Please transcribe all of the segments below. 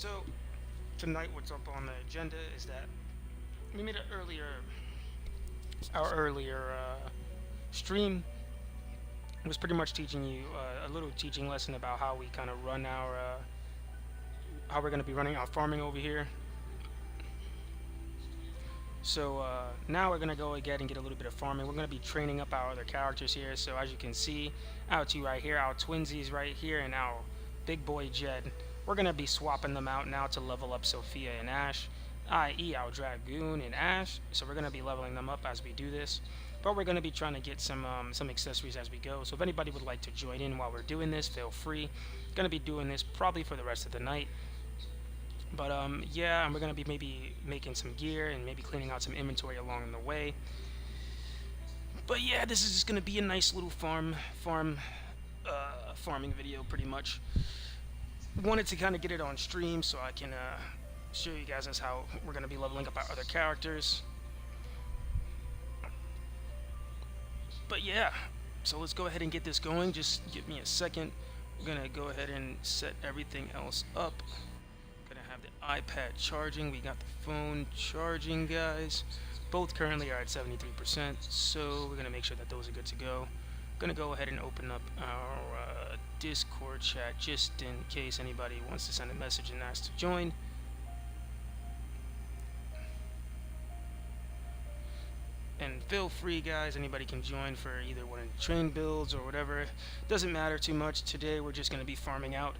So tonight, what's up on the agenda is that we made our earlier stream was pretty much teaching you a little teaching lesson about how we kind of run our how we're going to be running our farming over here. So now we're going to go again and get a little bit of farming. We're going to be training up our other characters here. So as you can see, our two right here, our twinsies right here, and our big boy Jed. We're going to be swapping them out now to level up Sophia and Ash, i.e. our Dragoon and Ash. So we're going to be leveling them up as we do this. But we're going to be trying to get some accessories as we go. So if anybody would like to join in while we're doing this, feel free. Going to be doing this probably for the rest of the night. But yeah, and we're gonna be maybe making some gear and maybe cleaning out some inventory along the way. But yeah, this is just gonna be a nice little farming video, pretty much. Wanted to kind of get it on stream so I can show you guys as how we're gonna be leveling up our other characters. But yeah, so let's go ahead and get this going. Just give me a second. We're gonna go ahead and set everything else up. Gonna have the iPad charging. We got the phone charging, guys. Both currently are at 73%, so we're gonna make sure that those are good to go. Gonna go ahead and open up our Discord chat just in case anybody wants to send a message and ask to join. And feel free, guys, anybody can join for either one of the train builds or whatever. Doesn't matter too much. Today we're just going to be farming out.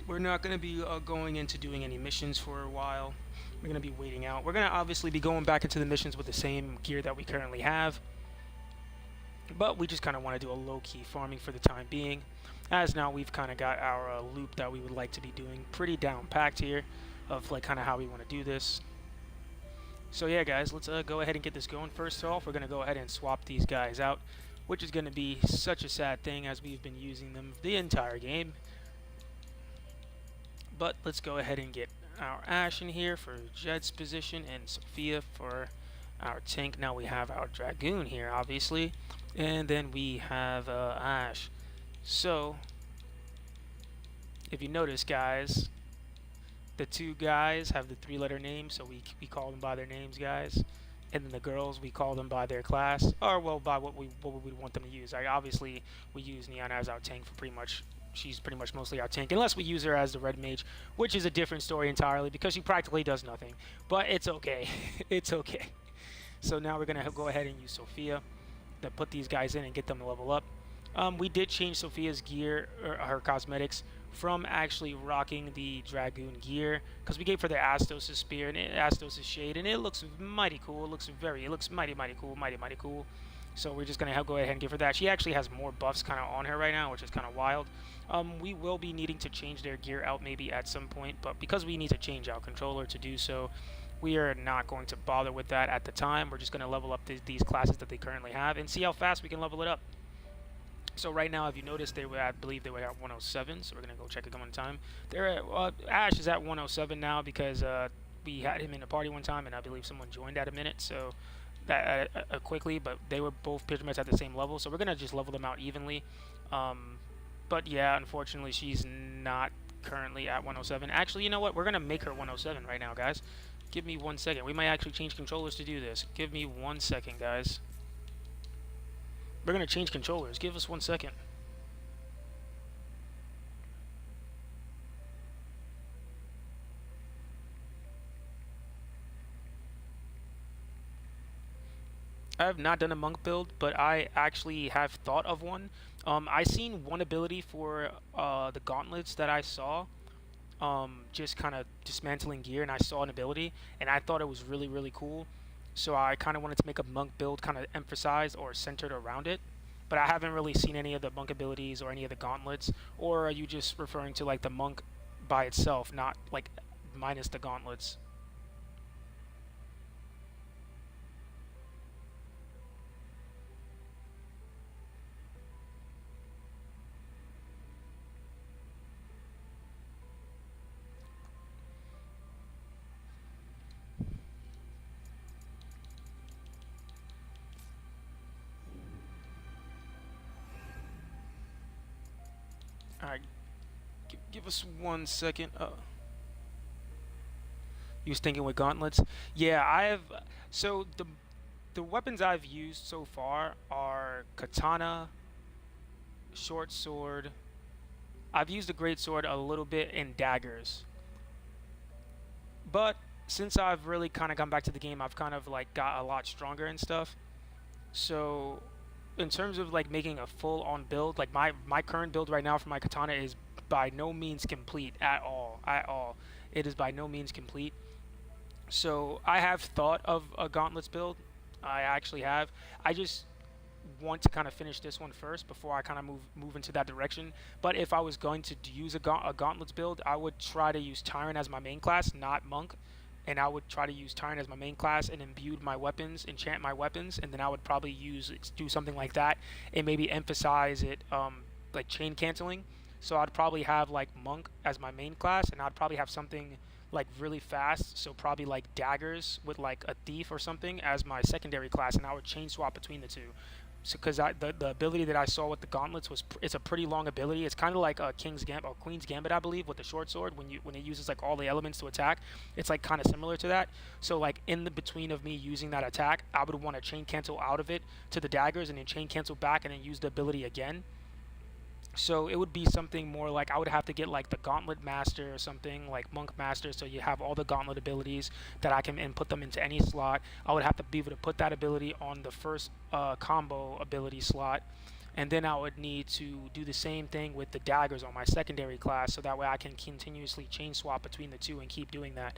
We're not going to be going into doing any missions for a while. We're going to be waiting out. We're going to obviously be going back into the missions with the same gear that we currently have. But we just kind of want to do a low-key farming for the time being. As now we've kind of got our loop that we would like to be doing pretty down-packed here of like kind of how we want to do this. So yeah, guys, let's go ahead and get this going. First off, we're going to go ahead and swap these guys out, which is going to be such a sad thing as we've been using them the entire game. But let's go ahead and get our Ash in here for Jed's position and Sophia for our tank. Now we have our Dragoon here, obviously, and then we have Ash. So if you notice, guys, the two guys have the three-letter names, so we call them by their names, guys. And then the girls, we call them by their class, or well, by what we want them to use. Obviously, we use Neon as our tank for pretty much. She's pretty much mostly our tank, unless we use her as the red mage, which is a different story entirely because she practically does nothing. But it's okay, it's okay. So now we're gonna go ahead and use Sophia to put these guys in and get them to level up. We did change Sophia's gear, or her cosmetics, from actually rocking the Dragoon gear, because we gave her the Astos' spear and Astos' shade, and it looks mighty cool. It looks mighty cool. So we're just gonna go ahead and give her that. She actually has more buffs kind of on her right now, which is kind of wild. We will be needing to change their gear out maybe at some point, but because we need to change our controller to do so, we are not going to bother with that at the time. We're just gonna level up these classes that they currently have and see how fast we can level it up. So right now, if you notice, I believe they were at 107. So we're gonna go check it one time. They're at, Ash is at 107 now because we had him in a party one time, and I believe someone joined at a minute. So that quickly, but they were both pretty much at the same level. So we're gonna just level them out evenly. But yeah, unfortunately, she's not currently at 107. Actually, you know what? We're gonna make her 107 right now, guys. Give me 1 second. We might actually change controllers to do this. Give me 1 second, guys. We're going to change controllers. Give us 1 second. I have not done a monk build, but I actually have thought of one. I seen one ability for the gauntlets that I saw. Just kind of dismantling gear, and I saw an ability, and I thought it was really, really cool. So I kind of wanted to make a monk build kind of emphasized or centered around it. But I haven't really seen any of the monk abilities or any of the gauntlets. Or are you just referring to like the monk by itself, not like minus the gauntlets? Alright, give us 1 second. You was thinking with gauntlets? Yeah, so the weapons I've used so far are katana, short sword. I've used the great sword a little bit and daggers. But since I've really kind of gone back to the game, I've kind of like got a lot stronger and stuff. So in terms of like making a full on build, like my current build right now for my katana is by no means complete at all. At all. It is by no means complete. So I have thought of a gauntlets build. I actually have. I just want to kind of finish this one first before I kind of move into that direction. But if I was going to use a gauntlets build, I would try to use Tyrant as my main class, not Monk. And I would try to use Tyrant as my main class and imbue my weapons, enchant my weapons, and then I would probably do something like that and maybe emphasize it like chain canceling. So I'd probably have like Monk as my main class, and I'd probably have something like really fast, so probably like daggers with like a thief or something as my secondary class, and I would chain swap between the two. So because the ability that I saw with the gauntlets it's a pretty long ability. It's kind of like a King's Gambit or Queen's Gambit, I believe, with the short sword when it uses like all the elements to attack. It's like kind of similar to that. So like in the between of me using that attack, I would want to chain cancel out of it to the daggers and then chain cancel back and then use the ability again. So it would be something more like I would have to get like the Gauntlet Master or something like Monk Master, so you have all the Gauntlet abilities that I can and put them into any slot. I would have to be able to put that ability on the first combo ability slot, and then I would need to do the same thing with the daggers on my secondary class, so that way I can continuously chain swap between the two and keep doing that.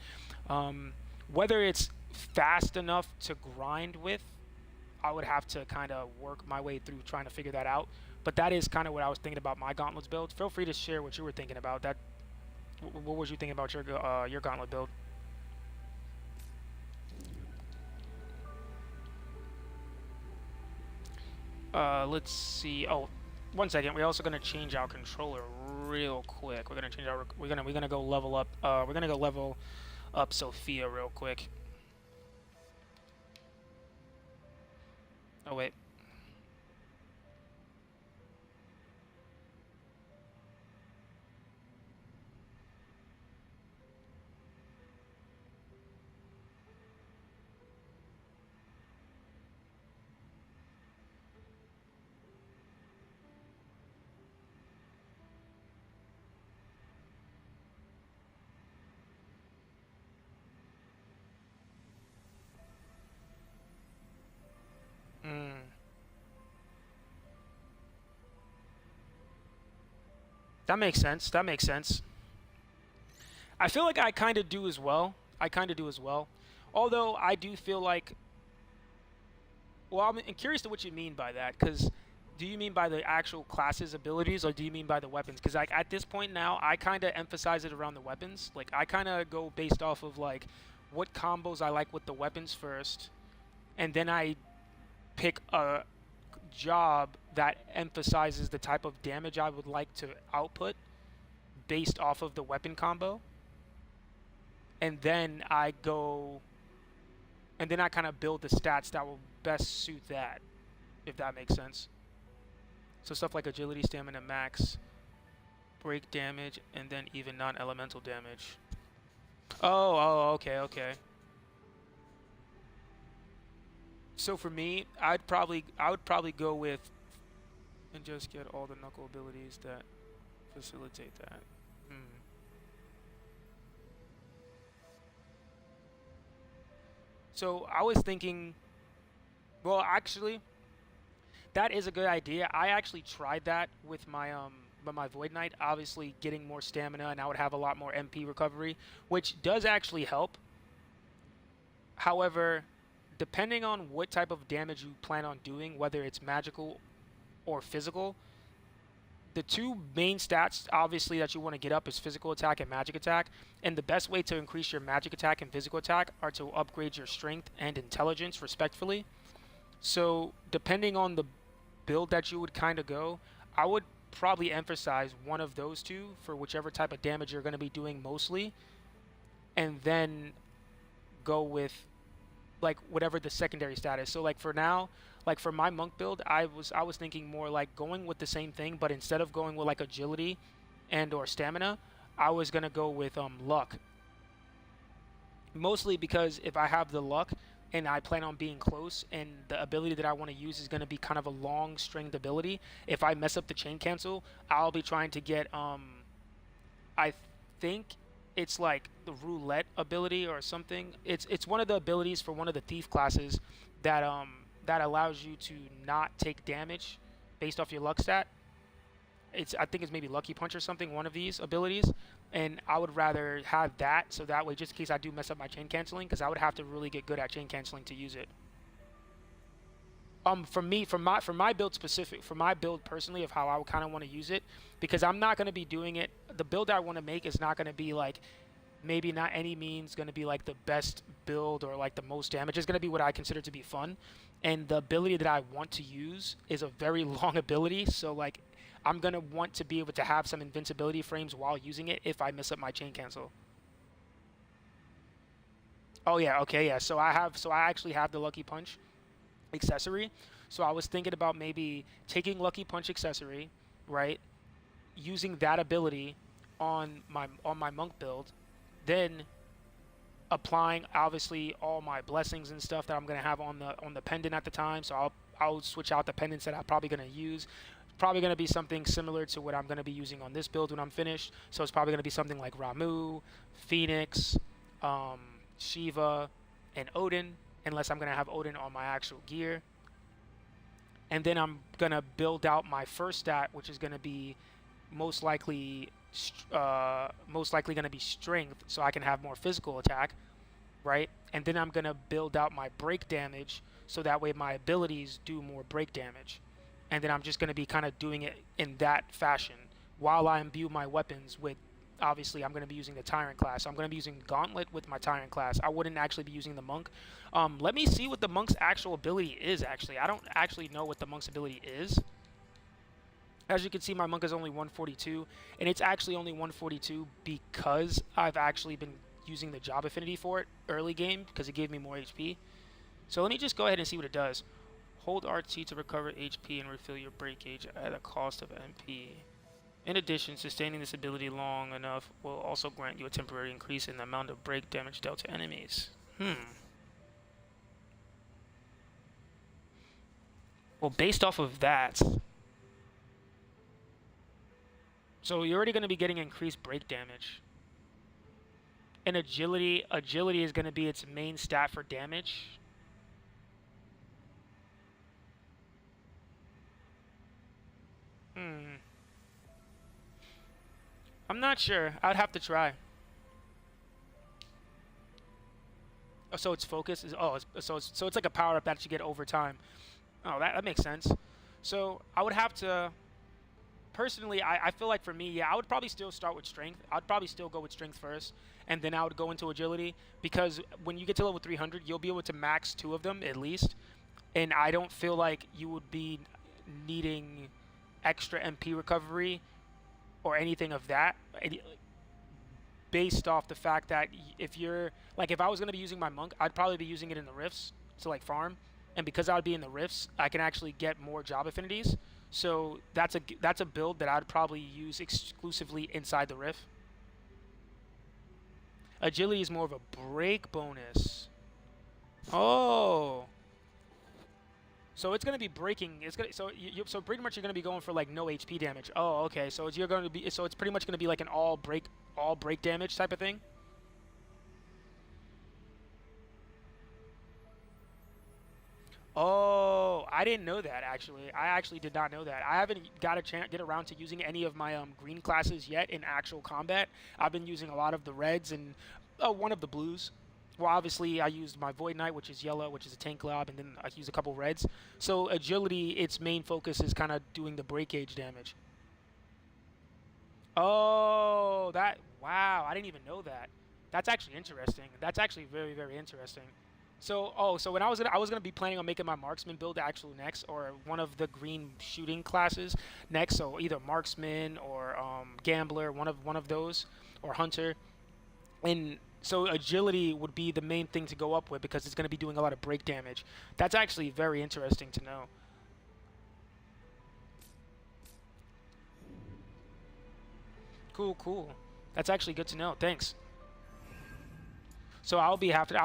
Whether it's fast enough to grind with, I would have to kind of work my way through trying to figure that out. But that is kind of what I was thinking about my gauntlets build. Feel free to share what you were thinking about. What was you thinking about your gauntlet build? Let's see. Oh, one second. We're also gonna change our controller real quick. We're gonna go level up. We're gonna go level up Sophia real quick. Oh wait. Mm, that makes sense. That makes sense. I feel like I kind of do as well. I kind of do as well. Although I do feel like, well, I'm curious to what you mean by that. Because do you mean by the actual classes abilities, or do you mean by the weapons? Because like at this point now, I kind of emphasize it around the weapons. Like I kind of go based off of like what combos I like with the weapons first, and then I pick a job that emphasizes the type of damage I would like to output based off of the weapon combo, and then I kind of build the stats that will best suit that, if that makes sense. So stuff like agility, stamina max, break damage, and then even non-elemental damage. Okay, okay. So for me, I would probably go with and just get all the knuckle abilities that facilitate that. Hmm. So I was thinking, well, actually, that is a good idea. I actually tried that with my Void Knight, obviously getting more stamina, and I would have a lot more MP recovery, which does actually help. However, depending on what type of damage you plan on doing, whether it's magical or physical, the two main stats obviously that you want to get up is physical attack and magic attack, and the best way to increase your magic attack and physical attack are to upgrade your strength and intelligence respectively. So depending on the build that you would kind of go, I would probably emphasize one of those two for whichever type of damage you're going to be doing mostly, and then go with like whatever the secondary status. So like for now, like for my monk build, I was thinking more like going with the same thing, but instead of going with like agility and or stamina, I was gonna go with luck. Mostly because if I have the luck and I plan on being close, and the ability that I want to use is going to be kind of a long stringed ability, if I mess up the chain cancel, I'll be trying to get I think it's like the roulette ability or something. It's one of the abilities for one of the thief classes that allows you to not take damage based off your luck stat. It's, I think it's maybe Lucky Punch or something, one of these abilities. And I would rather have that, so that way, just in case I do mess up my chain canceling, because I would have to really get good at chain canceling to use it. For me, for my build specific, for my build personally of how I would kind of want to use it, because I'm not going to be doing it. The build I want to make is not going to be like, maybe not any means going to be like the best build or like the most damage. It's going to be what I consider to be fun, and the ability that I want to use is a very long ability. So like, I'm going to want to be able to have some invincibility frames while using it if I mess up my chain cancel. Oh yeah, okay, yeah. So I actually have the Lucky Punch accessory. So I was thinking about maybe taking Lucky Punch accessory, right? Using that ability on my monk build, then applying obviously all my blessings and stuff that I'm gonna have on the pendant at the time. So I'll switch out the pendants that I'm probably gonna use. Probably gonna be something similar to what I'm gonna be using on this build when I'm finished. So it's probably gonna be something like Ramu, Phoenix, Shiva, and Odin, unless I'm gonna have Odin on my actual gear. And then I'm gonna build out my first stat, which is gonna be most likely gonna be strength, so I can have more physical attack, right? And then I'm gonna build out my break damage, so that way my abilities do more break damage. And then I'm just gonna be kind of doing it in that fashion while I imbue my weapons with. Obviously, I'm going to be using the Tyrant class. So I'm going to be using Gauntlet with my Tyrant class. I wouldn't actually be using the Monk. Let me see what the Monk's actual ability is, actually. I don't actually know what the Monk's ability is. As you can see, my Monk is only 142. And it's actually only 142 because I've actually been using the Job Affinity for it early game, because it gave me more HP. So let me just go ahead and see what it does. Hold RT to recover HP and refill your break gauge at a cost of MP. In addition, sustaining this ability long enough will also grant you a temporary increase in the amount of break damage dealt to enemies. Well, based off of that, so you're already going to be getting increased break damage. And agility is going to be its main stat for damage. I'm not sure. I'd have to try. Oh, so its focus is, so it's like a power up that you get over time. Oh, that makes sense. So I would have to personally. I feel like for me, yeah, I would probably still start with strength. I'd probably still go with strength first, and then I would go into agility, because when you get to level 300, you'll be able to max 2 of them at least, and I don't feel like you would be needing extra MP recovery or anything of that, based off the fact that if you're like, if I was going to be using my Monk, I'd probably be using it in the rifts to like farm, and because I would be in the rifts, I can actually get more job affinities. So that's a build that I'd probably use exclusively inside the rift. Agility is more of a break bonus. Oh, so it's gonna be breaking. It's gonna so pretty much you're gonna be going for like no HP damage. Oh, okay. So you're going to be, so it's pretty much gonna be like an all break damage type of thing. Oh, I didn't know that actually. I actually did not know that. I haven't got a chance get around to using any of my green classes yet in actual combat. I've been using a lot of the reds and one of the blues. Well, obviously, I used my Void Knight, which is yellow, which is a tank lob, and then I used a couple reds. So agility, its main focus is kind of doing the break gauge damage. Oh, wow, I didn't even know that. That's actually interesting. That's actually very, very interesting. So, so when I was gonna be planning on making my marksman build actual next, or one of the green shooting classes next. So either marksman or gambler, one of those, or hunter. And so agility would be the main thing to go up with, because it's going to be doing a lot of break damage. That's actually very interesting to know. Cool, cool. That's actually good to know. Thanks. So I'll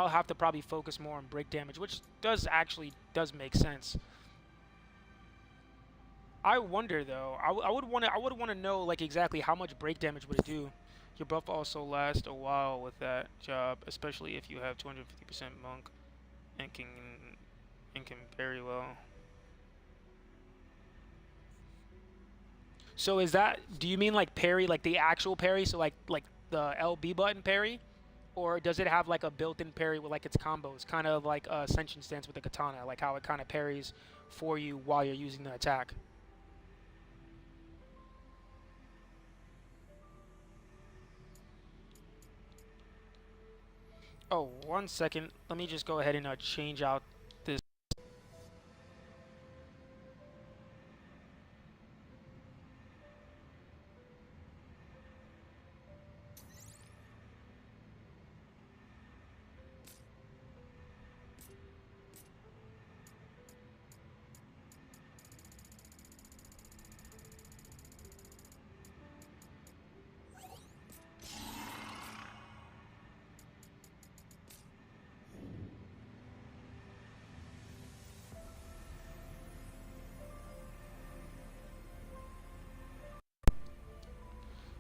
have to probably focus more on break damage, which does make sense. I wonder though. I would want to know like exactly how much break damage would it do. Your buff also lasts a while with that job, especially if you have 250% monk and can parry well. So is that, do you mean like parry, like the actual parry, so like the LB button parry? Or does it have like a built-in parry with like its combos, kind of like Ascension Stance with the katana, like how it kind of parries for you while you're using the attack? Oh, 1 second. Let me just go ahead and change out this.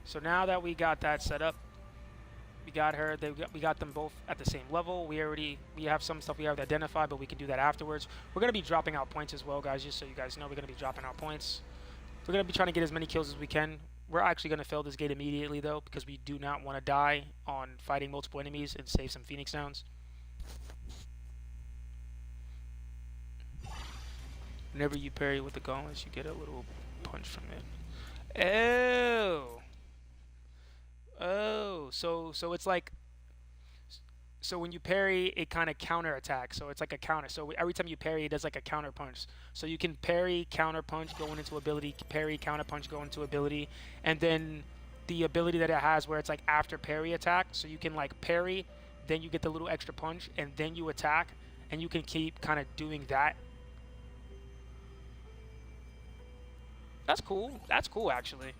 So now that we got that set up, we got her. We got them both at the same level. We have some stuff we have to identify, but we can do that afterwards. We're gonna be dropping out points as well, guys. Just so you guys know, we're gonna be dropping out points. We're gonna be trying to get as many kills as we can. We're actually gonna fail this gate immediately though, because we do not want to die on fighting multiple enemies and save some Phoenix Downs. Whenever you parry with the gauntlets, you get a little punch from it. Oh. Oh, so it's like, so when you parry, it kind of counter attacks. So it's like a counter. So every time you parry, it does like a counter punch. So you can parry, counter punch, going into ability, parry, counter punch, go into ability, and then the ability that it has where it's like after parry attack. So you can like parry, then you get the little extra punch, and then you attack, and you can keep kind of doing that. That's cool. That's cool, actually.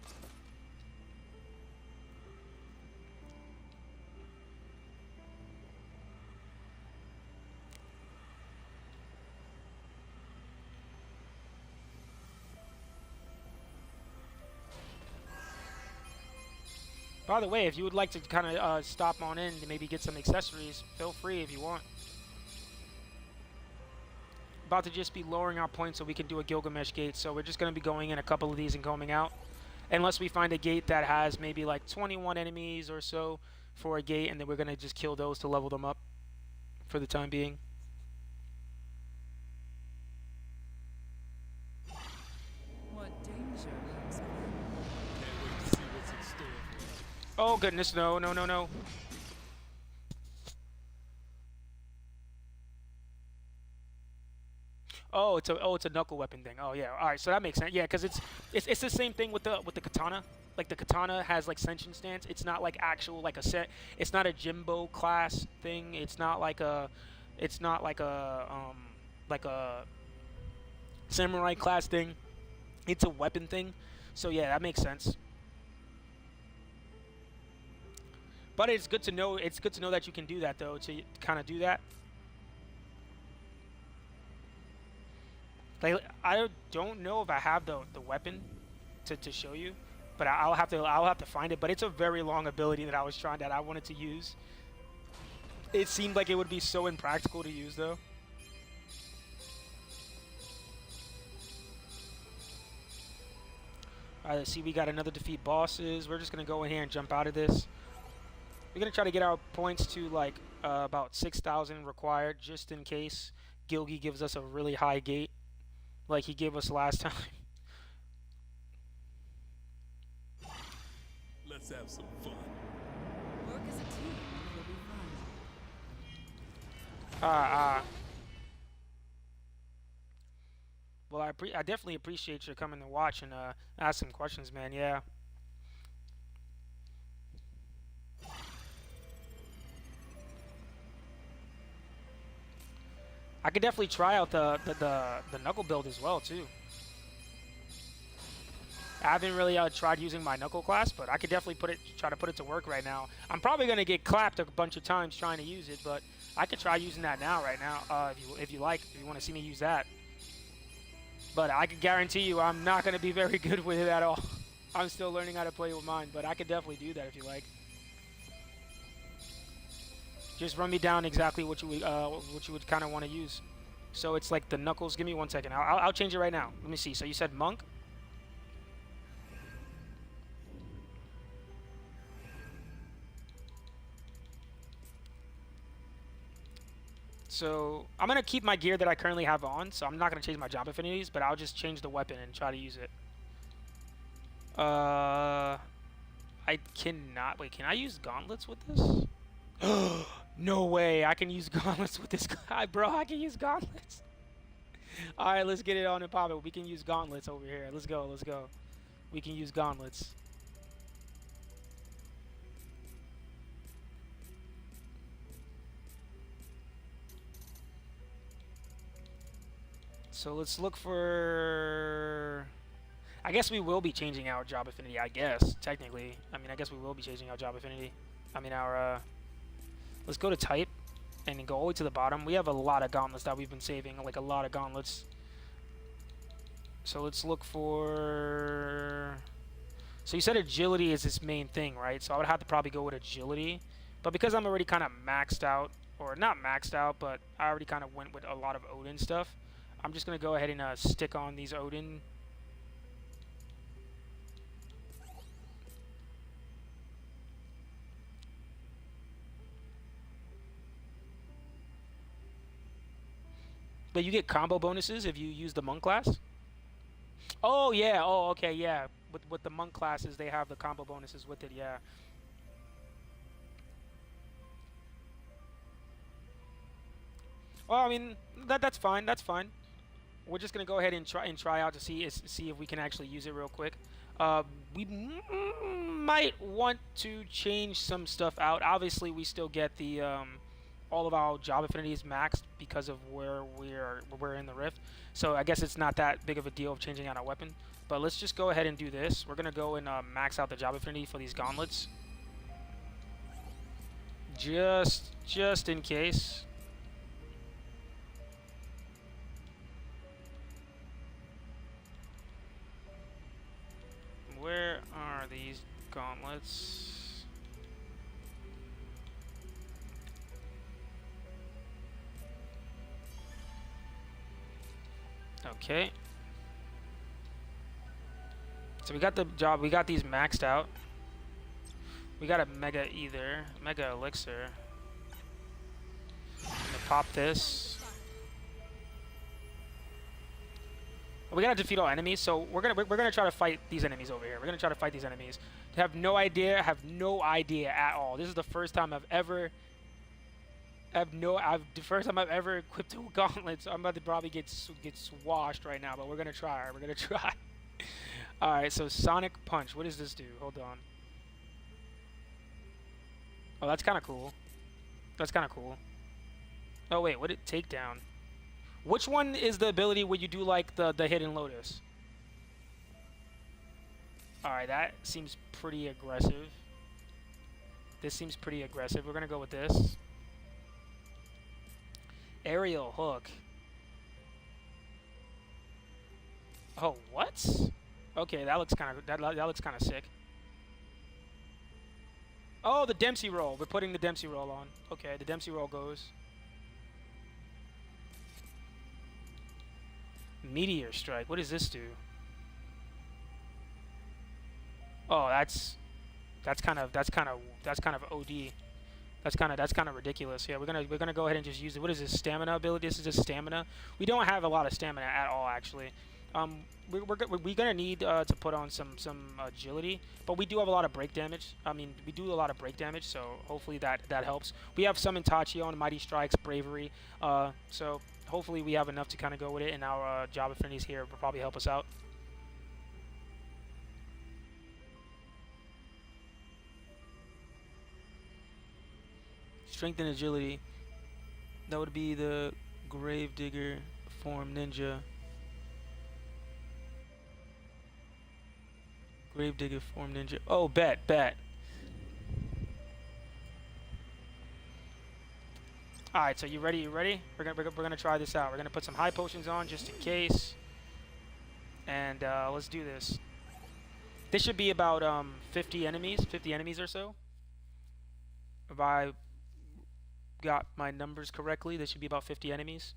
By the way, if you would like to kind of stop on in to maybe get some accessories, feel free if you want. About to just be lowering our points so we can do a Gilgamesh gate. So we're just going to be going in a couple of these and coming out. Unless we find a gate that has maybe like 21 enemies or so for a gate, and then we're going to just kill those to level them up for the time being. What danger lies ahead? Can't wait to see what's in store for us. Oh goodness, no, no, no, no. Oh, it's a knuckle weapon thing. Oh yeah. All right, so that makes sense. Yeah, because it's the same thing with the katana. Like the katana has like Senshin stance. It's not like actual like a set. It's not a Jimbo class thing. It's not like a like a samurai class thing. It's a weapon thing. So yeah, that makes sense. But it's good to know. It's good to know that you can do that though. To kind of do that. Like, I don't know if I have the weapon to show you, but I'll have to find it. But it's a very long ability that I wanted to use. It seemed like it would be so impractical to use though. Alright, let's see, we got another defeat bosses. We're just gonna go in here and jump out of this. We're gonna try to get our points to like about 6,000 required, just in case Gilgi gives us a really high gate like he gave us last time. Let's have some fun. Work as a team, and it'll be fun. Well, I definitely appreciate you coming to watch and ask some questions, man. Yeah. I could definitely try out the knuckle build as well too. I haven't really tried using my knuckle class, but I could definitely try to put it to work right now. I'm probably gonna get clapped a bunch of times trying to use it, but I could try using that now, right now, if you like, if you want to see me use that. But I can guarantee you, I'm not gonna be very good with it at all. I'm still learning how to play with mine, but I could definitely do that if you like. Just run me down exactly what you would kind of want to use. So it's like the knuckles. Give me 1 second. I'll change it right now. Let me see. So you said monk. So I'm gonna keep my gear that I currently have on. So I'm not gonna change my job affinities, but I'll just change the weapon and try to use it. I cannot. Wait, can I use gauntlets with this? No way. I can use gauntlets with this guy, bro. I can use gauntlets. All right, let's get it on and pop it. We can use gauntlets over here. Let's go. Let's go. We can use gauntlets. So let's look for... I guess we will be changing our job affinity, I guess, technically. I mean, I guess we will be changing our job affinity. I mean, our... Let's go to type and then go all the way to the bottom. We have a lot of gauntlets that we've been saving, like a lot of gauntlets. So let's look for... So you said agility is its main thing, right? So I would have to probably go with agility. But because I'm already kind of maxed out, or not maxed out, but I already kind of went with a lot of Odin stuff, I'm just going to go ahead and stick on these Odin. But you get combo bonuses if you use the monk class? Oh, yeah. Oh, okay, yeah. With the monk classes, they have the combo bonuses with it, yeah. Well, I mean, that's fine. That's fine. We're just gonna go ahead and try out to see if we can actually use it real quick. We might want to change some stuff out. Obviously, we still get the all of our job affinities maxed because of where we're in the rift. So I guess it's not that big of a deal of changing out our weapon. But let's just go ahead and do this. We're gonna go and max out the job affinity for these gauntlets, just in case. Where are these gauntlets? Okay. So we got the job. We got these maxed out. We got a mega elixir. I'm gonna pop this. We gotta defeat all enemies, so we're gonna try to fight these enemies over here. We're gonna try to fight these enemies. Have no idea at all. This is the first time I've ever equipped two gauntlets. I'm about to probably get swashed right now, but we're gonna try. We're gonna try. All right, so Sonic Punch. What does this do? Hold on. Oh, that's kind of cool. That's kind of cool. Oh wait, what did it take down? Which one is the ability where you do like the hidden lotus? Alright, that seems pretty aggressive. This seems pretty aggressive. We're gonna go with this. Aerial hook. Oh, what? Okay, that looks kind of that looks kind of sick. Oh, the Dempsey roll. We're putting the Dempsey roll on. Okay, the Dempsey roll goes. Meteor strike. What does this do? Oh, that's kind of OD. That's kind of ridiculous. Yeah, we're gonna go ahead and just use it. What is this, stamina ability? This is just stamina. We don't have a lot of stamina at all, actually. We're gonna need to put on some agility, but we do have a lot of break damage. I mean, we do a lot of break damage, so hopefully that helps. We have some Itachi on Mighty Strikes, Bravery, so hopefully we have enough to kind of go with it, and our job affinities here will probably help us out. Strength and agility. That would be the Gravedigger form ninja. Gravedigger form ninja. Oh, bet, bet. All right, so you ready? You ready? We're gonna try this out. We're gonna put some high potions on just in case, and let's do this. This should be about 50 enemies or so. If I got my numbers correctly, this should be about 50 enemies.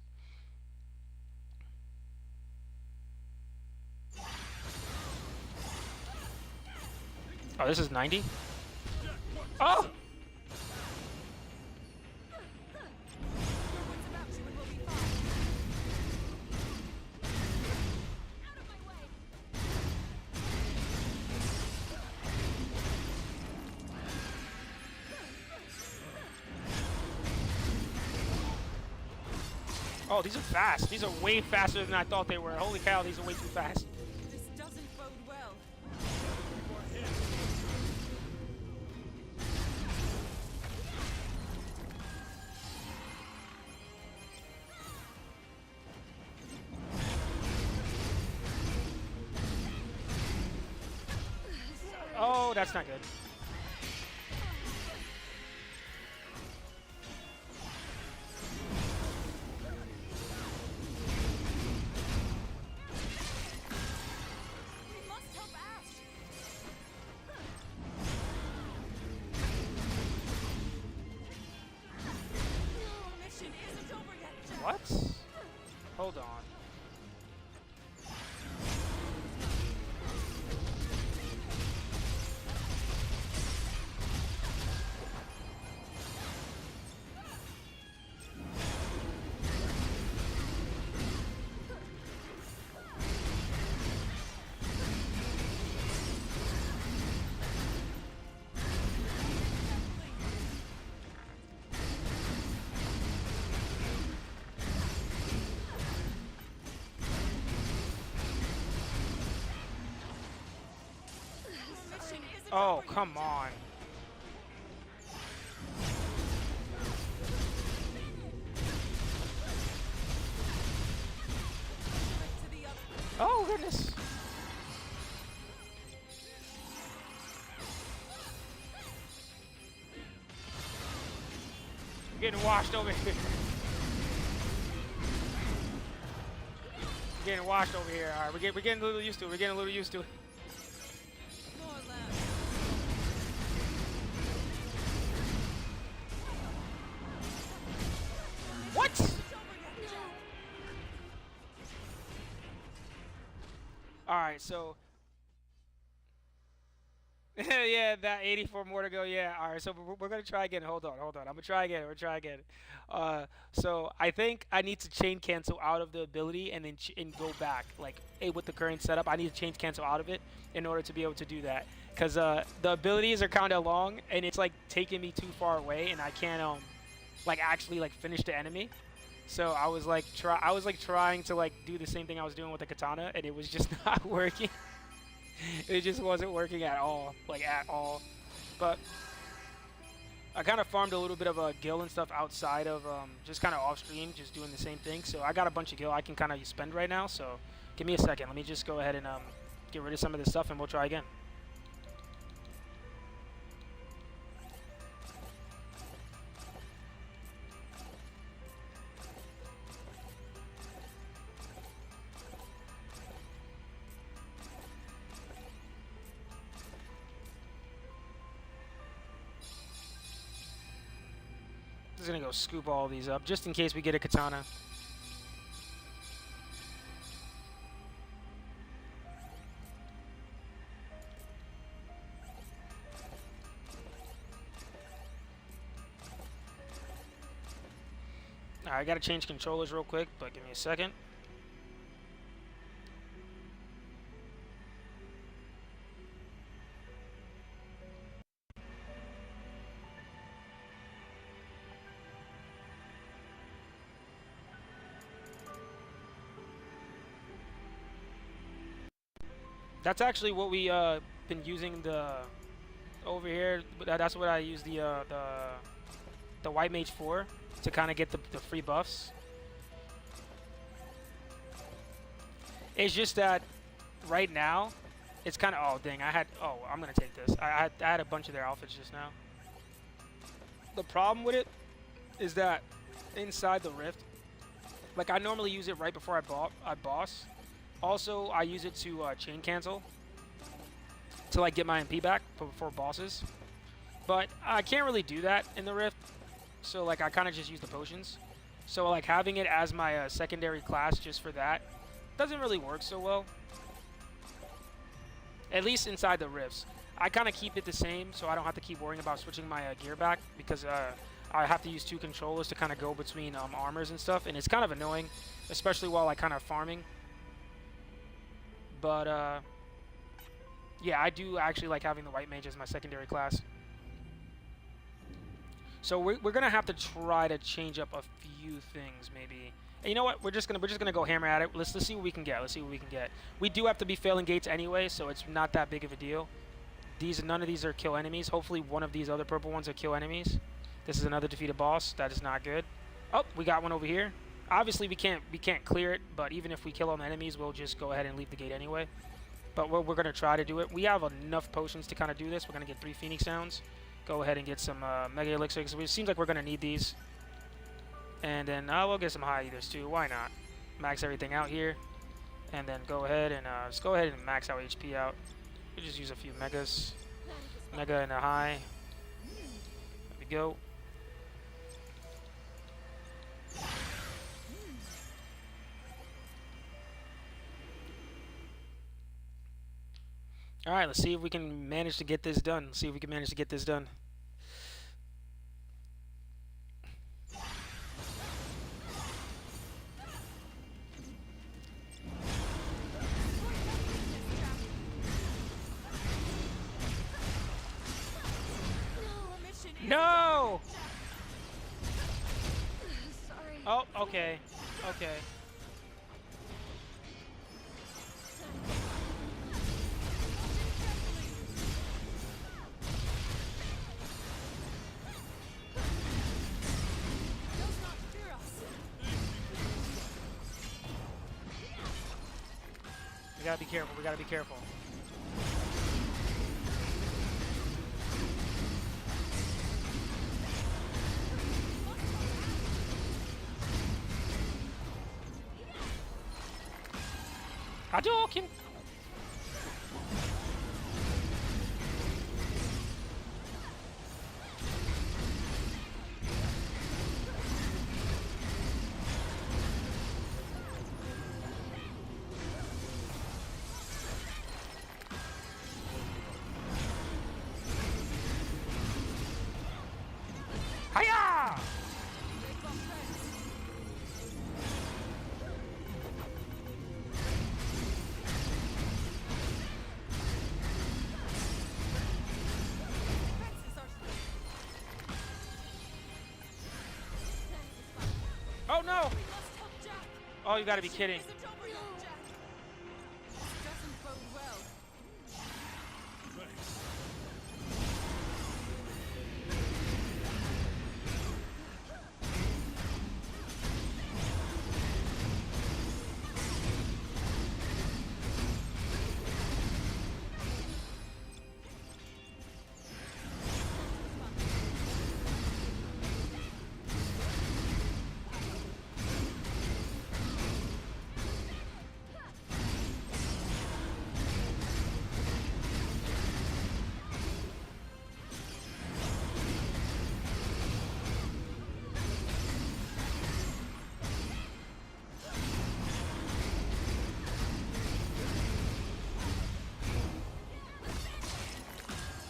Oh, this is 90. Oh! Oh, these are fast. These are way faster than I thought they were. Holy cow, these are way too fast. This doesn't bode well. Oh, that's not good. We must help Ash. The mission isn't over yet, Jack. What? Hold on. The mission isn't Oh, over yet, come Jack. on. Straight to the other. Oh, goodness. We're getting washed over here. We're getting washed over here. All right, we're getting a little used to it. We're getting a little used to it. More left. What? It's over yet, Jack. All right, so yeah, that 84 more to go. Yeah. All right, so we're gonna try again. Hold on. I'm gonna try again. We're try again. So I think I need to chain cancel out of the ability and then and go back. Like, with the current setup, I need to chain cancel out of it in order to be able to do that. Cause the abilities are kind of long and it's like taking me too far away, and I can't like actually like finish the enemy. So I was like trying to like do the same thing I was doing with the katana, and it was just not working. It just wasn't working at all, like at all. But I kind of farmed a little bit of a gil and stuff outside of just kind of off stream, just doing the same thing. So I got a bunch of gil I can kind of spend right now. So give me a second. Let me just go ahead and get rid of some of this stuff, and we'll try again. Just gonna go scoop all these up just in case we get a katana. Alright, I gotta change controllers real quick, but give me a second. That's actually what we been using over here. That's what I use the white mage for, to kind of get the free buffs. It's just that right now It's kind of, oh dang, I had, oh, I'm gonna take this. I had a bunch of their outfits just now. The problem with it is that inside the rift, like I normally use it right before I boss. Also, I use it to chain cancel to like get my MP back before bosses. But I can't really do that in the rift, so like I kind of just use the potions. So like having it as my secondary class just for that doesn't really work so well. At least inside the rifts. I kind of keep it the same so I don't have to keep worrying about switching my gear back because I have to use 2 controllers to kind of go between armors and stuff, and it's kind of annoying, especially while I kind of farming. But yeah, I do actually like having the white mage as my secondary class. So we're gonna have to try to change up a few things maybe. And you know what? We're just gonna go hammer at it. Let's see what we can get. Let's see what we can get. We do have to be failing gates anyway, so it's not that big of a deal. None of these are kill enemies. Hopefully one of these other purple ones are kill enemies. This is another defeated boss. That is not good. Oh, we got one over here. Obviously we can't clear it, but even if we kill all the enemies, we'll just go ahead and leave the gate anyway. But we're gonna try to do it. We have enough potions to kind of do this. We're gonna get 3 Phoenix Downs. Go ahead and get some Mega Elixir because it seems like we're gonna need these. And then we'll get some high eaters too. Why not? Max everything out here, and then go ahead and just go ahead and max our HP out. We just use a few megas, mega and a high. There we go. All right, let's see if we can manage to get this done. Let's see if we can manage to get this done. No! Sorry. Oh, okay. Okay. Does not fear us. We gotta be careful. We gotta be careful. Hadouken! Hiya! Oh no! We must help Jack. Oh, you gotta be kidding. Isn't over yet, Jack. This doesn't bode well. Thanks.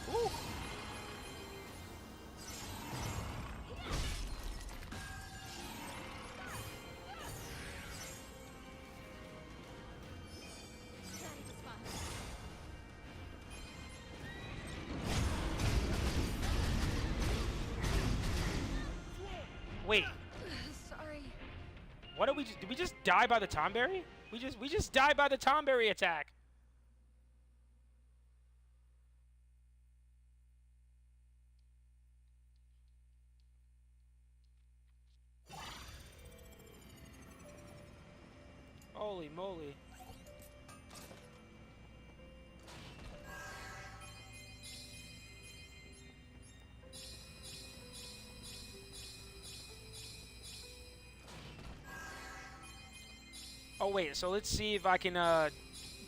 Ooh. Wait, Sorry. what did we just? Did we just die by the Tomberry? We just died by the Tomberry attack. Holy moly. Oh wait, so let's see if I can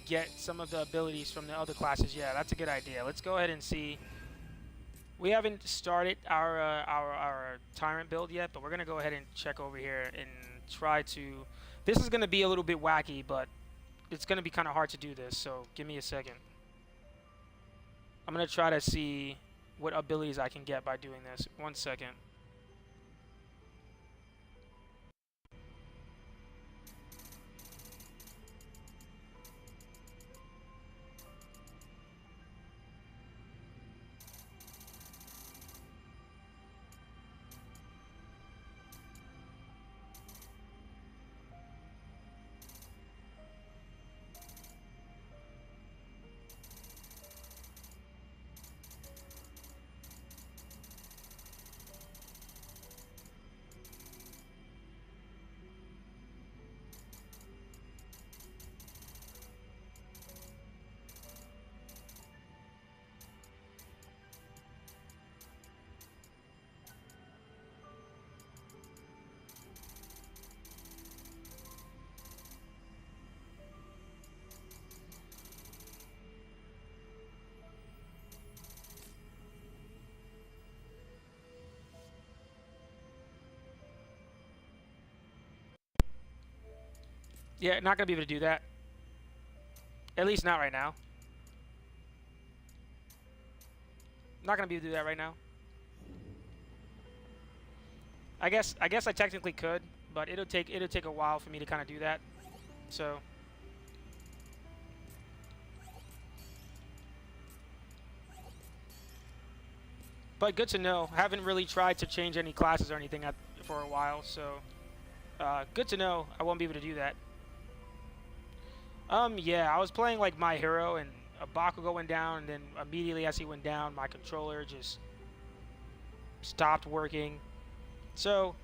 get some of the abilities from the other classes. Yeah, that's a good idea. Let's go ahead and see. We haven't started our tyrant build yet, but we're gonna go ahead and check over here and try to. This is gonna be a little bit wacky, but it's gonna be kind of hard to do this. So give me a second. I'm gonna try to see what abilities I can get by doing this. 1 second. Yeah, not gonna be able to do that. At least not right now. Not gonna be able to do that right now. I guess I technically could, but it'll take a while for me to kind of do that. So but good to know. I haven't really tried to change any classes or anything for a while, so good to know. I won't be able to do that. Yeah, I was playing like my hero, and a Bakugo went down, and then immediately as he went down, my controller just stopped working. So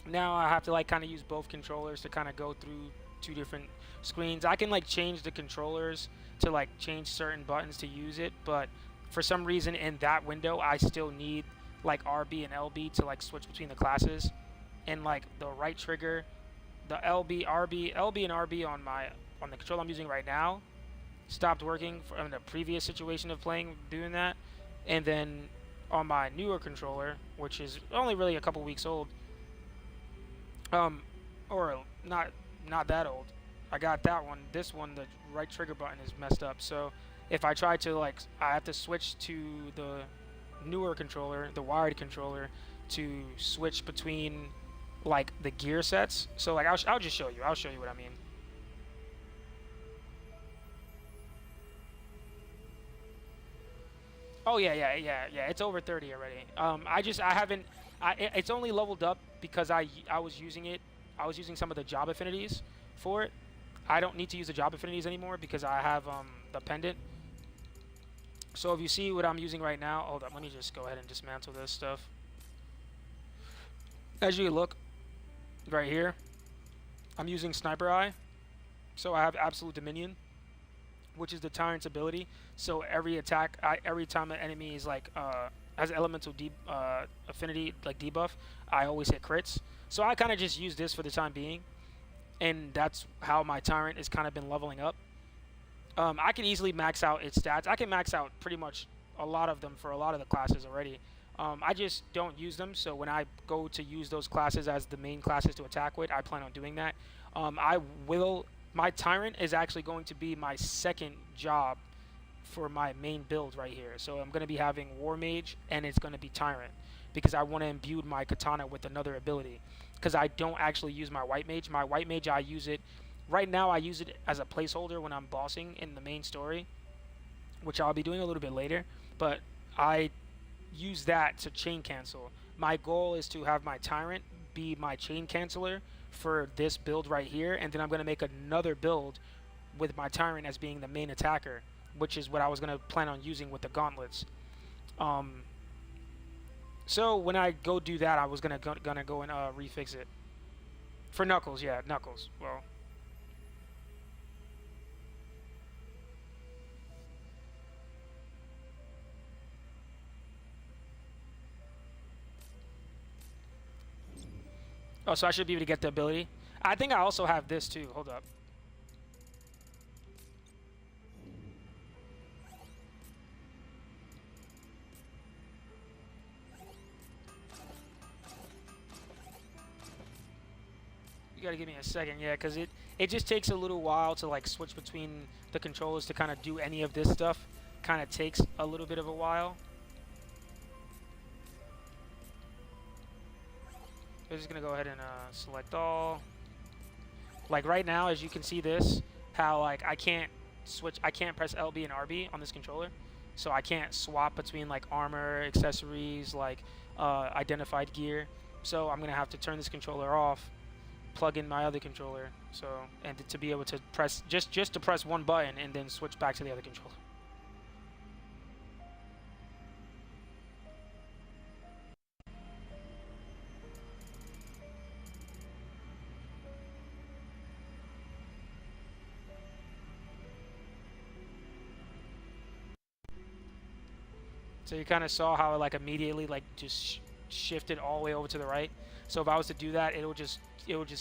now I have to like kind of use both controllers to kind of go through two different screens. I can like change the controllers to like change certain buttons to use it, but for some reason in that window I still need like RB and LB to like switch between the classes, and like the right trigger, the LB and RB on the controller I'm using right now stopped working in the previous situation of doing that, and then on my newer controller, which is only really a couple weeks old, or not that old, I got that one. This one, the right trigger button is messed up, so if I try to like, I have to switch to the newer controller, the wired controller, to switch between like the gear sets. So like I'll just show you. I'll show you what I mean. Oh yeah. It's over 30 already. I haven't. It's only leveled up because I was using it. I was using some of the job affinities for it. I don't need to use the job affinities anymore because I have the pendant. So if you see what I'm using right now, hold up. Let me just go ahead and dismantle this stuff. As you look right here, I'm using Sniper Eye. So I have Absolute Dominion, which is the Tyrant's ability. So every attack, every time an enemy is like has elemental affinity like debuff, I always hit crits. So I kind of just use this for the time being, and that's how my Tyrant has kind of been leveling up. I can easily max out its stats. I can max out pretty much a lot of them for a lot of the classes already. I just don't use them, so when I go to use those classes as the main classes to attack with, I plan on doing that. My Tyrant is actually going to be my second job for my main build right here. So I'm going to be having War Mage, and it's going to be Tyrant, because I want to imbue my Katana with another ability, because I don't actually use my White Mage. My White Mage, I use it, right now I use it as a placeholder when I'm bossing in the main story, which I'll be doing a little bit later, but I use that to chain cancel. My goal is to have my Tyrant be my chain canceller for this build right here, and then I'm going to make another build with my Tyrant as being the main attacker, which is what I was going to plan on using with the gauntlets. So when I go do that, I was gonna go and refix it for Knuckles. Yeah, Knuckles. Well, oh, so I should be able to get the ability. I think I also have this too. Hold up. You gotta give me a second, yeah, because it just takes a little while to like switch between the controllers to kind of do any of this stuff. Kind of takes a little bit of a while. We're just gonna go ahead and select all. Like right now, as you can see this, how like I can't press LB and RB on this controller. So I can't swap between like armor, accessories, like identified gear. So I'm gonna have to turn this controller off, plug in my other controller, so and to be able to press just to press one button and then switch back to the other controller. So you kind of saw how it like immediately like just shifted all the way over to the right. So if I was to do that, it will just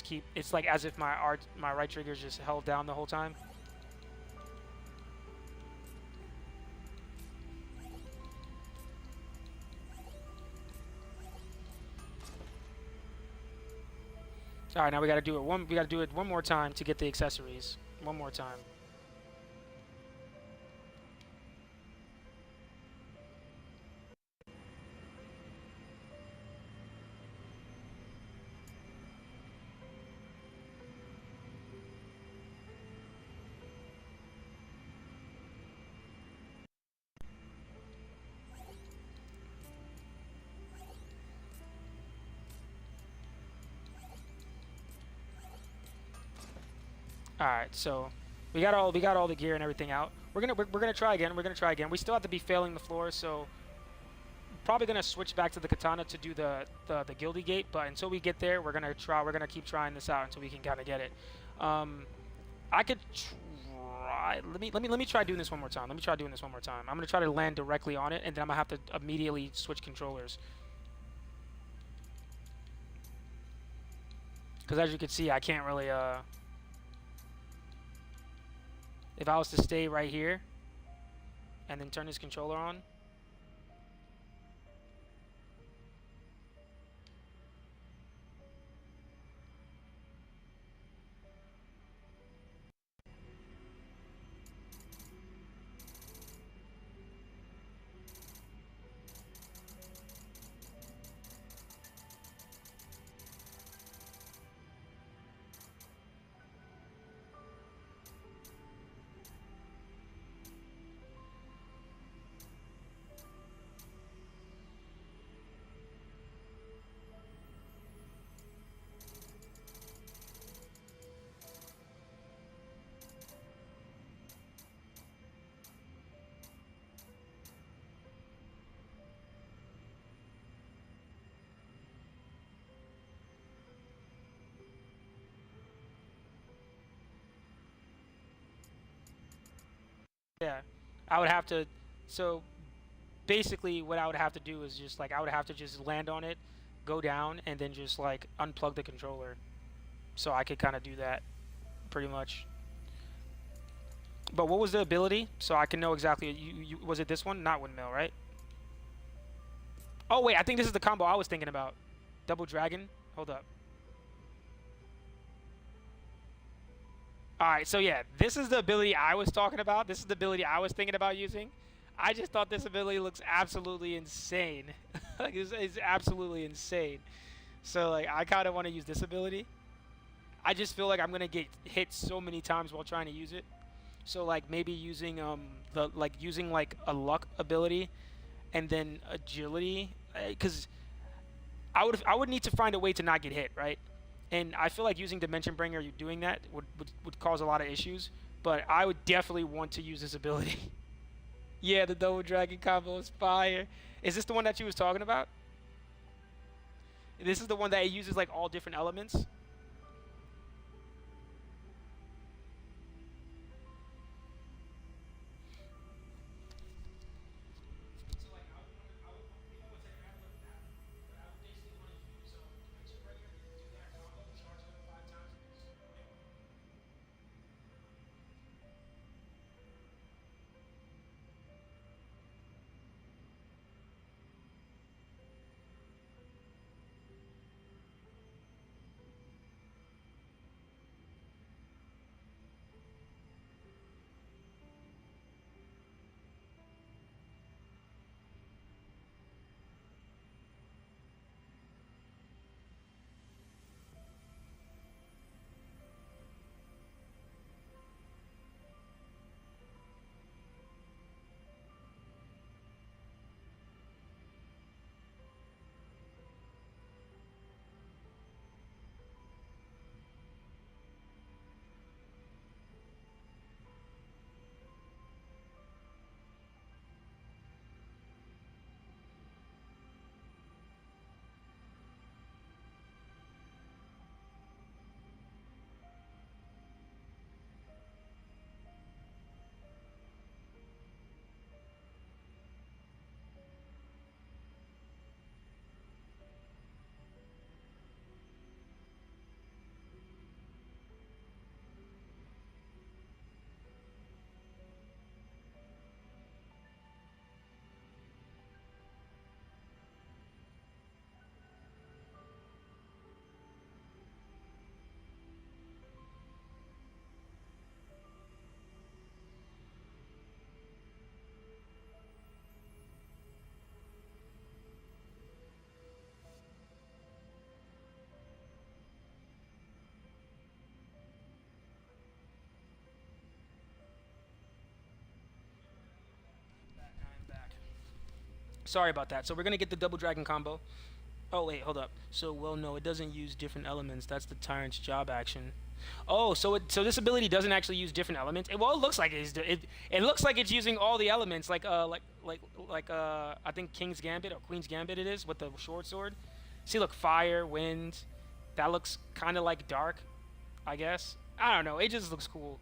keep. It's like as if my right trigger is just held down the whole time. All right, now we got to do it one. We got to do it one more time to get the accessories. One more time. All right, so we got all the gear and everything out. We're gonna try again. We're gonna try again. We still have to be failing the floor, so probably gonna switch back to the katana to do the guilty gate. But until we get there, we're gonna keep trying this out until we can kind of get it. I could try. Let me try doing this one more time. Let me try doing this one more time. I'm gonna try to land directly on it, and then I'm gonna have to immediately switch controllers. Because as you can see, I can't really if I was to stay right here and then turn this controller on. Yeah, I would have to. So basically, what I would have to do is just like I would have to just land on it, go down, and then just like unplug the controller, so I could kind of do that, pretty much. But what was the ability? So I can know exactly. Was it this one? Not windmill, right? Oh wait, I think this is the combo I was thinking about. Double dragon. Hold up. Alright, so yeah, this is the ability I was talking about. This is the ability I was thinking about using. I just thought this ability looks absolutely insane. Like, it's absolutely insane. So, like, I kind of want to use this ability. I just feel like I'm going to get hit so many times while trying to use it. So, like, maybe using, using, like, a luck ability and then agility. Because I would need to find a way to not get hit, right? And I feel like using Dimension Bringer, you doing that would cause a lot of issues. But I would definitely want to use this ability. Yeah, the double dragon combo is fire. Is this the one that you was talking about? This is the one that it uses like all different elements. Sorry about that. So we're gonna get the double dragon combo. Oh wait, hold up. So well, no, it doesn't use different elements. That's the tyrant's job action. Oh, so this ability doesn't actually use different elements. Well, it looks like it looks like it's using all the elements, like I think King's Gambit or Queen's Gambit it is with the short sword. See, look, fire, wind. That looks kind of like dark, I guess. I don't know. It just looks cool.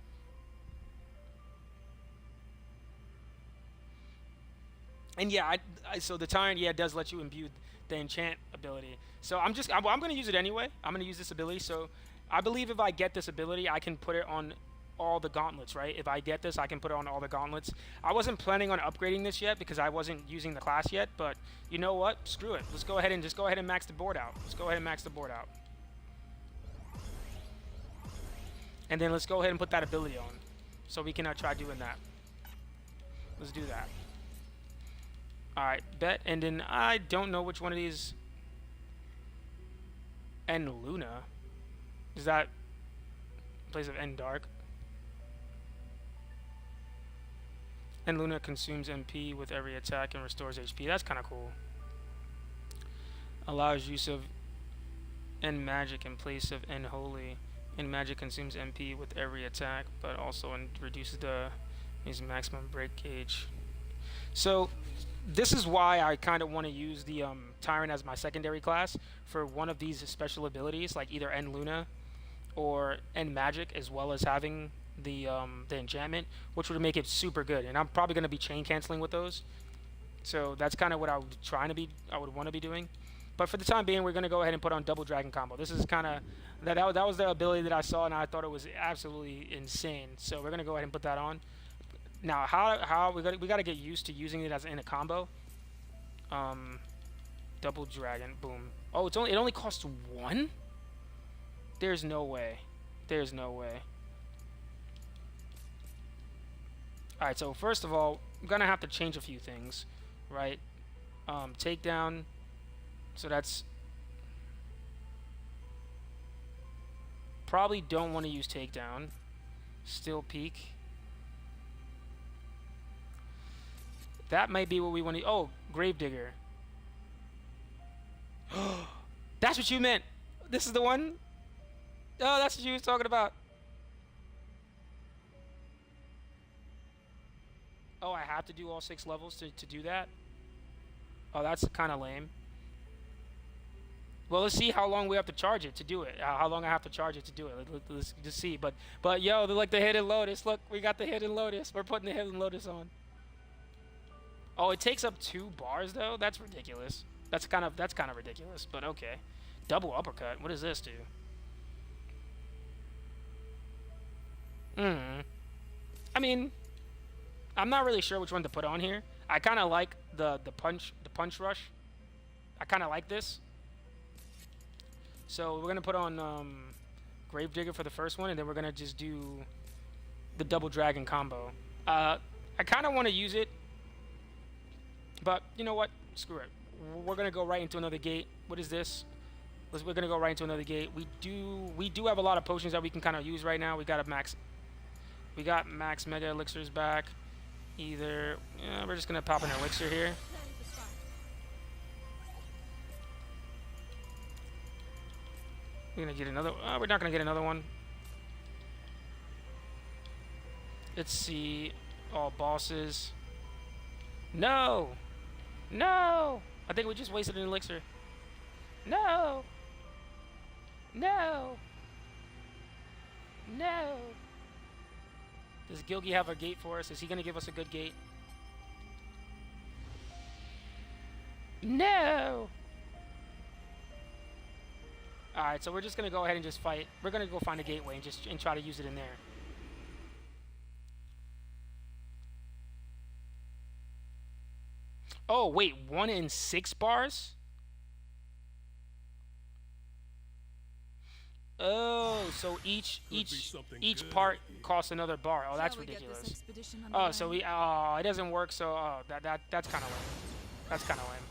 And yeah, so the Tyrant, yeah, does let you imbue the enchant ability. So I'm going to use it anyway. I'm going to use this ability. So I believe if I get this ability, I can put it on all the gauntlets, right? If I get this, I can put it on all the gauntlets. I wasn't planning on upgrading this yet because I wasn't using the class yet, but you know what? Screw it. Let's go ahead and just go ahead and max the board out. Let's go ahead and max the board out. And then let's go ahead and put that ability on so we can try doing that. Let's do that. Alright, bet. And then I don't know which one of these. End Luna. Is that in place of End Dark? End Luna consumes MP with every attack and restores HP. That's kind of cool. Allows use of End Magic in place of End Holy. End Magic consumes MP with every attack, but also reduces his maximum break gauge. So this is why I kind of want to use the Tyrant as my secondary class for one of these special abilities, like either End Luna or End Magic, as well as having the enchantment, which would make it super good. And I'm probably going to be chain canceling with those. So that's kind of what I would want to be doing. But for the time being, we're going to go ahead and put on double dragon combo. This is kind of that was the ability that I saw, and I thought it was absolutely insane. So we're going to go ahead and put that on. Now, how we got to get used to using it as in a combo. Double dragon, boom. Oh, it only costs 1. There's no way. There's no way. All right. So first of all, I'm gonna have to change a few things, right? Takedown. So that's probably don't want to use takedown. Still peak. That might be what we want to... Oh, Gravedigger. That's what you meant. This is the one? Oh, that's what you was talking about. Oh, I have to do all 6 levels to do that? Oh, that's kind of lame. Well, let's see how long we have to charge it to do it. How long I have to charge it to do it. Let's just see. But yo, they're like the Hidden Lotus. Look, we got the Hidden Lotus. We're putting the Hidden Lotus on. Oh, it takes up 2 bars though. That's ridiculous. That's kind of ridiculous. But okay, double uppercut. What does this do? I mean, I'm not really sure which one to put on here. I kind of like the punch rush. I kind of like this. So we're gonna put on Gravedigger for the first one, and then we're gonna just do the double dragon combo. I kind of want to use it. But you know what? Screw it. We're gonna go right into another gate. What is this? We're gonna go right into another gate. We do have a lot of potions that we can kind of use right now. We got max mega elixirs back. We're just gonna pop an elixir here. We're gonna get another. We're not gonna get another one. Let's see. All bosses. No. No! I think we just wasted an elixir. No! No! No! Does Gilgi have a gate for us? Is he going to give us a good gate? No! Alright, so we're just going to go ahead and just fight. We're going to go find a gateway and try to use it in there. Oh, wait, 1 in 6 bars? Oh, so each part costs another bar. Oh, that's ridiculous. Oh, so it doesn't work. So that's kind of lame. That's kind of lame.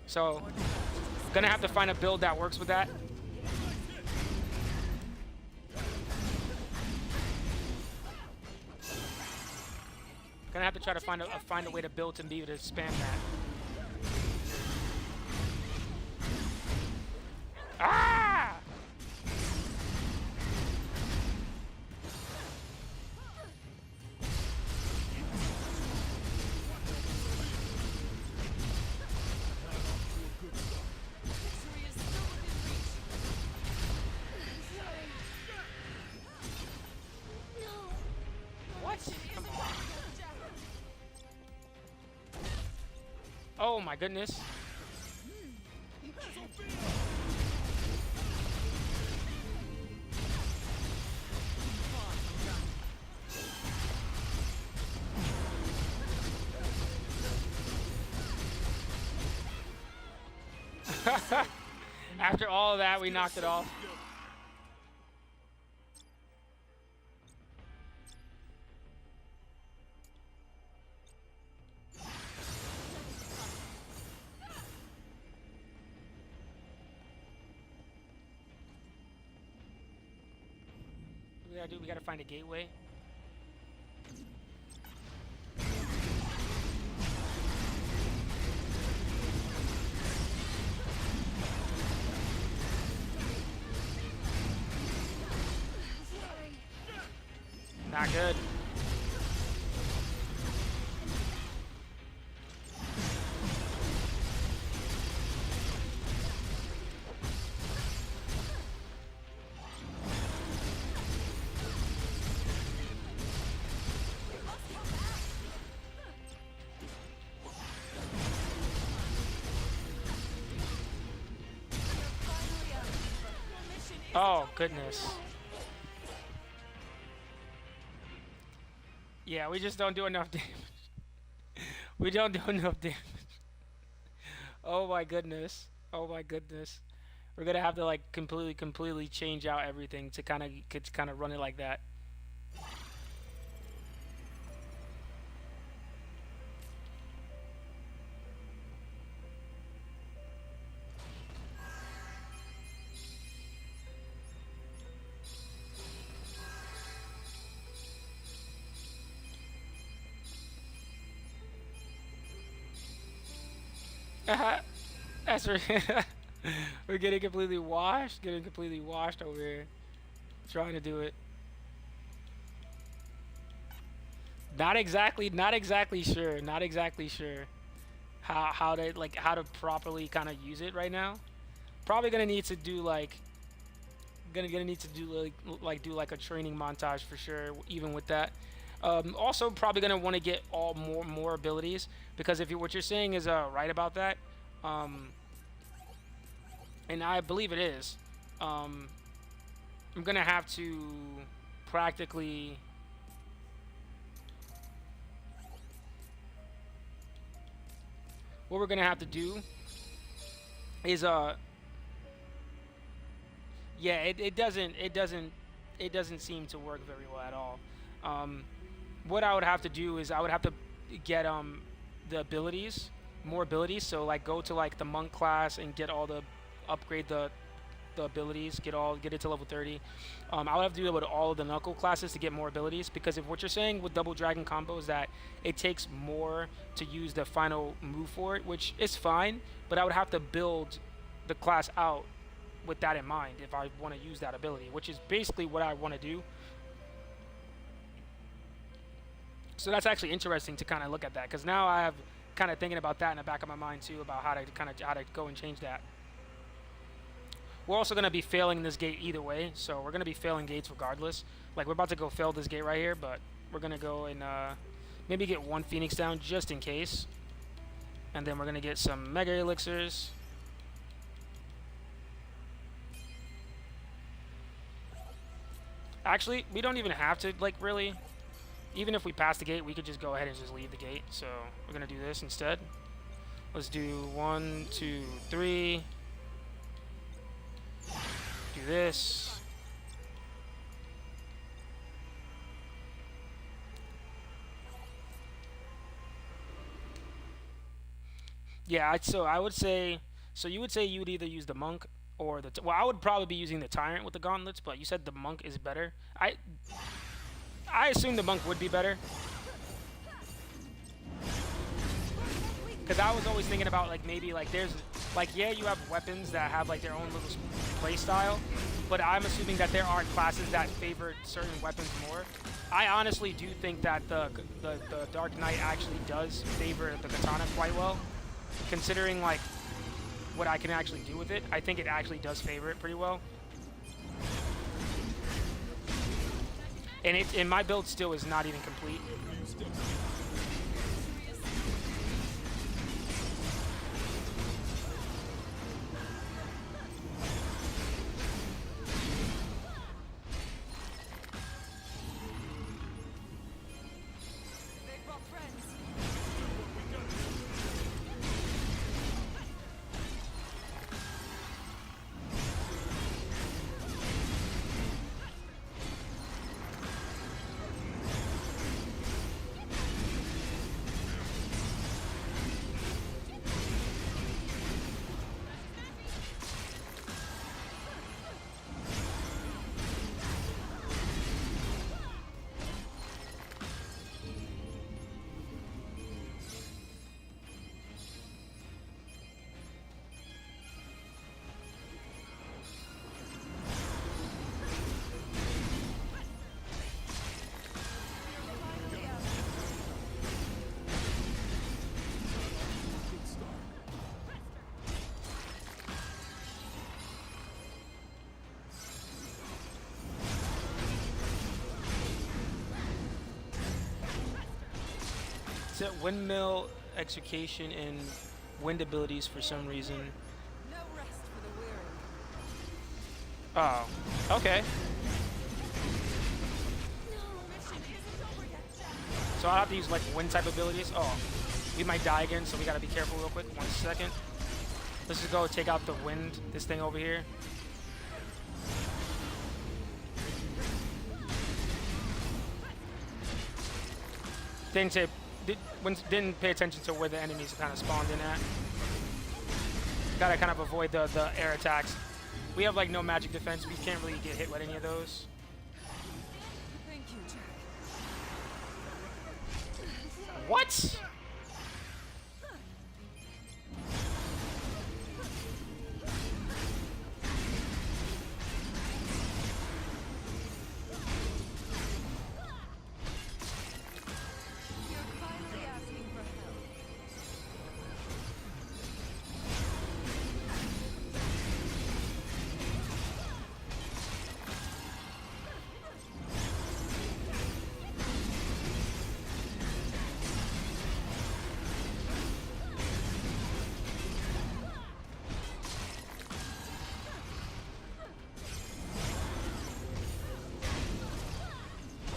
So gonna have to find a build that works with that. Gonna have to try to find a way to build to be able to spam that. Ah! Victory is still within reach. What? Come on. Oh my goodness. After all of that, we knocked it off. What we gotta do? We gotta find a gateway. Not good. Oh, goodness. Yeah, we just don't do enough damage. We don't do enough damage. Oh my goodness. Oh my goodness. We're gonna have to like completely change out everything to kind of run it like that. That's right. We're getting completely washed. Getting completely washed over here. Trying to do it. Not exactly sure. Not exactly sure how to properly kind of use it right now. Probably gonna need to do like gonna need to do like a training montage for sure. Even with that. Also, probably gonna want to get all more abilities because if what you're saying is right about that, and I believe it is, I'm gonna have to practically what we're gonna have to do is yeah, it doesn't seem to work very well at all. What I would have to do is I would have to get the abilities, more abilities. So like go to like the monk class and get all the upgrade the abilities, get it to level 30. I would have to do it with all of the knuckle classes to get more abilities because if what you're saying with double dragon combo is that it takes more to use the final move for it, which is fine, but I would have to build the class out with that in mind if I want to use that ability, which is basically what I want to do. So that's actually interesting to kind of look at that because now I have kind of thinking about that in the back of my mind too about how to go and change that. We're also going to be failing this gate either way, so we're going to be failing gates regardless. Like we're about to go fail this gate right here, but we're going to go and maybe get one Phoenix down just in case, and then we're going to get some Mega Elixirs. Actually, we don't even have to like really. Even if we pass the gate, we could just go ahead and just leave the gate. So we're going to do this instead. Let's do 1, 2, 3. Do this. Yeah, so I would say, so you would say you would either use the monk or the, well, I would probably be using the tyrant with the gauntlets, but you said the monk is better. I assume the monk would be better. Because I was always thinking about like maybe like there's like yeah you have weapons that have like their own little play style, but I'm assuming that there are classes that favor certain weapons more. I honestly do think that the Dark Knight actually does favor the katana quite well, considering like what I can actually do with it. I think it actually does favor it pretty well. And my build still is not even complete. They brought friends. Set windmill execution and wind abilities for some reason. No rest for the weary. Oh, okay. Mission isn't over yet, Jack. So I'll have to use like wind type abilities. Oh, we might die again, so we gotta be careful real quick. 1 second. Let's just go take out the wind, this thing over here. Didn't pay attention to where the enemies kind of spawned in at. Gotta kind of avoid the air attacks. We have like no magic defense. We can't really get hit with any of those. Thank you, Jack. What? You're finally asking for help.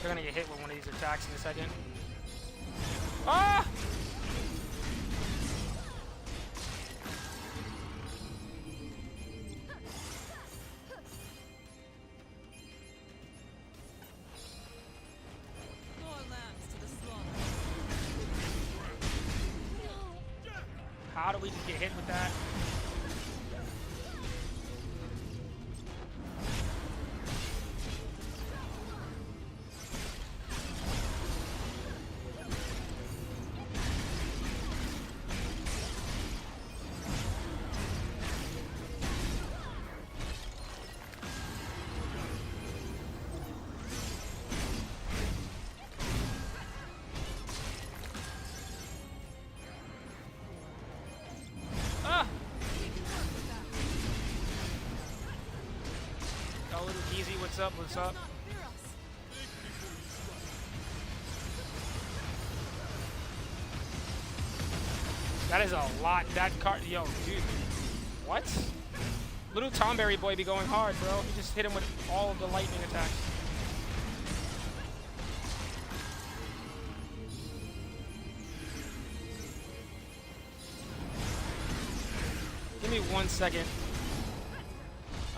We're gonna get hit with one of these attacks in a second. Ah! More lambs to the slaughter. How do we just get hit with that? Ah! Oh, little Easy, what's up? What's up? Not fear us. That is a lot. That card, yo, dude. What? Little Tomberry boy be going hard, bro. He just hit him with all of the lightning attacks. Give me 1 second.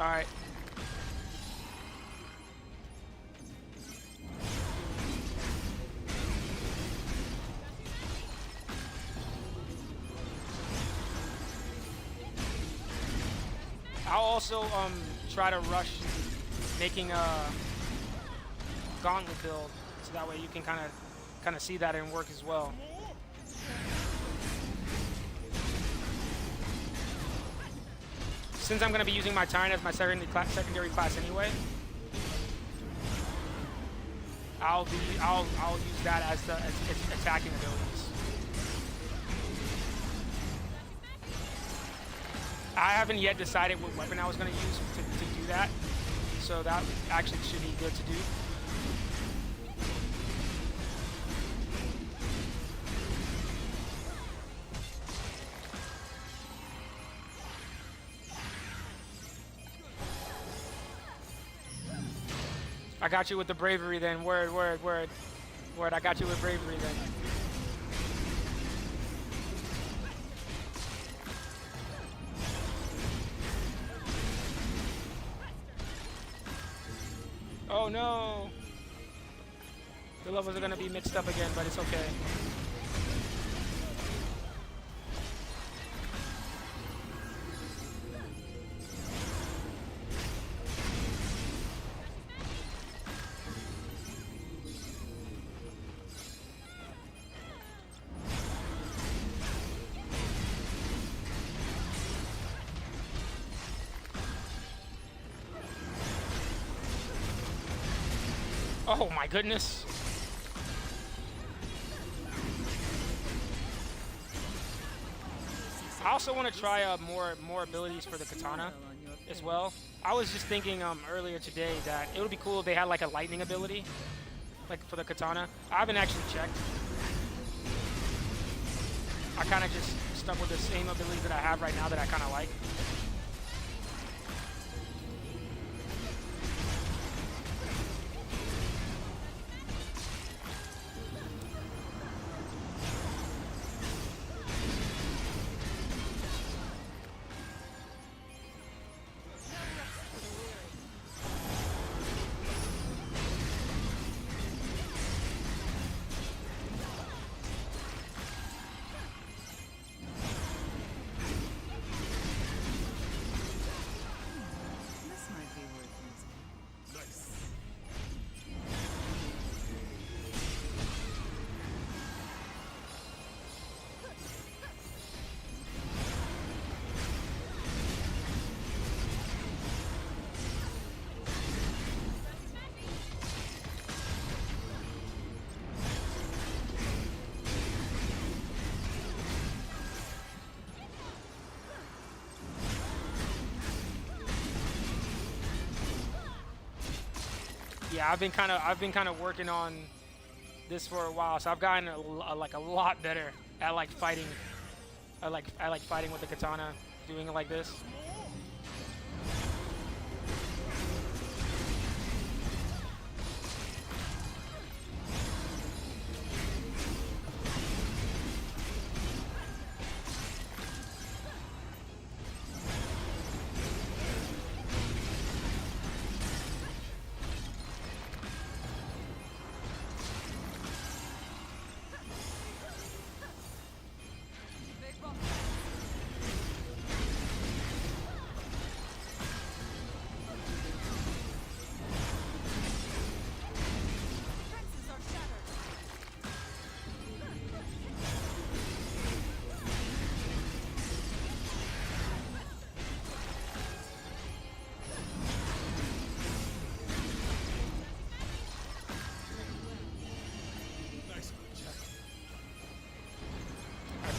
All right. I'll also try to rush making a gauntlet build, so that way you can kind of see that in work as well. since I'm gonna be using my Tyne as my secondary class anyway, I'll use that as its attacking abilities. I haven't yet decided what weapon I was gonna use to do that, so that actually should be good to do. I got you with the bravery then. Word. I got you with bravery then. Oh no! The levels are gonna be mixed up again, but it's okay. Oh my goodness. I also want to try more abilities for the katana as well. I was just thinking earlier today that it would be cool if they had like a lightning ability, like for the katana. I haven't actually checked. I kind of just stuck with the same abilities that I have right now that I kind of like. Yeah, I've been kind of working on this for a while, so I've gotten like a lot better at like fighting. I like fighting with the katana, doing it like this.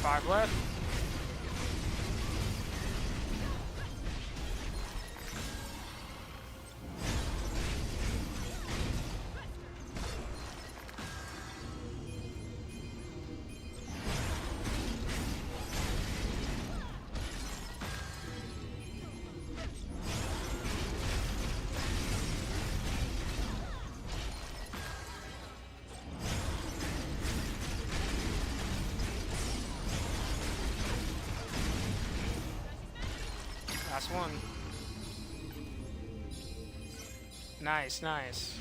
Alright, 5 left. Last one. Nice, nice.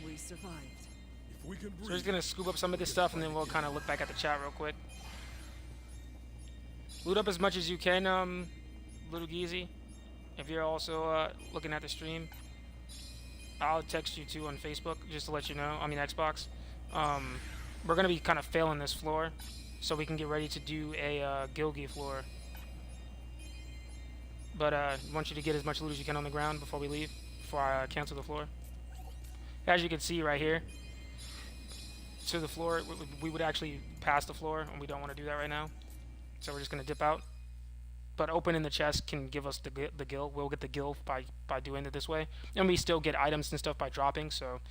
We survived. If we can So we're breathe, just gonna scoop up some of this stuff and then we'll kind of look back at the chat real quick. Loot up as much as you can, Little Geezy. If you're also looking at the stream, I'll text you too on Facebook just to let you know. I mean Xbox. We're gonna be kind of failing this floor, so we can get ready to do a Gilgi floor. But I want you to get as much loot as you can on the ground before we leave, before I cancel the floor. As you can see right here, to the floor, we would actually pass the floor, and we don't want to do that right now. So we're just going to dip out. But opening the chest can give us the gil. We'll get the gil by doing it this way. And we still get items and stuff by dropping, so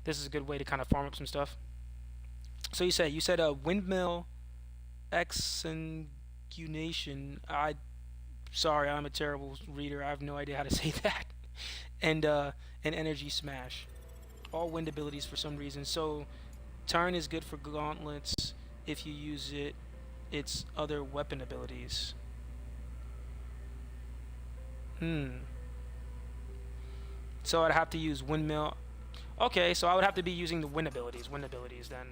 this is a good way to kind of farm up some stuff. So you said windmill exsanguination. Sorry, I'm a terrible reader. I have no idea how to say that. And an energy smash. All wind abilities for some reason. So Tarn is good for gauntlets if you use its other weapon abilities. So I'd have to use windmill. Okay, so I would have to be using the wind abilities then.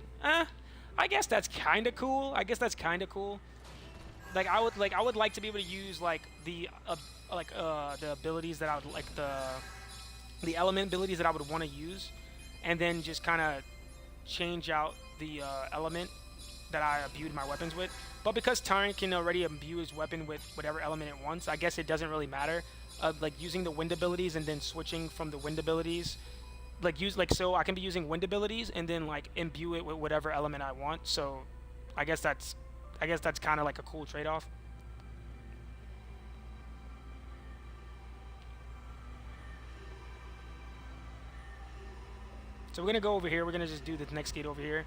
I guess that's kind of cool. Like I would like to be able to use like the abilities that I would like the element abilities that I would want to use, and then just kind of change out the element that I imbued my weapons with. But because Tarn can already imbue his weapon with whatever element it wants, I guess it doesn't really matter. Like using the wind abilities and then switching from the wind abilities, so I can be using wind abilities and then like imbue it with whatever element I want. So I guess that's kind of like a cool trade-off. So we're gonna go over here. We're gonna just do the next gate over here.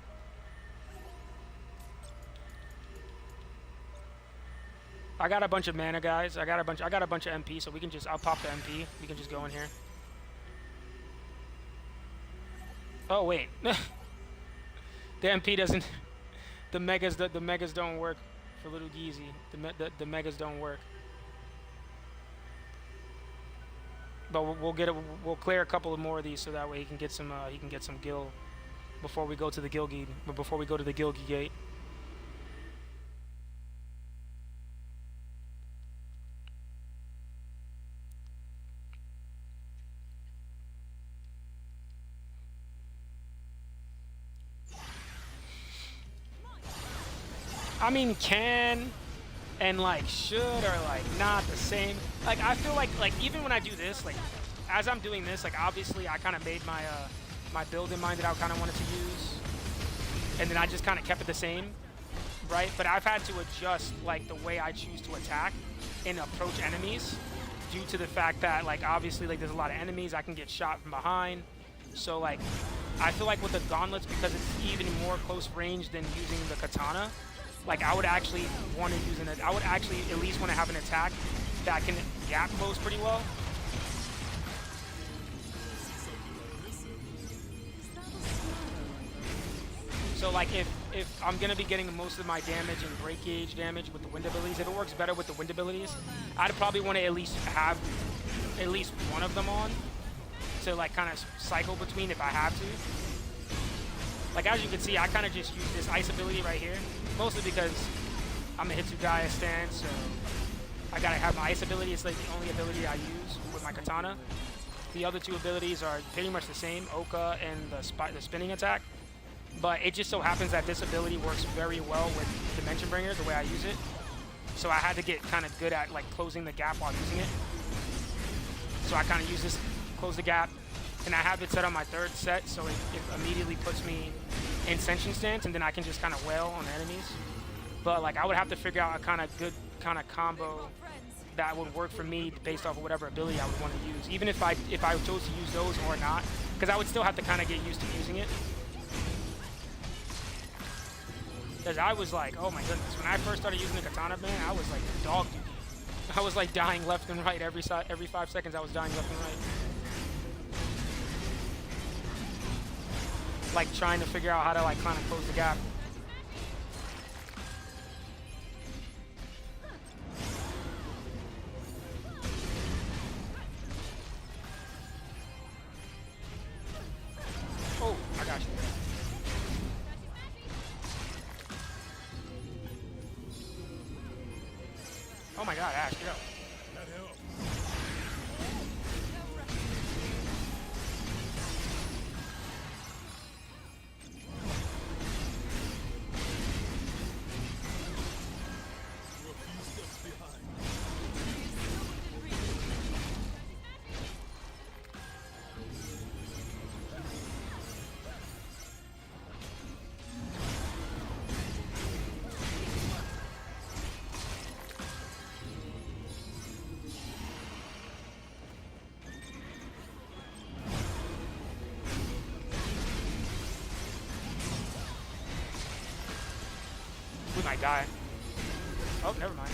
I got a bunch of mana, guys. I got a bunch of MP, so I'll pop the MP. We can just go in here. Oh wait, the MP doesn't. The megas don't work for Little Geezy. The megas don't work. But we'll clear a couple of more of these so that way he can get some gil before we go to the gate. I mean, can and like should are like not the same. Like I feel like even when I do this, like as I'm doing this, like obviously I kind of made my my build in mind that I kind of wanted to use, and then I just kind of kept it the same, right? But I've had to adjust like the way I choose to attack and approach enemies due to the fact that like obviously like there's a lot of enemies, I can get shot from behind. So like I feel like with the gauntlets, because it's even more close range than using the katana, like I would actually want to use I would actually at least want to have an attack that can gap close pretty well. So like if I'm gonna be getting most of my damage and break gauge damage with the wind abilities, if it works better with the wind abilities, I'd probably want to at least have at least one of them on to like kind of cycle between if I have to. Like as you can see, I kind of just use this ice ability right here, mostly because I'm a Hitsu guy stand, so I gotta have my ice ability. It's like the only ability I use with my katana. The other two abilities are pretty much the same, Oka and the spinning attack. But it just so happens that this ability works very well with Dimension Bringer, the way I use it. So I had to get kind of good at like closing the gap while using it. So I kind of use this, close the gap, and I have it set on my third set, so it immediately puts me in Senshin stance, and then I can just kind of wail on enemies. But like I would have to figure out a kind of good kind of combo that would work for me based off of whatever ability I would want to use, even if I chose to use those or not, because I would still have to kind of get used to using it. Because I was like, oh my goodness, when I first started using the katana, man, I was like dog duty. I was like dying left and right every 5 seconds. I was dying left and right. Like trying to figure out how to like kind of close the gap. Oh, I got you. Oh my god, Ash, get up. That helps. You're a few steps behind. die. Oh, never mind.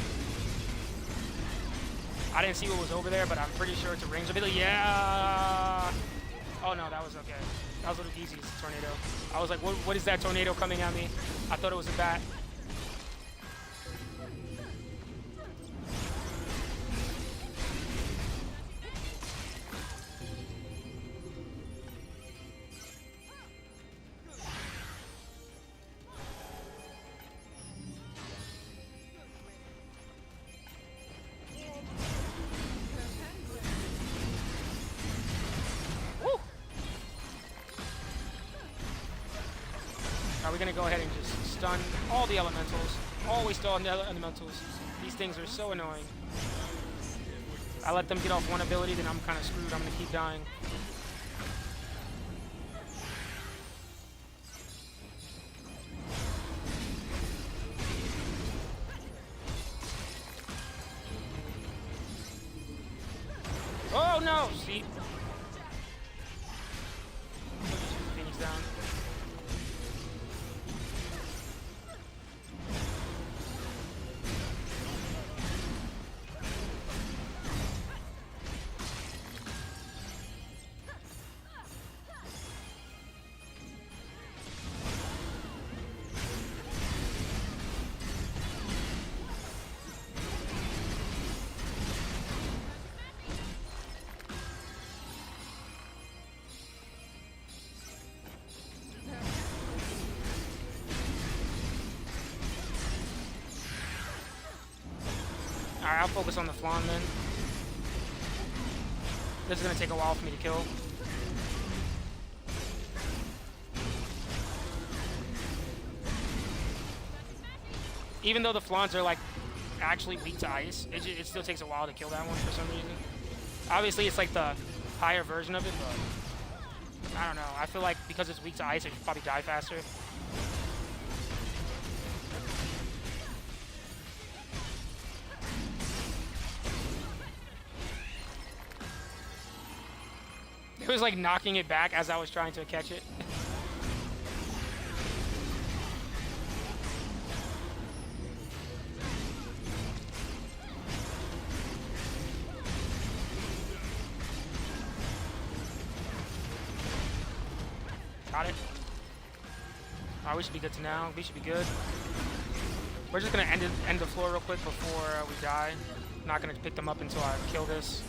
I didn't see what was over there, but I'm pretty sure it's a range ability. Yeah! Oh no, that was okay. That was Little Easy's tornado. I was like, what is that tornado coming at me? I thought it was a bat. Are we gonna go ahead and just stun all the elementals? Always stun the elementals. These things are so annoying. I let them get off one ability, then I'm kind of screwed. I'm gonna keep dying. Oh no! See? Phoenix down. Alright, I'll focus on the Flan then. This is going to take a while for me to kill. Even though the Flans are like actually weak to ice, it still takes a while to kill that one for some reason. Obviously it's like the higher version of it, but I don't know. I feel like because it's weak to ice, it should probably die faster. It was like knocking it back as I was trying to catch it. Got it. Alright, we should be good to now. We should be good. We're just gonna end the floor real quick before we die. I'm not gonna pick them up until I kill this.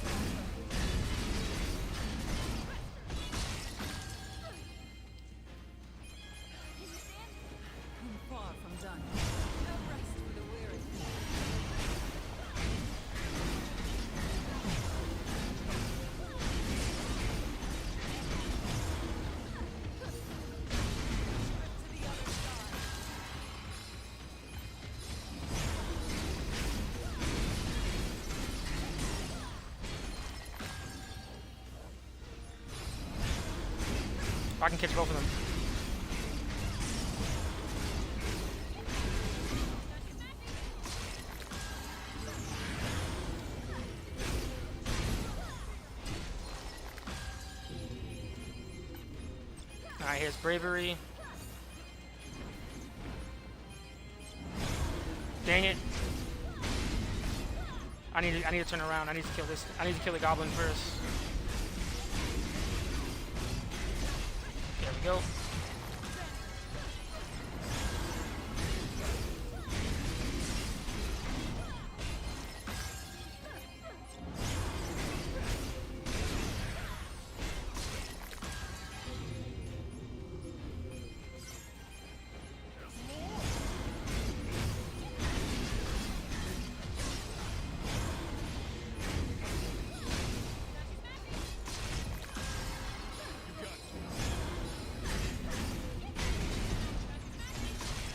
I can catch both of them. Alright, here's Bravery. Dang it. I need to turn around. I need to kill this. I need to kill the goblin first. There we go.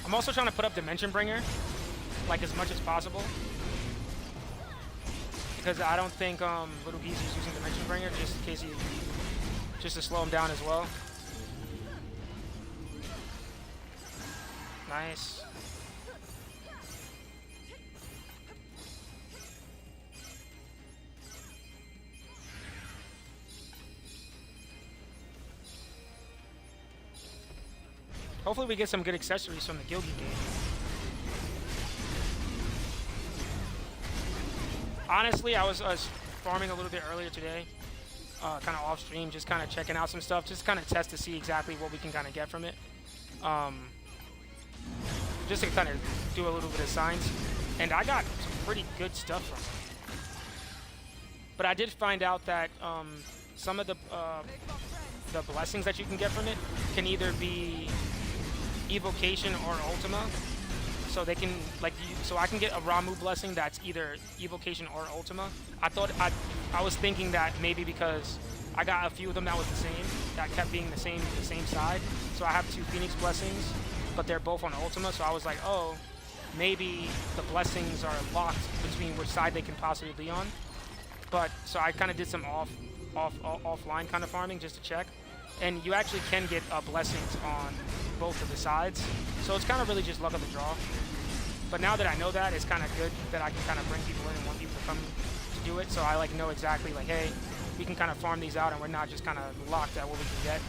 I'm also trying to put up Dimension Bringer, like as much as possible, because I don't think Little Geese is using Dimension Bringer, just in case just to slow him down as well. Nice. Hopefully we get some good accessories from the Gilgy game. Honestly, I was farming a little bit earlier today, kind of off stream, just kind of checking out some stuff, just kind of test to see exactly what we can kind of get from it. Just to kind of do a little bit of science, and I got some pretty good stuff from it. But I did find out that some of the blessings that you can get from it can either be evocation or ultima. So they can so I can get a Ramu blessing that's either evocation or ultima. I was thinking that maybe because I got a few of them that was the same, that kept being the same side. So I have 2 Phoenix blessings, but they're both on ultima. So I was like, oh, maybe the blessings are locked between which side they can possibly be on. But so I kind of did some offline kind of farming just to check, and you actually can get blessings on both of the sides. So it's kind of really just luck of the draw. But now that I know that, it's kind of good that I can kind of bring people in and want people to come to do it. So I like know exactly like, hey, we can kind of farm these out, and we're not just kind of locked at what we can get.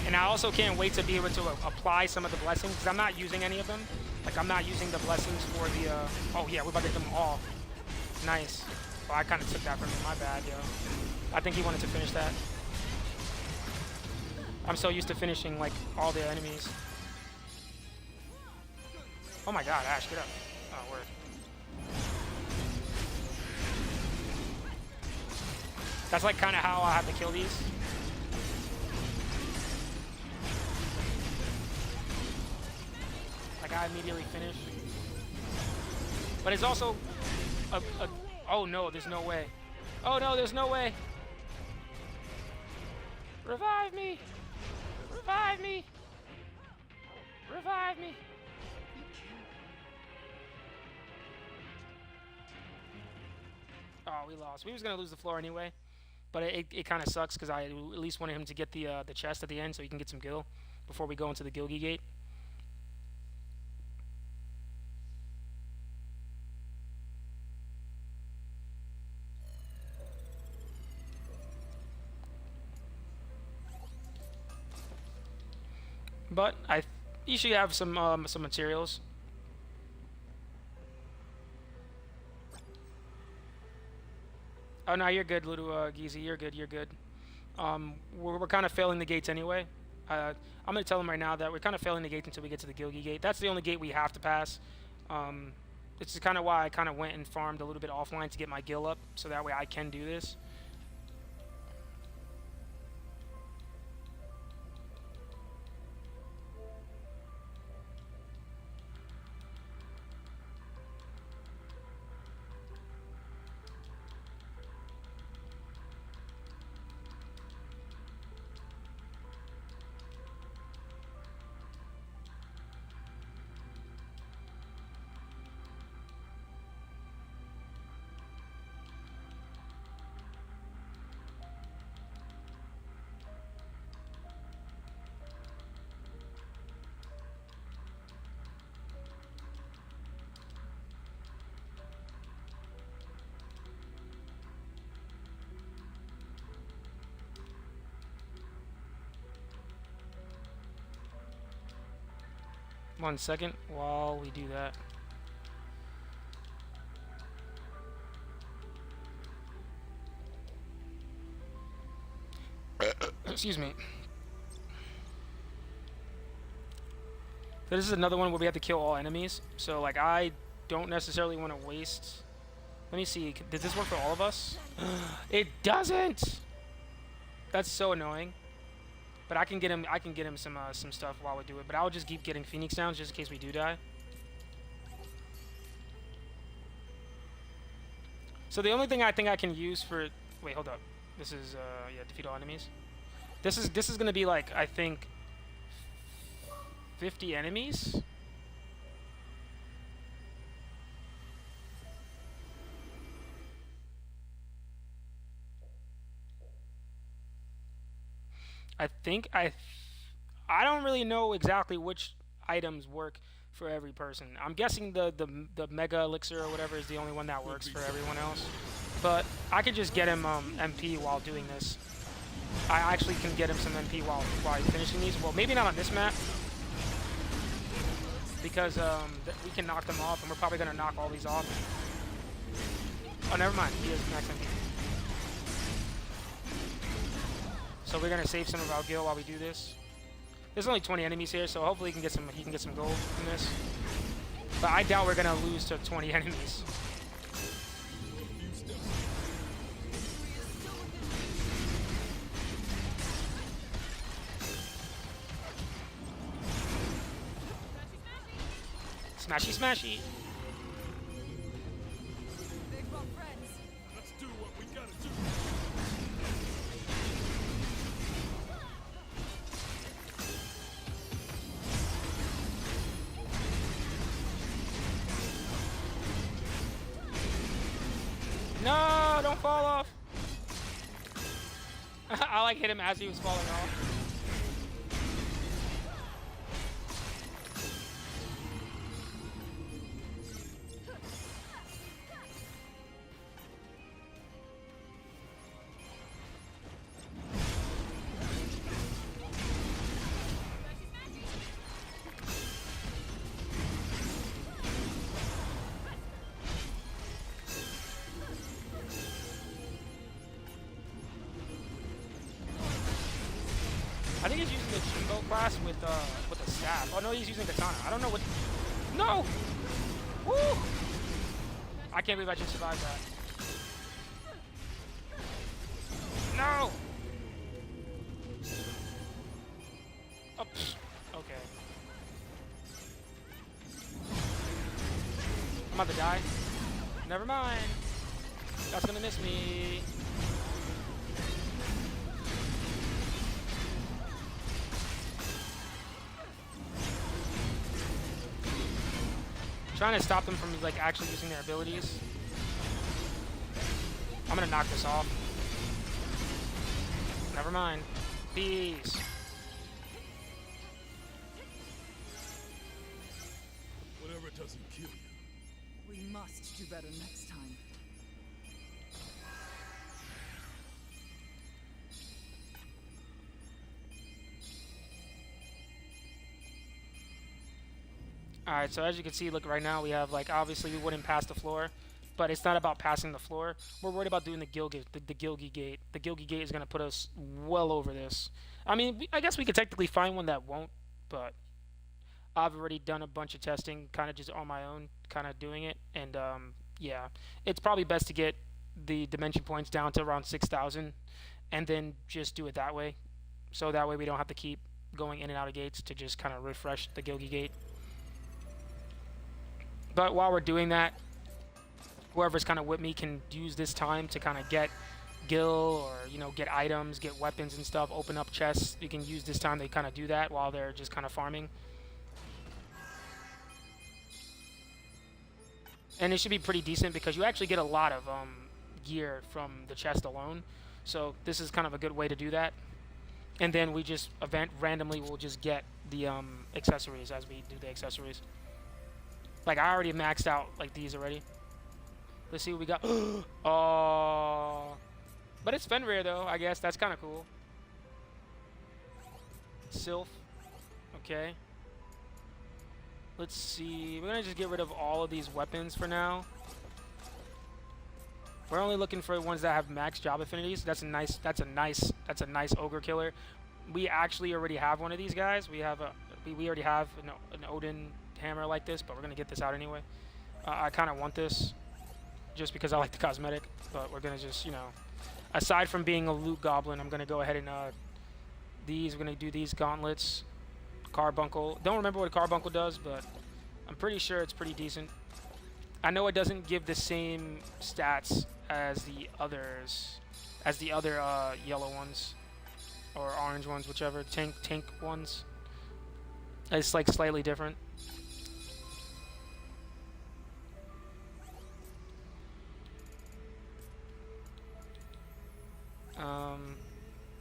And I also can't wait to be able to apply some of the blessings, because I'm not using any of them. Like, I'm not using the blessings for the, oh yeah, we're about to get them all. Nice. Well, I kind of took that from him, my bad, yo. I think he wanted to finish that. I'm so used to finishing, like, all the enemies. Oh my god, Ash, get up. Oh, word. That's, like, kind of how I have to kill these. Like, I immediately finish. But it's also oh no, there's no way. Oh no, there's no way. Revive me! Revive me! Revive me! Oh, we lost. We was gonna lose the floor anyway, but it kind of sucks because I at least wanted him to get the chest at the end so he can get some gil before we go into the Gilgi gate. But you should have some materials. Oh no, you're good, little Geezy. You're good. You're good. We're kind of failing the gates anyway. I'm gonna tell him right now that we're kind of failing the gates until we get to the Gilgi gate. That's the only gate we have to pass. This is kind of why I kind of went and farmed a little bit offline to get my gil up, so that way I can do this. One second while we do that. Excuse me. So this is another one where we have to kill all enemies. So like I don't necessarily want to waste. Let me see. Does this work for all of us? It doesn't. That's so annoying. But I can get him. I can get him some stuff while we do it. But I'll just keep getting Phoenix sounds just in case we do die. So the only thing I think I can use for wait, hold up. This is yeah, defeat all enemies. This is gonna be like I think 50 enemies. I think I don't really know exactly which items work for every person. I'm guessing the mega elixir or whatever is the only one that works for everyone else. But I could just get him MP while doing this. I actually can get him some MP while he's finishing these. Well, maybe not on this map, because we can knock them off, and we're probably gonna knock all these off. Oh, never mind. He has max MP. So we're gonna save some of our gil while we do this. There's only 20 enemies here, so hopefully he can get some gold from this. But I doubt we're gonna lose to 20 enemies. Smashy, smashy. They've got friends. Let's do what we gotta do. No, don't fall off. I like hit him as he was falling off. I think he's using the Jimbo class with a staff. Oh no, he's using katana. I don't know what. No! Woo! I can't believe I just survived that. No! Oh, psh. Okay. I'm about to die. Never mind. That's gonna miss me. Trying to stop them from like actually using their abilities. I'm gonna knock this off. Never mind. Peace. Whatever doesn't kill you. We must do better next time. Alright, so as you can see, look, right now we have, like, obviously we wouldn't pass the floor, but it's not about passing the floor. We're worried about doing the Gilgi gate. The Gilgi gate is going to put us well over this. I mean, I guess we could technically find one that won't, but I've already done a bunch of testing, kind of just on my own, kind of doing it, and, yeah. It's probably best to get the dimension points down to around 6,000, and then just do it that way. So that way we don't have to keep going in and out of gates to just kind of refresh the Gilgi gate. But while we're doing that, whoever's kind of with me can use this time to kind of get gil or, you know, get items, get weapons and stuff, open up chests. You can use this time to kind of do that while they're just kind of farming. And it should be pretty decent because you actually get a lot of gear from the chest alone. So this is kind of a good way to do that. And then we just randomly will just get the accessories as we do the accessories. Like, I already maxed out, like, these already. Let's see what we got. Oh. But it's Fenrir, though, I guess. That's kind of cool. Sylph. Okay. Let's see. We're going to just get rid of all of these weapons for now. We're only looking for ones that have max job affinities. That's a nice ogre killer. We actually already have one of these guys. We already have an Odin hammer like this, but we're gonna get this out anyway. I kind of want this just because I like the cosmetic, but we're gonna just, you know, aside from being a loot goblin, I'm gonna go ahead and we're gonna do these gauntlets. Carbuncle. Don't remember what a carbuncle does, but I'm pretty sure it's pretty decent. I know it doesn't give the same stats as the other yellow ones or orange ones, whichever tank ones. It's like slightly different.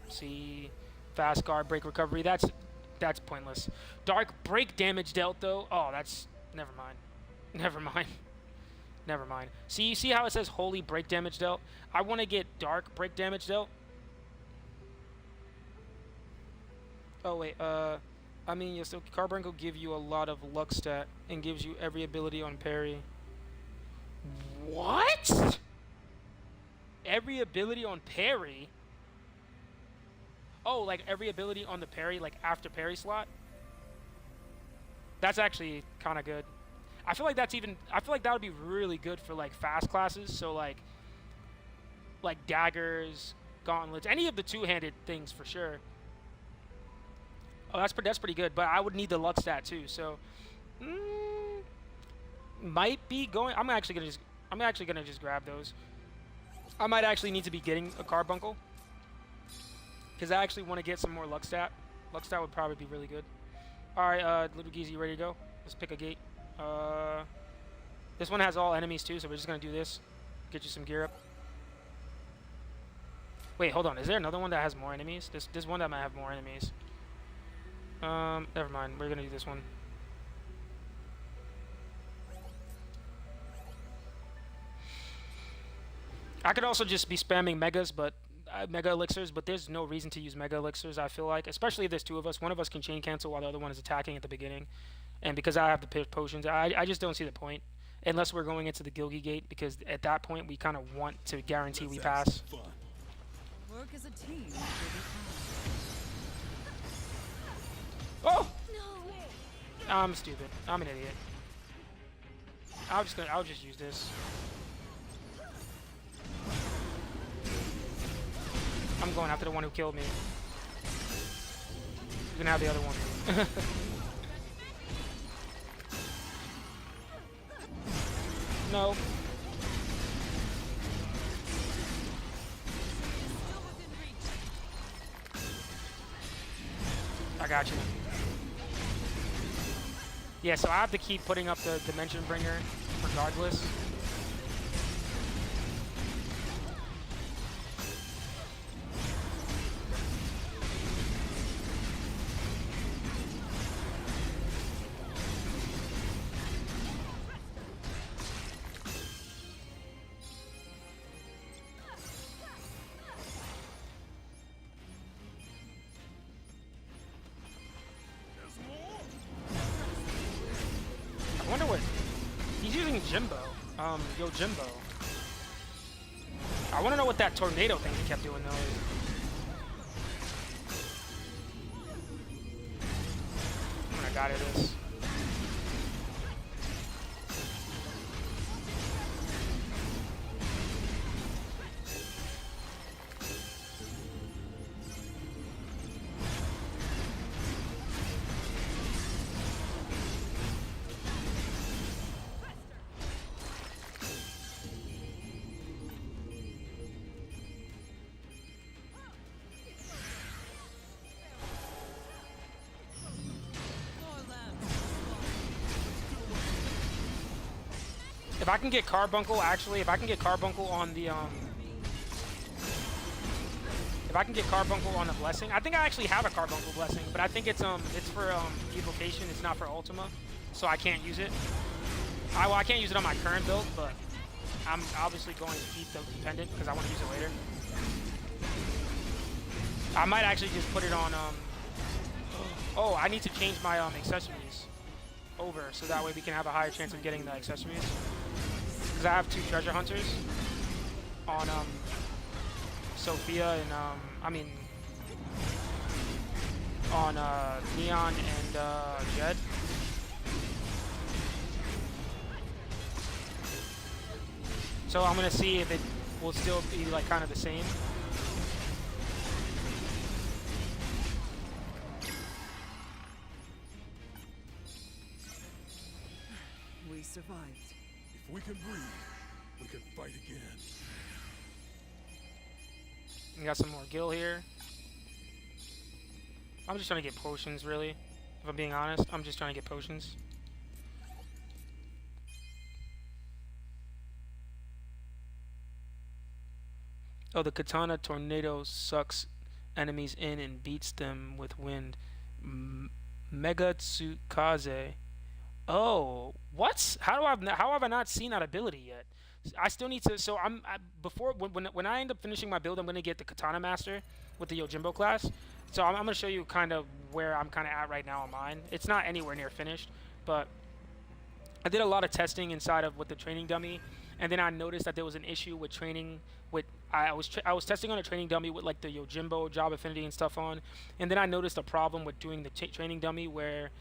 See, fast guard, break recovery. That's that's pointless. Dark break damage dealt though. Oh, that's never mind. Never mind. Never mind. See, you see how it says holy break damage dealt? I want to get dark break damage dealt. Oh wait, I mean, yes, so Carbrank will give you a lot of luck stat and gives you every ability on parry. What? Every ability on parry? Oh, like every ability on the parry, like after parry slot? That's actually kind of good. I feel like that's even, I feel like that would be really good for like fast classes. So like daggers, gauntlets, any of the two-handed things for sure. Oh, that's pretty good, but I would need the luck stat too. So, might be going. I'm actually gonna just grab those. I might actually need to be getting a carbuncle because I actually want to get some more luck stat. Luck stat would probably be really good. All right, Little Geezy, you ready to go? Let's pick a gate. This one has all enemies too, so we're just gonna do this. Get you some gear up. Wait, hold on. Is there another one that has more enemies? This one that might have more enemies. Never mind. We're gonna do this one. I could also just be spamming megas, but mega elixirs, but there's no reason to use mega elixirs. I feel like, especially if there's two of us, one of us can chain cancel while the other one is attacking at the beginning, and because I have the potions, I just don't see the point unless we're going into the Gilgi gate, because at that point we kind of want to guarantee we pass. Work as a team. Oh! No. I'm stupid. I'm an idiot. I'll just use this. I'm going after the one who killed me. You can have the other one. No. I got you. Yeah, so I have to keep putting up the Dimension Bringer regardless. I wonder what he's using. Jimbo. Yo Jimbo. I want to know what that tornado thing he kept doing though. I'm gonna got this. If I can get Carbuncle, actually, if I can get Carbuncle on the if I can get Carbuncle on the Blessing, I think I actually have a Carbuncle Blessing, but I think it's for Evocation, it's not for Ultima, so I can't use it. I can't use it on my current build, but I'm obviously going to keep the pendant because I want to use it later. I might actually just put it on oh, I need to change my accessories over so that way we can have a higher chance of getting the accessories. Because I have 2 treasure hunters on Sophia and on Neon and Jed. So I'm gonna see if it will still be like kind of the same. We survived. If we can breathe, we can fight again. We got some more Gil here. I'm just trying to get potions, really. If I'm being honest, I'm just trying to get potions. Oh, the Katana Tornado sucks enemies in and beats them with wind. Megatsukaze. Oh, what? How have I not seen that ability yet? I still need to. So before when I end up finishing my build, I'm gonna get the Katana Master with the Yojimbo class. So I'm gonna show you kind of where I'm kind of at right now on mine. It's not anywhere near finished, but I did a lot of testing inside of with the training dummy, and then I noticed that there was an issue with training. With I was testing on a training dummy with like the Yojimbo job affinity and stuff on, and then I noticed a problem with doing the training dummy where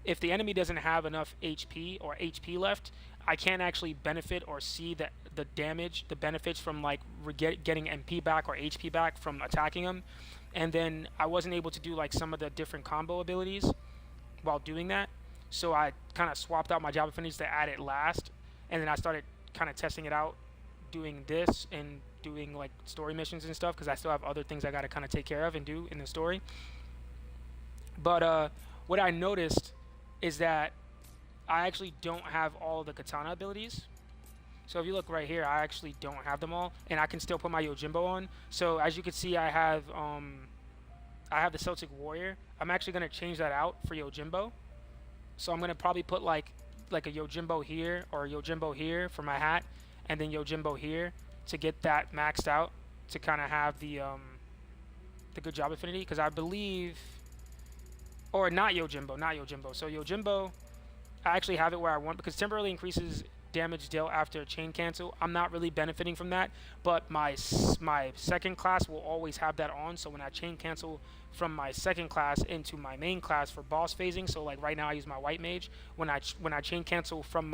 if the enemy doesn't have enough HP or HP left, I can't actually benefit or see the damage, the benefits from like getting MP back or HP back from attacking them. And then I wasn't able to do like some of the different combo abilities while doing that. So I kind of swapped out my job affinities to add it last, and then I started kind of testing it out, doing this and doing like story missions and stuff because I still have other things I got to kind of take care of and do in the story. But what I noticed is that I actually don't have all of the katana abilities. So if you look right here, I actually don't have them all, and I can still put my Yojimbo on. So as you can see, I have the Celtic Warrior. I'm actually gonna change that out for Yojimbo. So I'm gonna probably put like a Yojimbo here or a Yojimbo here for my hat, and then Yojimbo here to get that maxed out to kind of have the good job affinity, because I believe, or not Yojimbo. So Yojimbo, I actually have it where I want because temporarily increases damage dealt after chain cancel. I'm not really benefiting from that, but my second class will always have that on. So when I chain cancel from my second class into my main class for boss phasing, so like right now I use my white mage. When I chain cancel from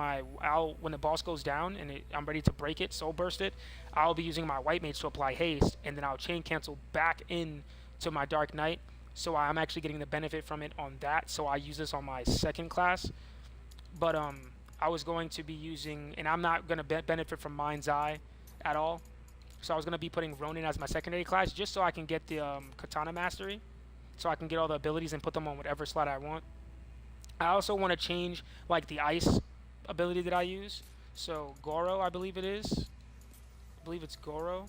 when the boss goes down and I'm ready to break it, soul burst it, I'll be using my white mage to apply haste, and then I'll chain cancel back in to my dark knight. So I'm actually getting the benefit from it on that. So I use this on my second class, but I was going to be using, and I'm not going to benefit from Mind's Eye at all. So I was going to be putting Ronin as my secondary class just so I can get the Katana Mastery. So I can get all the abilities and put them on whatever slot I want. I also want to change like the ice ability that I use. So Goro, I believe it is. I believe it's Goro.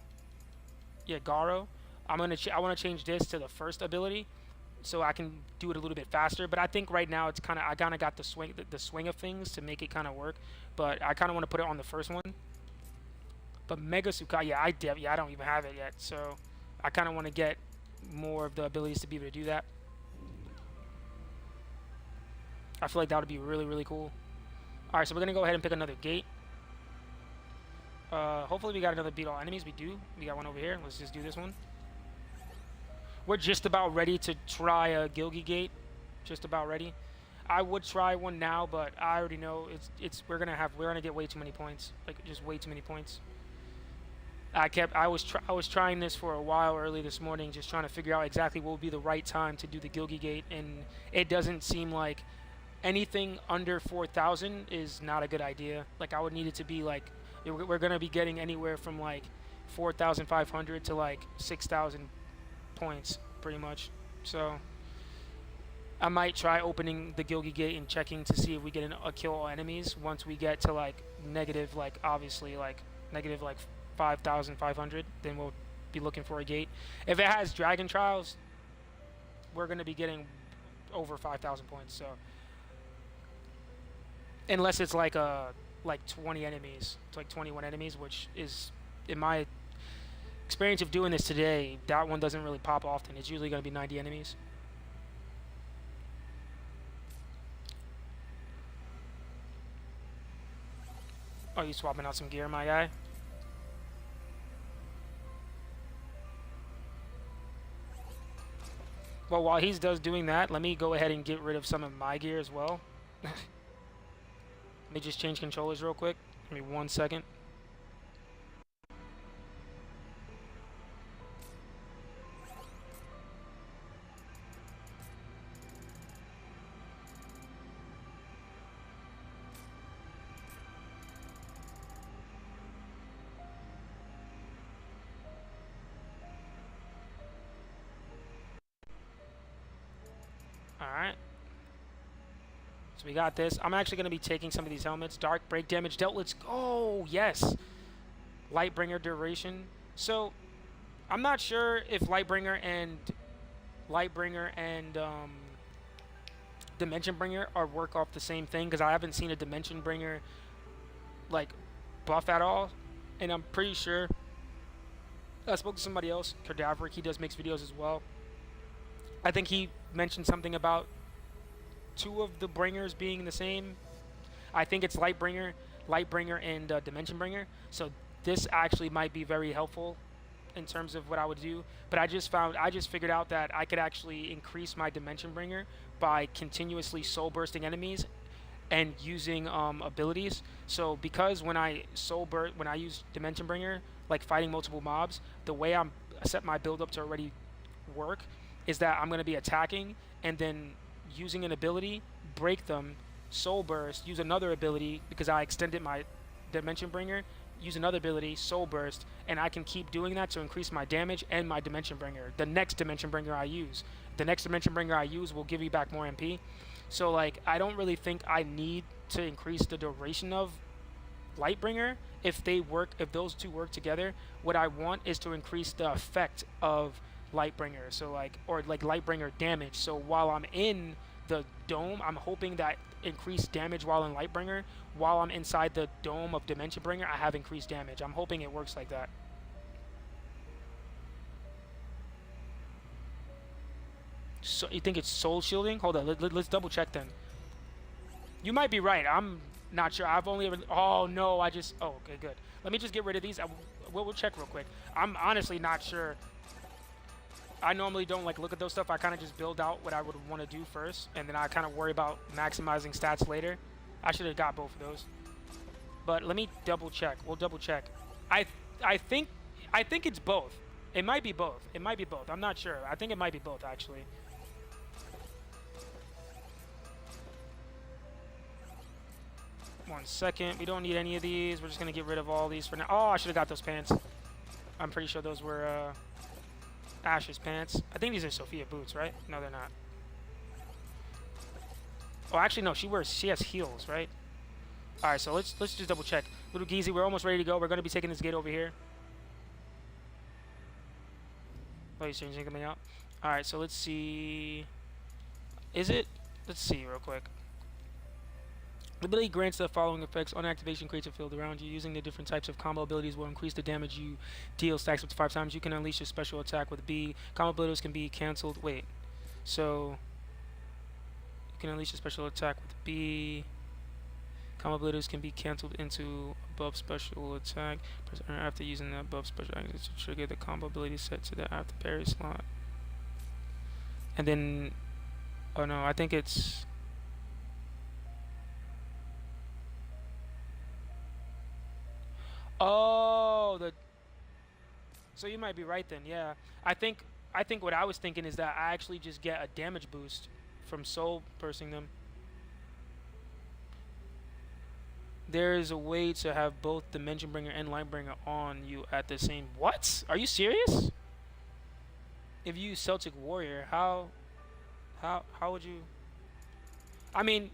Yeah, Garo. I want to change this to the first ability, so I can do it a little bit faster. But I think right now it's I kind of got the swing of things to make it kind of work. But I kind of want to put it on the first one. But Mega Sukai, yeah, I don't even have it yet. So I kind of want to get more of the abilities to be able to do that. I feel like that would be really, really cool. All right, so we're gonna go ahead and pick another gate. Hopefully we got another beat all enemies. We do. We got one over here. Let's just do this one. We're just about ready to try a Gilgi gate. Just about ready. I would try one now, but I already know we're gonna get way too many points. Like just way too many points. I was trying this for a while early this morning, just trying to figure out exactly what would be the right time to do the Gilgi gate, and it doesn't seem like anything under 4,000 is not a good idea. Like I would need it to be like we're gonna be getting anywhere from like 4,500 to like 6,000 points pretty much. So I might try opening the Gilgi gate and checking to see if we get a kill all enemies once we get to like negative, like obviously like negative like 5,500. Then we'll be looking for a gate. If it has dragon trials, we're going to be getting over 5,000 points. So unless it's like 20 enemies, it's like 21 enemies, which is, in my experience of doing this today, that one doesn't really pop often. It's usually going to be 90 enemies. Oh, you swapping out some gear, my guy? Well, while he's doing that, let me go ahead and get rid of some of my gear as well. Let me just change controllers real quick. Give me 1 second. Alright. So we got this. I'm actually going to be taking some of these helmets. Dark break damage dealt. Let's go. Yes. Lightbringer duration. So I'm not sure if Lightbringer and Lightbringer and Dimension Bringer are work off the same thing, because I haven't seen a Dimension Bringer like buff at all, and I'm pretty sure I spoke to somebody else, Cadaveric. He does mix videos as well. I think he mentioned something about two of the bringers being the same. I think it's Lightbringer and Dimension Bringer. So this actually might be very helpful in terms of what I would do. But I just figured out that I could actually increase my Dimension Bringer by continuously soul bursting enemies and using abilities. So because when I use Dimension Bringer, like fighting multiple mobs, the way I set my build up to already work is that I'm going to be attacking and then using an ability, break them, soul burst, use another ability because I extended my Dimension Bringer, use another ability, soul burst, and I can keep doing that to increase my damage and my Dimension Bringer. The next Dimension Bringer I use will give me back more MP. So like I don't really think I need to increase the duration of Lightbringer. If those two work together, what I want is to increase the effect of Lightbringer. So like Lightbringer damage. So while I'm in the dome, I'm hoping that increased damage while in Lightbringer. While I'm inside the dome of Dimension Bringer, I have increased damage. I'm hoping it works like that. So you think it's soul shielding? Hold on, let's double check then. You might be right. I'm not sure. I've only ever. Oh no, oh, okay, good. Let me just get rid of these. We'll check real quick. I'm honestly not sure. I normally don't like look at those stuff. I kind of just build out what I would want to do first, and then I kind of worry about maximizing stats later. I should have got both of those. But let me double check. We'll double check. I think it's both. It might be both. It might be both. I'm not sure. I think it might be both actually. One second. We don't need any of these. We're just gonna get rid of all these for now. Oh, I should have got those pants. I'm pretty sure those were Ash's pants. I think these are Sophia boots, right? No, they're not. Oh, actually, no. She has heels, right? All right, so let's just double check. Little Geezy, we're almost ready to go. We're gonna be taking this gate over here. Oh, he's changing something out. All right, so let's see. Is it? Let's see real quick. The ability grants the following effects. On activation, creates a field around you. Using the different types of combo abilities will increase the damage you deal, stacks up to 5 times. You can unleash a special attack with B. Combo abilities can be cancelled. Wait. So, you can unleash a special attack with B. Combo abilities can be cancelled into above special attack. Press enter after using the above special attack to trigger the combo ability set to the after parry slot. And then, oh no, I think it's... Oh, so you might be right then. Yeah, I think what I was thinking is that I actually just get a damage boost from soul bursting them. There is a way to have both Dimension Bringer and Lightbringer on you at the same. What? Are you serious? If you use Celtic Warrior, how would you? I mean,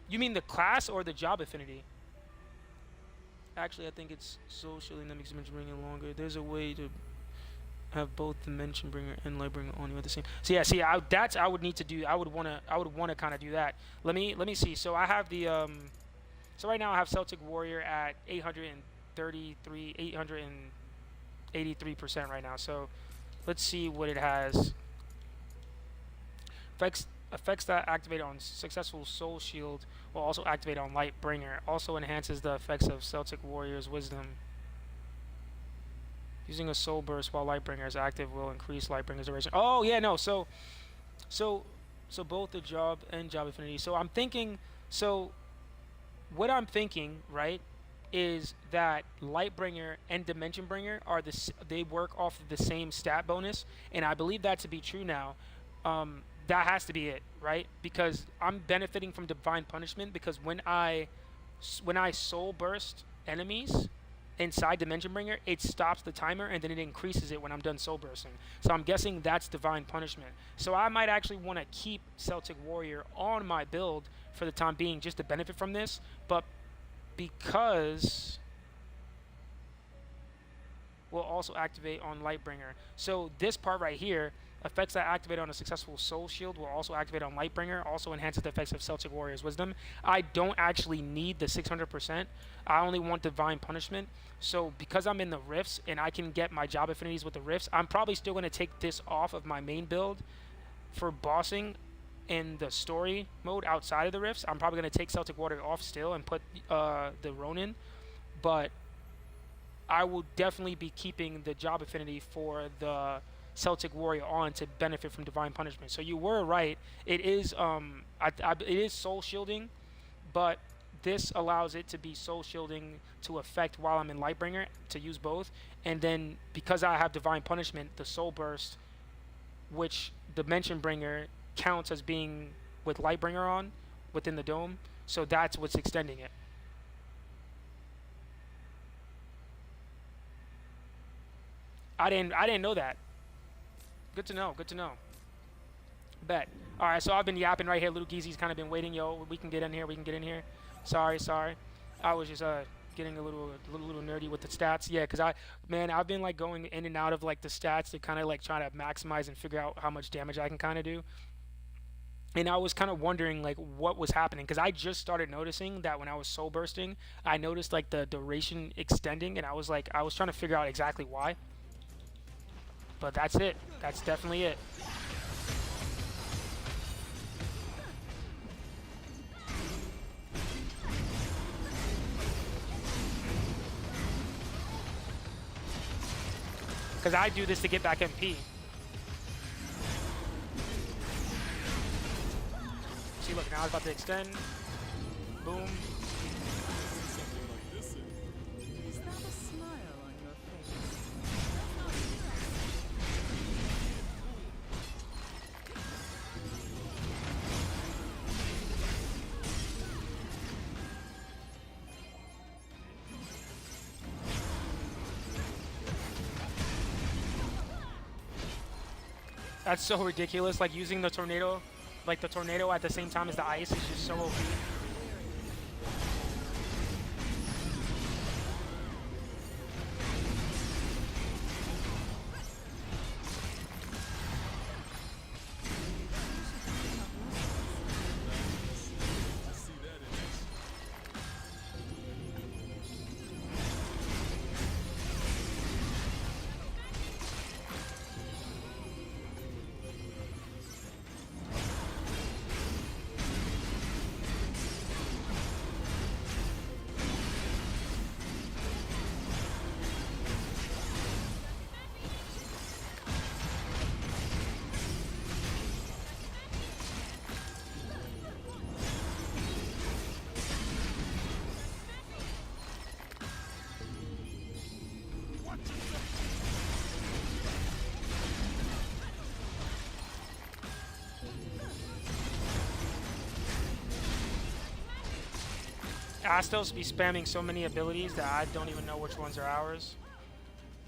you mean the class or the job affinity? Actually, I think it's soul shielding that makes Dimension Bringer longer. There's a way to have both Dimension Bringer and Lightbringer on you at the same. So yeah, see, I would need to do. I would wanna kind of do that. Let me see. So I have the So right now I have Celtic Warrior at 883% right now. So let's see what it has. Effects that activate on successful Soul Shield will also activate on Lightbringer. Also enhances the effects of Celtic Warrior's Wisdom. Using a Soul Burst while Lightbringer is active will increase Lightbringer's duration. Oh yeah, no. So both the job and job affinity. So I'm thinking. So what I'm thinking, right, is that Lightbringer and Dimension Bringer are they work off of the same stat bonus, and I believe that to be true now. That has to be it, right? Because I'm benefiting from Divine Punishment, because when I soul burst enemies inside Dimension Bringer, it stops the timer and then it increases it when I'm done soul bursting. So I'm guessing that's Divine Punishment. So I might actually want to keep Celtic Warrior on my build for the time being just to benefit from this, but because will also activate on Lightbringer. So this part right here Effects that activate on a successful Soul Shield will also activate on Lightbringer. Also enhances the effects of Celtic Warrior's Wisdom. I don't actually need the 600%. I only want Divine Punishment. So because I'm in the Rifts and I can get my job affinities with the Rifts, I'm probably still going to take this off of my main build for bossing in the story mode outside of the Rifts. I'm probably going to take Celtic Warrior off still and put the Ronin. But I will definitely be keeping the job affinity for the Celtic Warrior on to benefit from Divine Punishment. So you were right. It is it is soul shielding, but this allows it to be soul shielding to effect while I'm in Lightbringer to use both. And then because I have Divine Punishment, the Soul Burst, which Dimension Bringer counts as being with Lightbringer on within the dome. So that's what's extending it. I didn't know that. Good to know. Good to know. Bet. All right, so I've been yapping right here. Little Geezy's kind of been waiting. Yo, we can get in here. We can get in here. Sorry. I was just getting a little nerdy with the stats. Yeah, cause I've been like going in and out of like the stats to kind of like try to maximize and figure out how much damage I can kind of do. And I was kind of wondering like what was happening because I just started noticing that when I was soul bursting, I noticed like the duration extending, and I was trying to figure out exactly why. But that's it. That's definitely it. Because I do this to get back MP. See, look, now it's about to extend. Boom. Is that a smile on your face? That's so ridiculous. Like using the tornado, like the tornado at the same time as the ice is just so OP. I still be spamming so many abilities that I don't even know which ones are ours.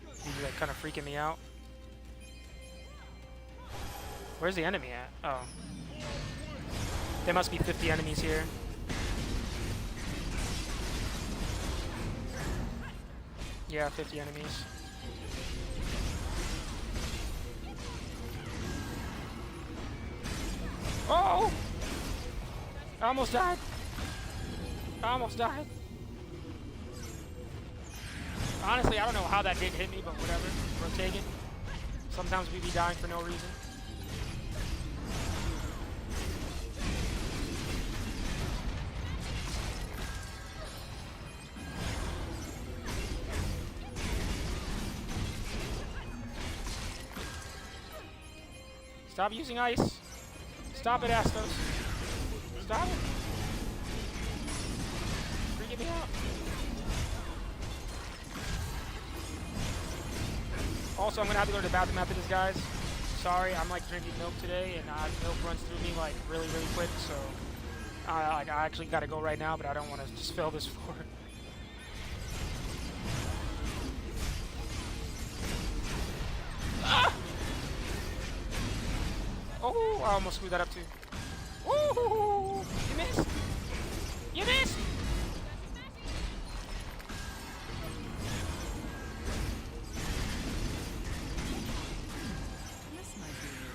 These are like kind of freaking me out. Where's the enemy at? Oh. There must be 50 enemies here. Yeah, 50 enemies. Oh! I almost died. I almost died. Honestly, I don't know how that didn't hit me, but whatever. We'll take it. Sometimes we be dying for no reason. Stop using ice. Stop it, Astos. Stop it. Freaking me out. Also, I'm gonna have to go to the bathroom after this, guys. Sorry, I'm like drinking milk today, and milk runs through me like really quick. So I actually gotta go right now, but I don't want to just fill this floor. Ah! Oh, I almost screwed that up too. Ooh, you missed. You missed. Yes, my dear.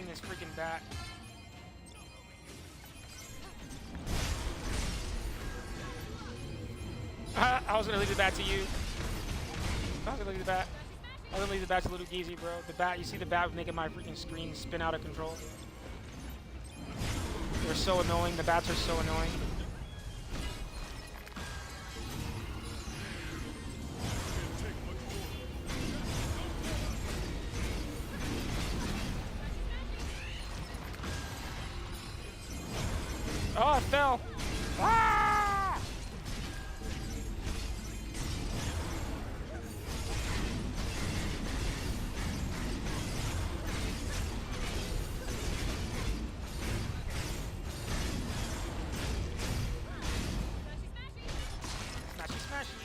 this freaking bat. I was gonna leave the bat to you. I was gonna leave the bat. I was gonna leave the bat to Little Geezy, bro. The bat, you see the bat making my freaking screen spin out of control. They're so annoying. The bats are so annoying. Oh, I fell. Ah! Smashy, smashy.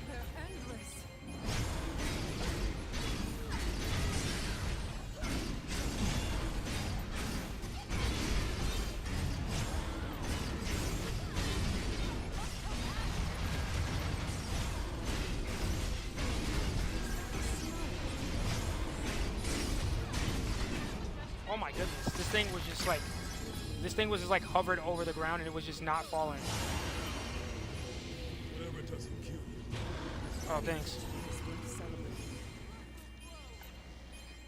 They're endless. Oh my goodness, this thing was just like, hovered over the ground and it was just not falling. Whatever doesn't kill you. Oh, thanks.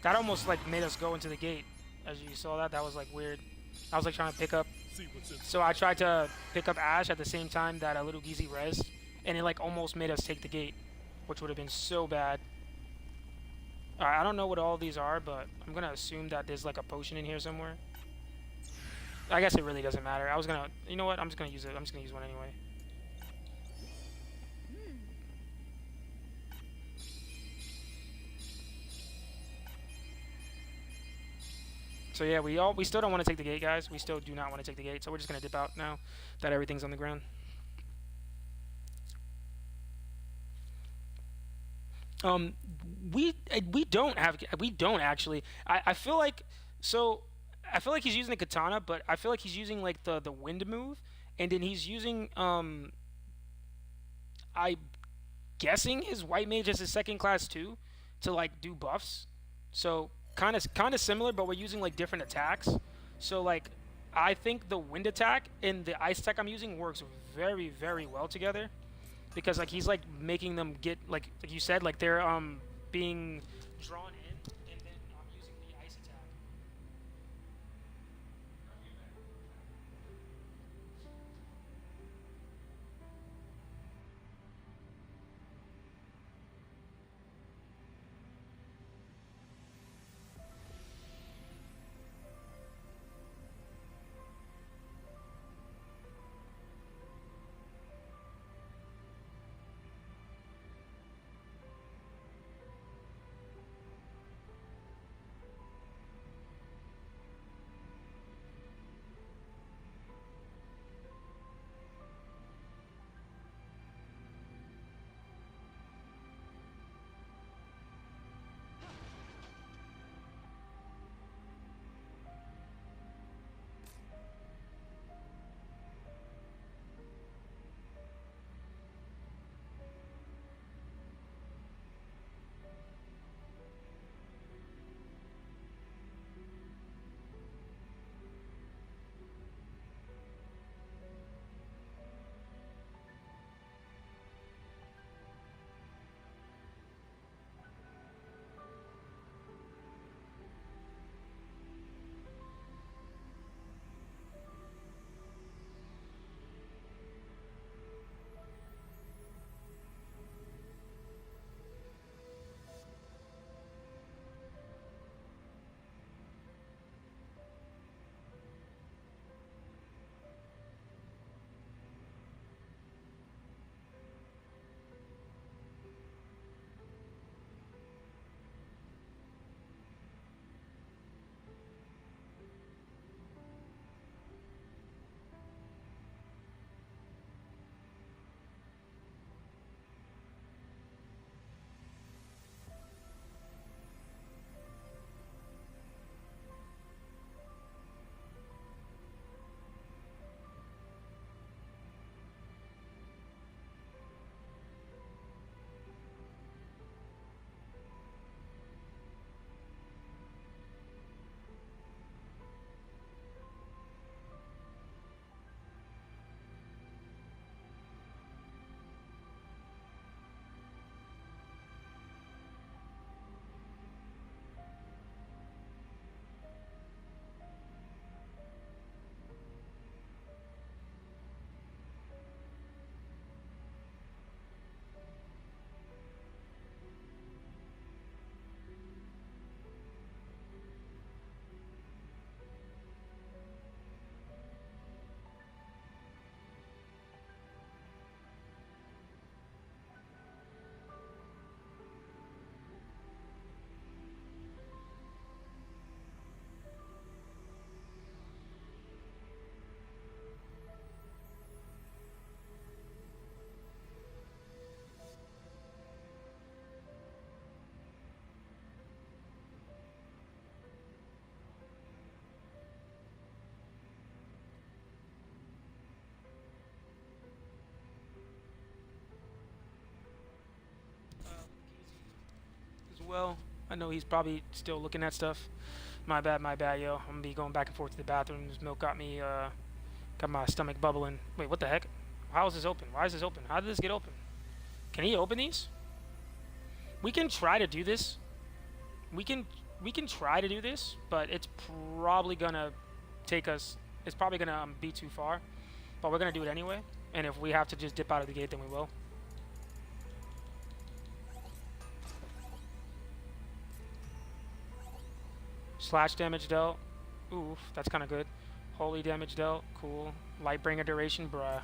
That almost like made us go into the gate. As you saw that was like weird. I was like trying to pick up, See what's in so I tried to pick up Ash at the same time that a Little Geezy rezzed, and it like almost made us take the gate, which would have been so bad. Alright, I don't know what all these are, but I'm gonna assume that there's like a potion in here somewhere. I guess it really doesn't matter. I was gonna, you know what? I'm just gonna use it. I'm just gonna use one anyway. So yeah, we still don't want to take the gate, guys. We still do not want to take the gate. So we're just gonna dip out now that everything's on the ground. We don't actually. I feel like, so I feel like he's using the katana, but I feel like he's using like the wind move, and then he's using I guessing his white mage as his second class too, to like do buffs. So kind of similar, but we're using like different attacks. So like I think the wind attack and the ice attack I'm using works very, very well together, because like he's like making them get like you said, like they're being drawn in, and then I'm using the ice attack. well. I know he's probably still looking at stuff. My bad, yo. I'm gonna be going back and forth to the bathroom. This milk got my stomach bubbling. Wait, what the heck? How is this open? Why is this open? How did this get open? Can he open these? We can try to do this. We can try to do this, but it's probably gonna take us. It's probably gonna be too far. But we're gonna do it anyway. And if we have to just dip out of the gate, then we will. Slash damage dealt. Oof, that's kind of good. Holy damage dealt. Cool. Lightbringer duration, bruh.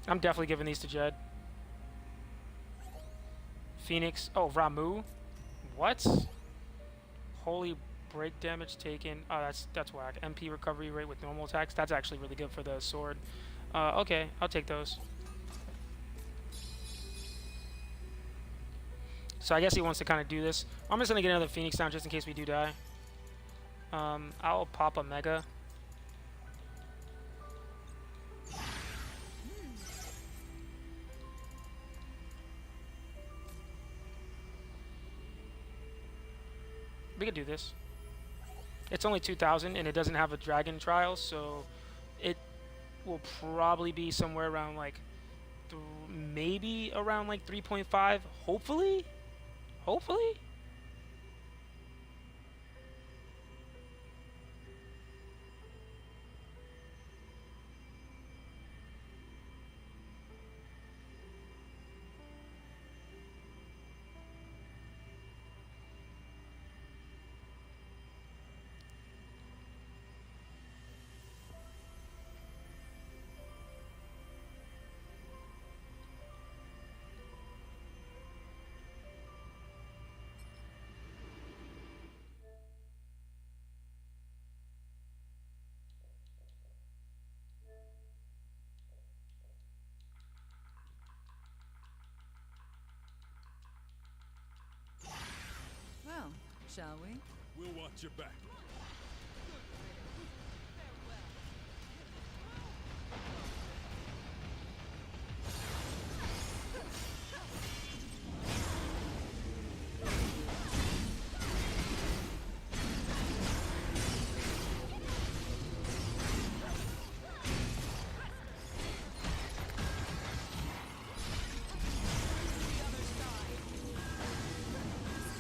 I'm definitely giving these to Jed. Phoenix. Oh, Ramu. What? Holy break damage taken. Oh, that's whack. MP recovery rate with normal attacks. That's actually really good for the sword. Okay, I'll take those. So I guess he wants to kind of do this. I'm just gonna get another Phoenix down just in case we do die. I'll pop a Mega. We could do this. It's only 2,000 and it doesn't have a dragon trial, so it will probably be somewhere around like maybe around like 3.5, hopefully. Hopefully. Well, shall we? We'll watch your back.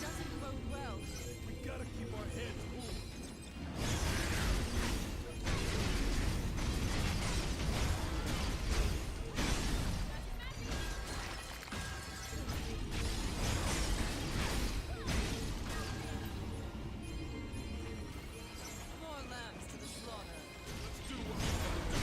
Doesn't bode well. We gotta keep our heads moving. More lambs to the slaughter. Let's do what we gotta do.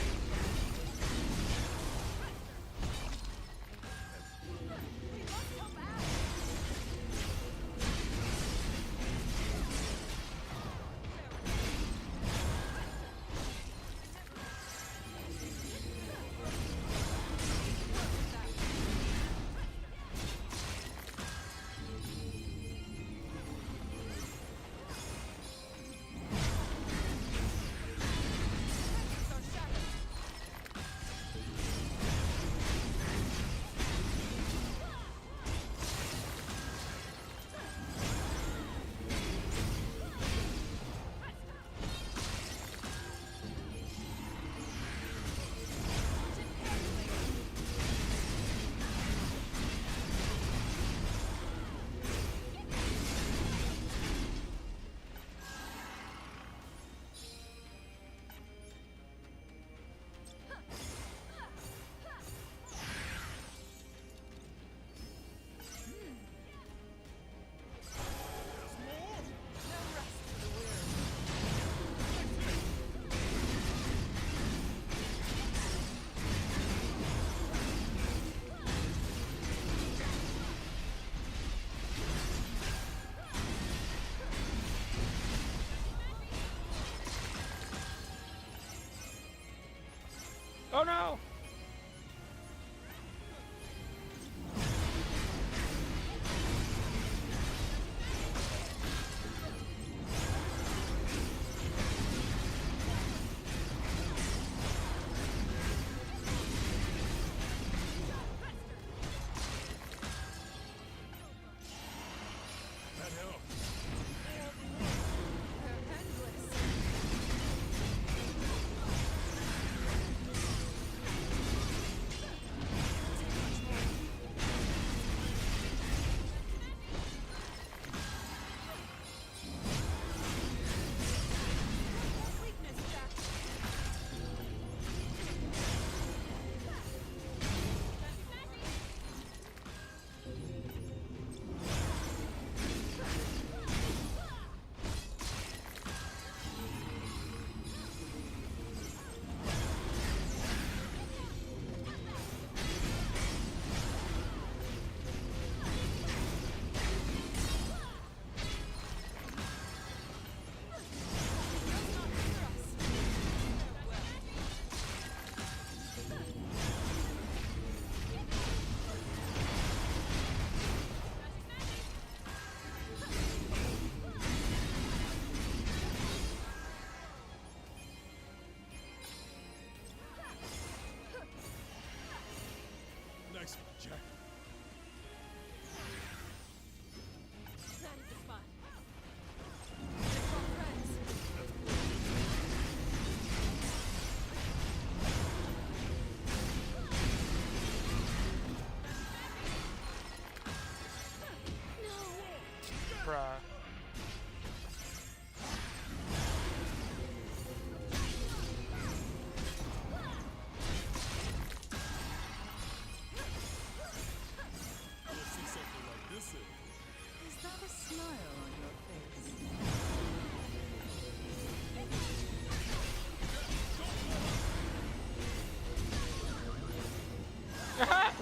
Oh no!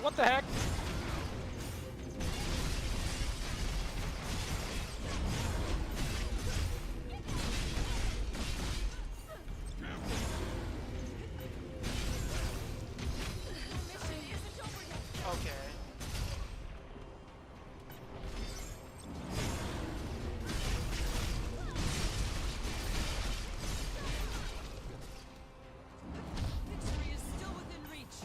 What the heck? Okay. Victory is still within reach.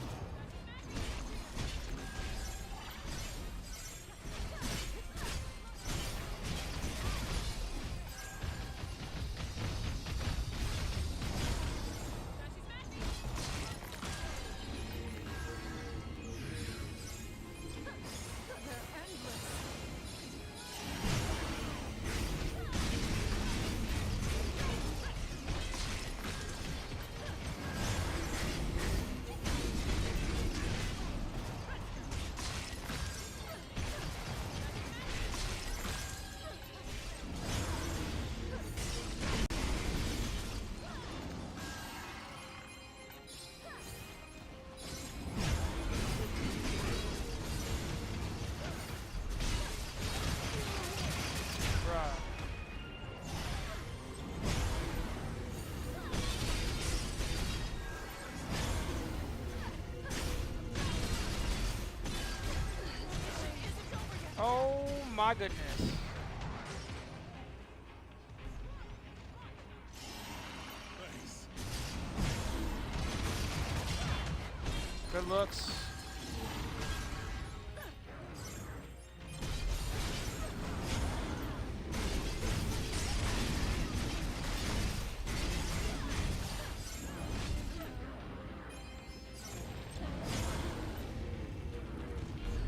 They're endless. Bruh. Oh my goodness. Thanks. Good looks.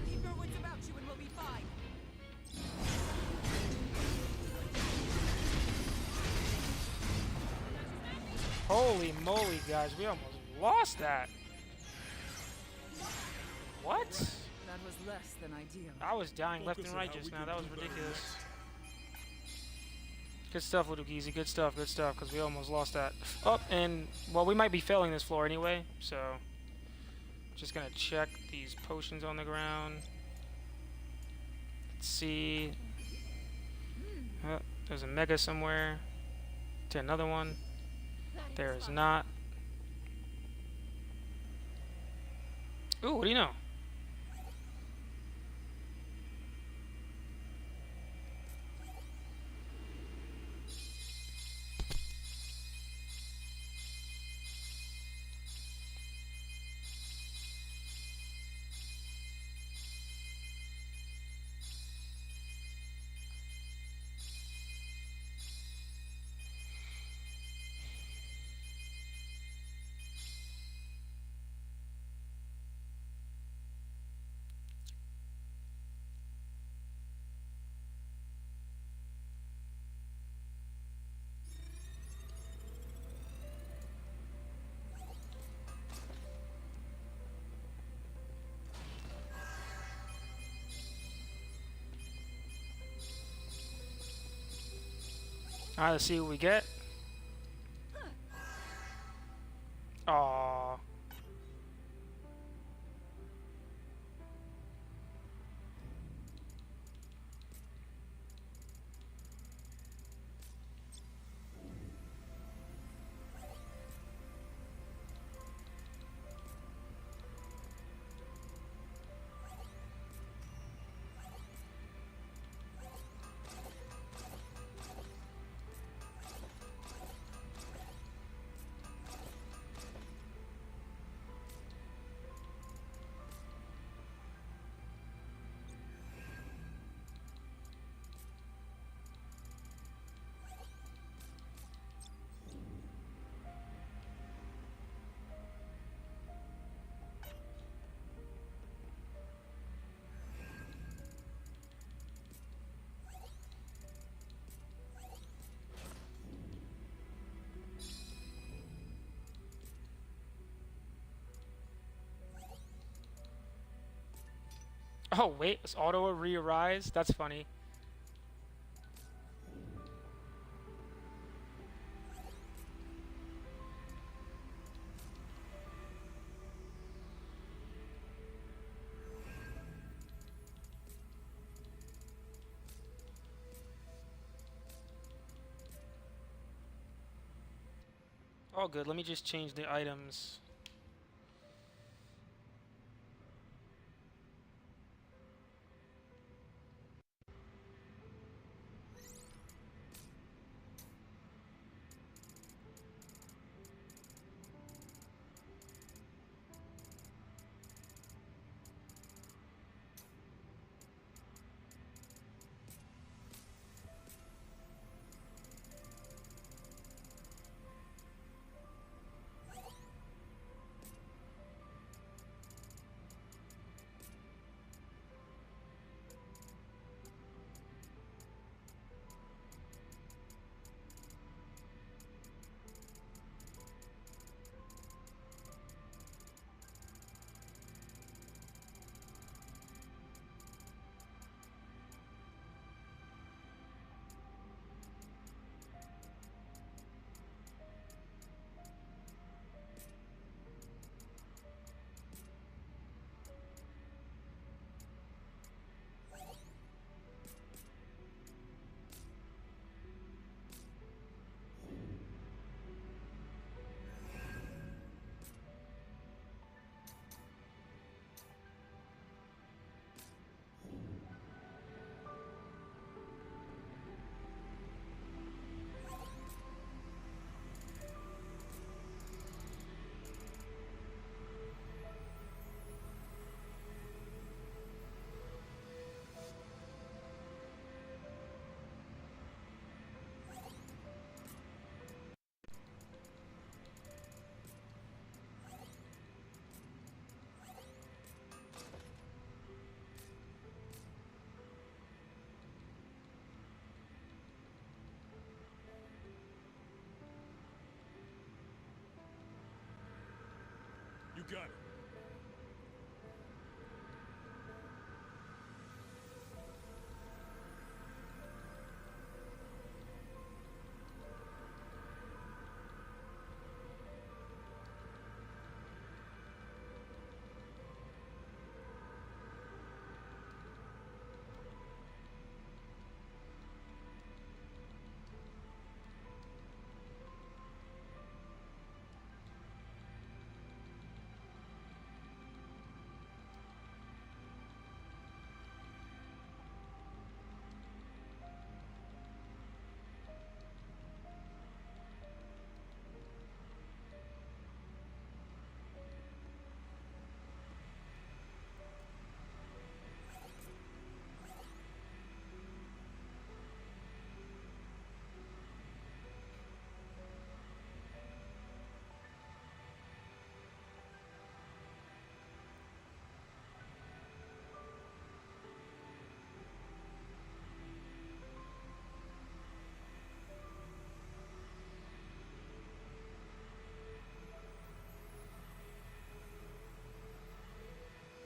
Keep your wits about you and we'll be fine. Holy moly, guys, we almost lost that. What? That was less than ideal. I was dying left Focus and on right how just we now. can That was do better ridiculous. next. Good stuff, Little Geezy. Good stuff, because we almost lost that. Oh, and, well, we might be failing this floor anyway, so... Just gonna check these potions on the ground. Let's see... Oh, there's a mega somewhere. To another one. There is not. Ooh, what do you know? Alright, let's see what we get. Aww. Oh, wait, it's auto re-arise? That's funny. All good. Let me just change the items. You got it.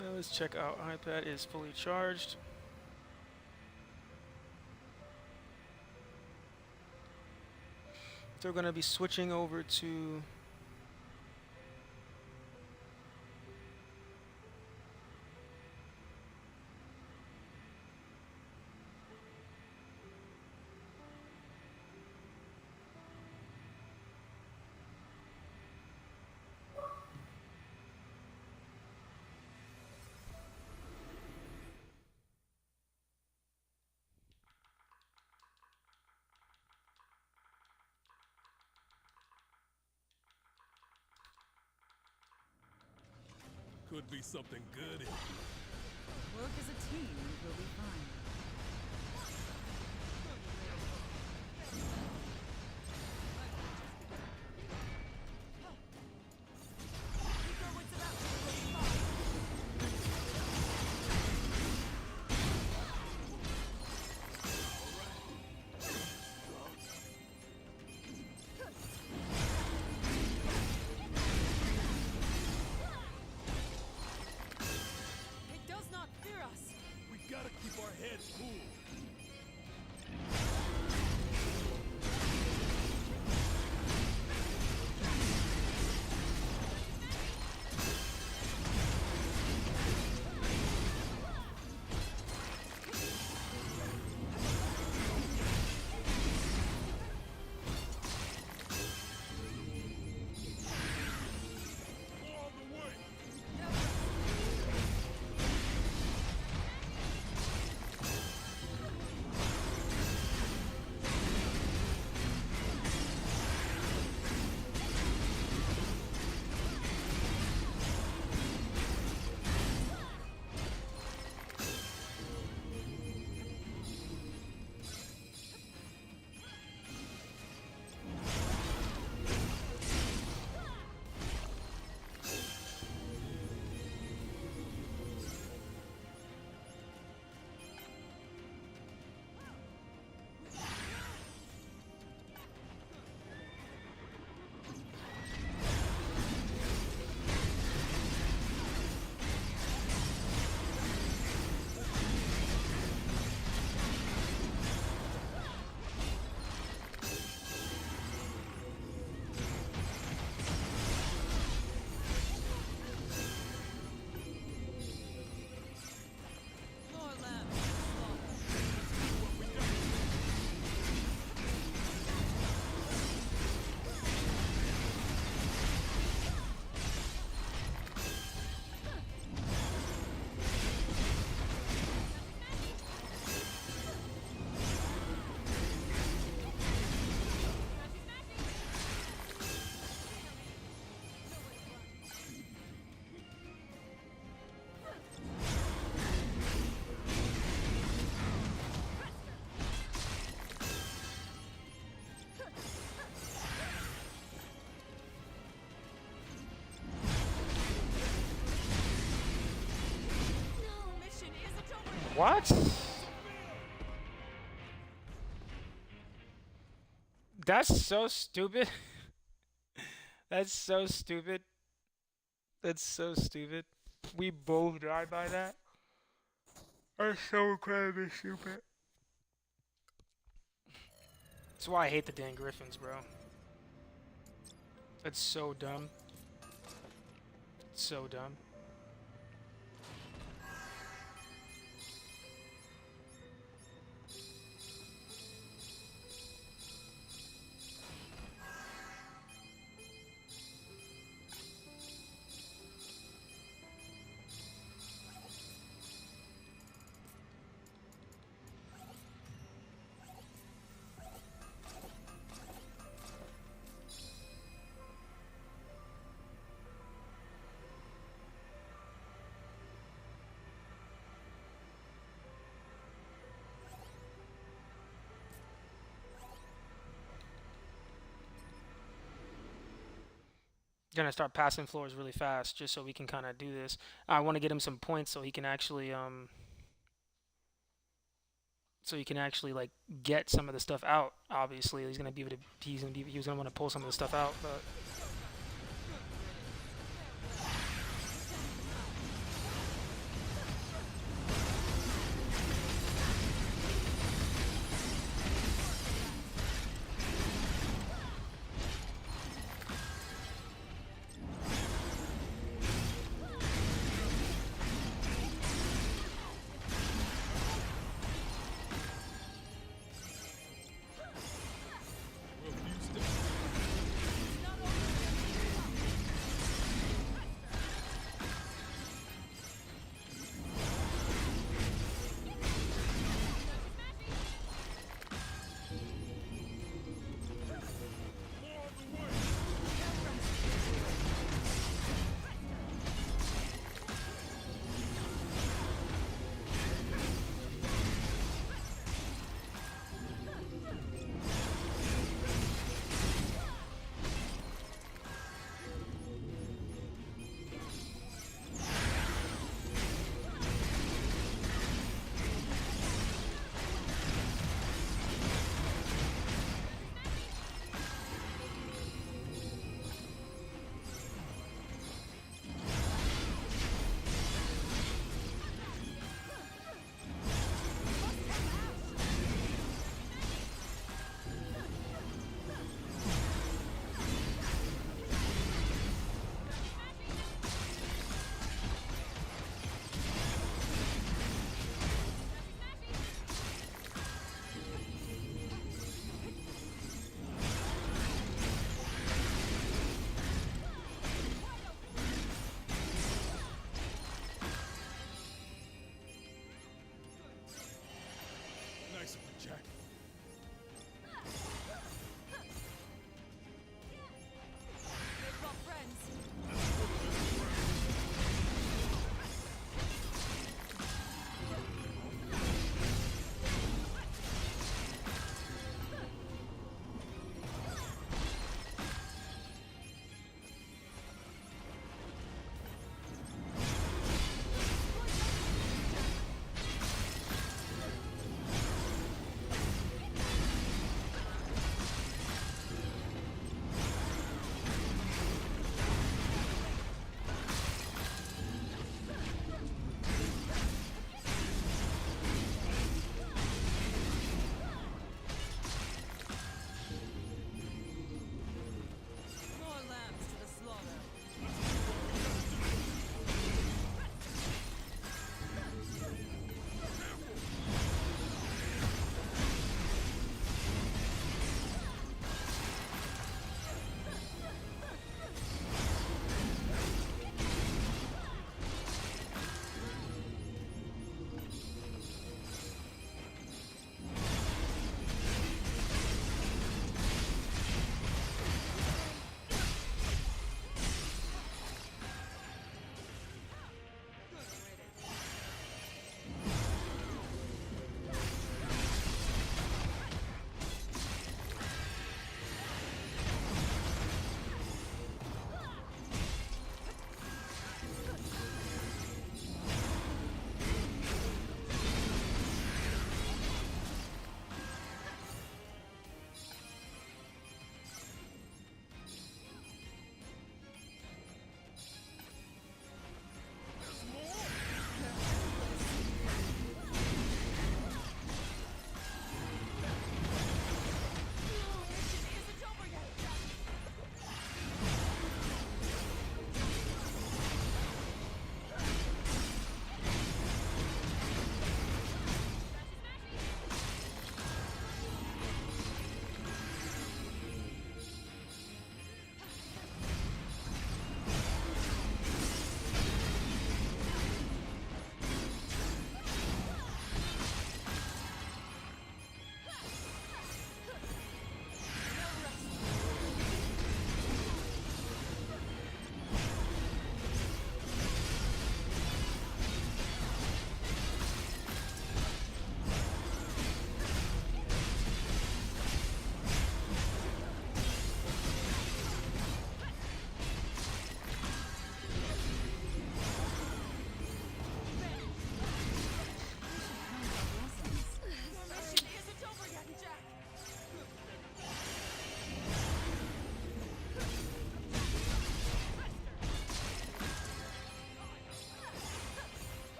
Now let's check out iPad is fully charged. So we're going to be switching over to Could be something good in here. Work as a team and we'll be fine. Keep your wits about you, we'll be fine. It does not fear us. We gotta keep our heads What? That's so stupid. That's so stupid. That's so stupid. We both died by that. That's so incredibly stupid. That's why I hate the dang Griffins, bro. That's so dumb. So dumb. Gonna start passing floors really fast just so we can kind of do this. I want to get him some points so he can actually like get some of the stuff out. Obviously, he's gonna be able to. He's gonna want to pull some of the stuff out, but. We'll use them.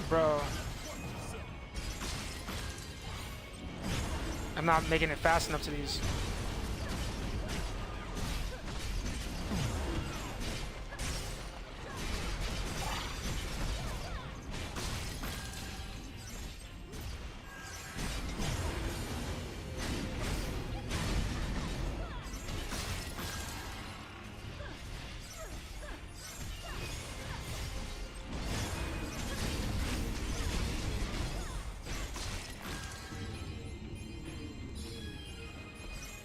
Bro. I'm not making it fast enough to these.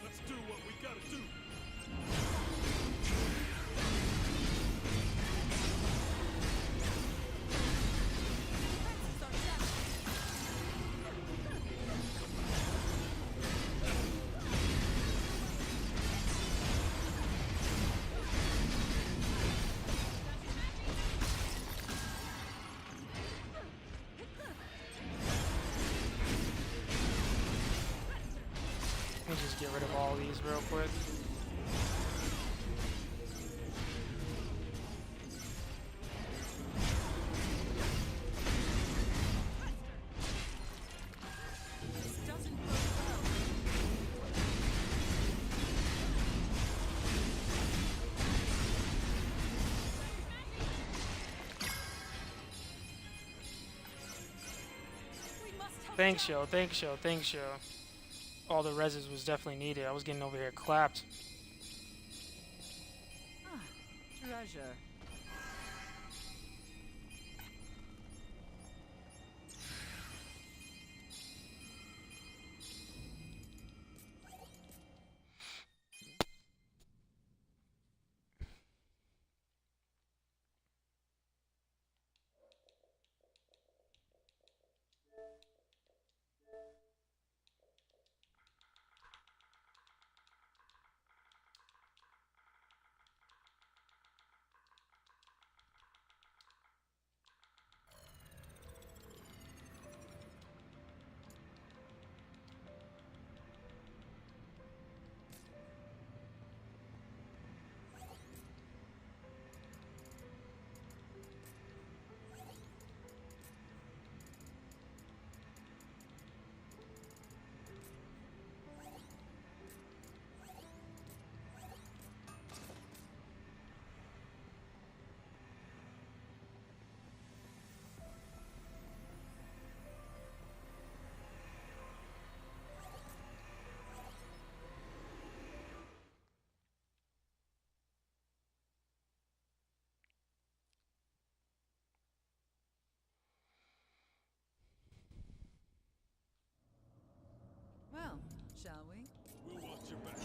Let's do what we gotta do. Let me just get rid of all these real quick. This doesn't bode well. We must help Thanks, Jack. yo. Thanks, yo. Thanks, yo. All the reses was definitely needed. I was getting over here clapped. Treasure. Well, shall we? We'll watch your back.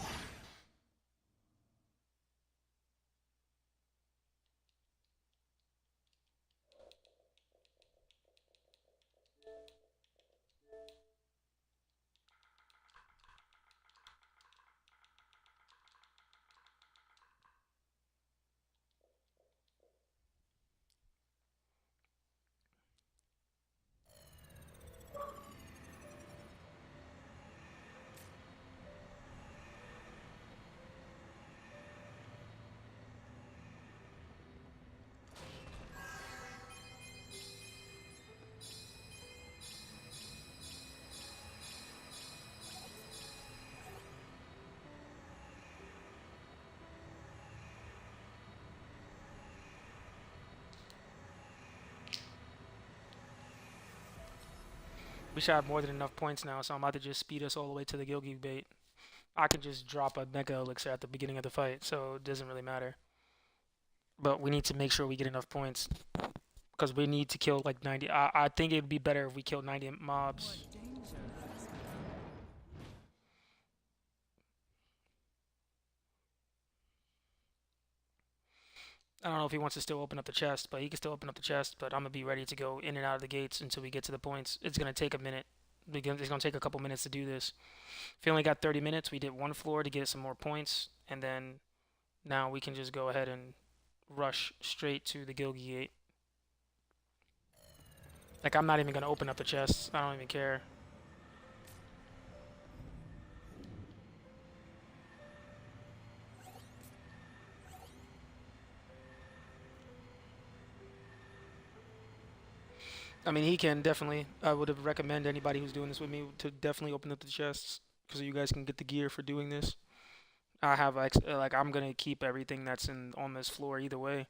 We should have more than enough points now, so I'm about to just speed us all the way to the Gilgi bait. I can just drop a Mega Elixir at the beginning of the fight, so it doesn't really matter. But we need to make sure we get enough points. Because we need to kill like 90. I think it'd be better if we killed 90 mobs. What danger has come? I don't know if he wants to still open up the chest, but he can still open up the chest. But I'm going to be ready to go in and out of the gates until we get to the points. It's going to take a minute. It's going to take a couple minutes to do this. If we only got 30 minutes, we did one floor to get some more points. And then now we can just go ahead and rush straight to the Gilgi gate. Like, I'm not even going to open up the chests. I don't even care. I mean, he can definitely. I would have recommend anybody who's doing this with me to definitely open up the chests because you guys can get the gear for doing this. I have like I'm gonna keep everything that's in on this floor either way.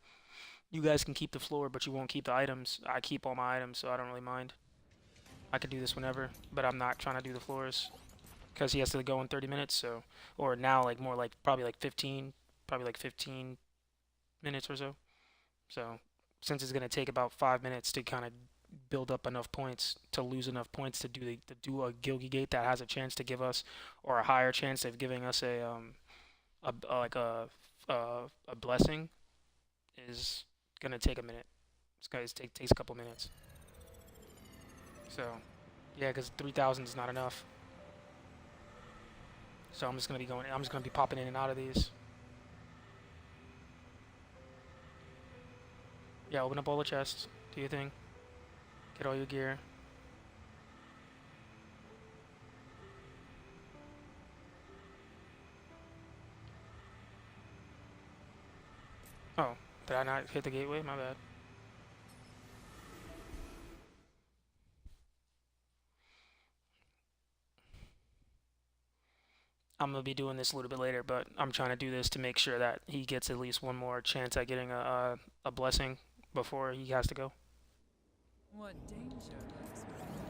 You guys can keep the floor, but you won't keep the items. I keep all my items, so I don't really mind. I could do this whenever, but I'm not trying to do the floors because he has to go in 30 minutes. So, or now like more like probably like 15 minutes or so. So, since it's gonna take about 5 minutes to kind of build up enough points to lose enough points to do a Gilgy Gate that has a chance to give us or a higher chance of giving us like a blessing is gonna take a minute. It's gonna takes a couple minutes. So yeah, because 3,000 is not enough. So I'm just gonna be going. I'm just gonna be popping in and out of these. Yeah, open up all the chests. Do your thing. Get all your gear. Oh, did I not hit the gateway? My bad. I'm gonna be doing this a little bit later, but I'm trying to do this to make sure that he gets at least one more chance at getting a blessing before he has to go. What danger lurks within?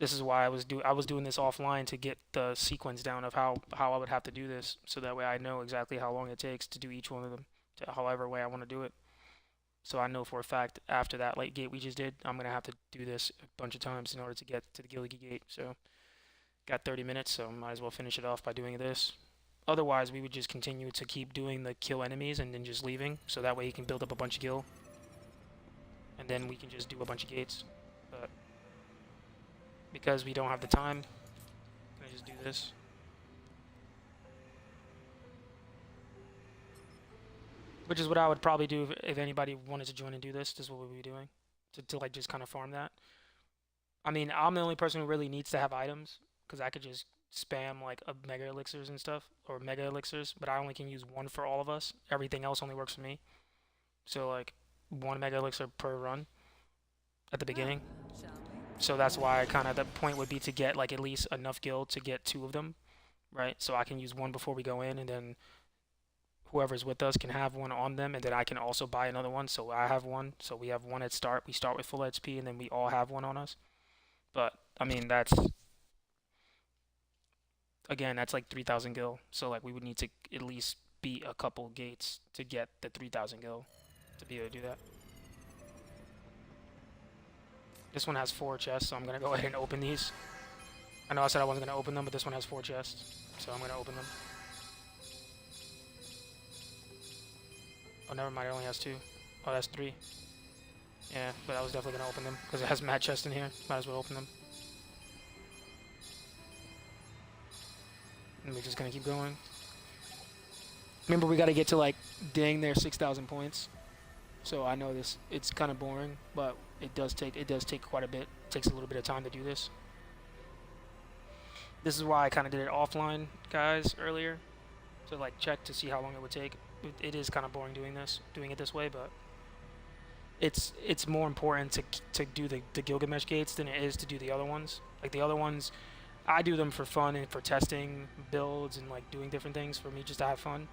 This is why I was doing this offline to get the sequence down of how I would have to do this, so that way I know exactly how long it takes to do each one of them, to however way I want to do it. So I know for a fact after that late gate we just did, I'm gonna have to do this a bunch of times in order to get to the Gilligan gate. So got 30 minutes, so might as well finish it off by doing this. Otherwise, we would just continue to keep doing the kill enemies and then just leaving, so that way he can build up a bunch of gil, and then we can just do a bunch of gates. But because we don't have the time, I just do this. Which is what I would probably do if anybody wanted to join and do this. This is what we'd be doing to like just kind of farm that. I mean, I'm the only person who really needs to have items because I could just spam like a mega elixirs and stuff or mega elixirs, but I only can use one for all of us. Everything else only works for me. So like one mega elixir per run at the Well, beginning. shall we? So that's why kind of the point would be to get like at least enough gil to get two of them, right? So I can use one before we go in, and then whoever's with us can have one on them, and then I can also buy another one. So I have one. So we have one at start. We start with full HP, and then we all have one on us. But I mean, that's again, that's like 3,000 gil. So like we would need to at least beat a couple gates to get the 3,000 gil to be able to do that. This one has 4 chests, so I'm gonna go ahead and open these. I know I said I wasn't gonna open them, but this one has 4 chests, so I'm gonna open them. Oh, never mind, it only has 2. Oh, that's 3. Yeah, but I was definitely gonna open them because it has mad chests in here. Might as well open them. And we're just gonna keep going. Remember, we gotta get to like dang near 6,000 points. So I know this it's kind of boring, but it does take quite a bit. It takes a little bit of time to do this. This is why I kind of did it offline, guys, earlier, to like check to see how long it would take. It is kind of boring doing it this way, but it's more important to do the Gilgamesh gates than it is to do the other ones. Like the other ones, I do them for fun and for testing builds and like doing different things for me just to have fun.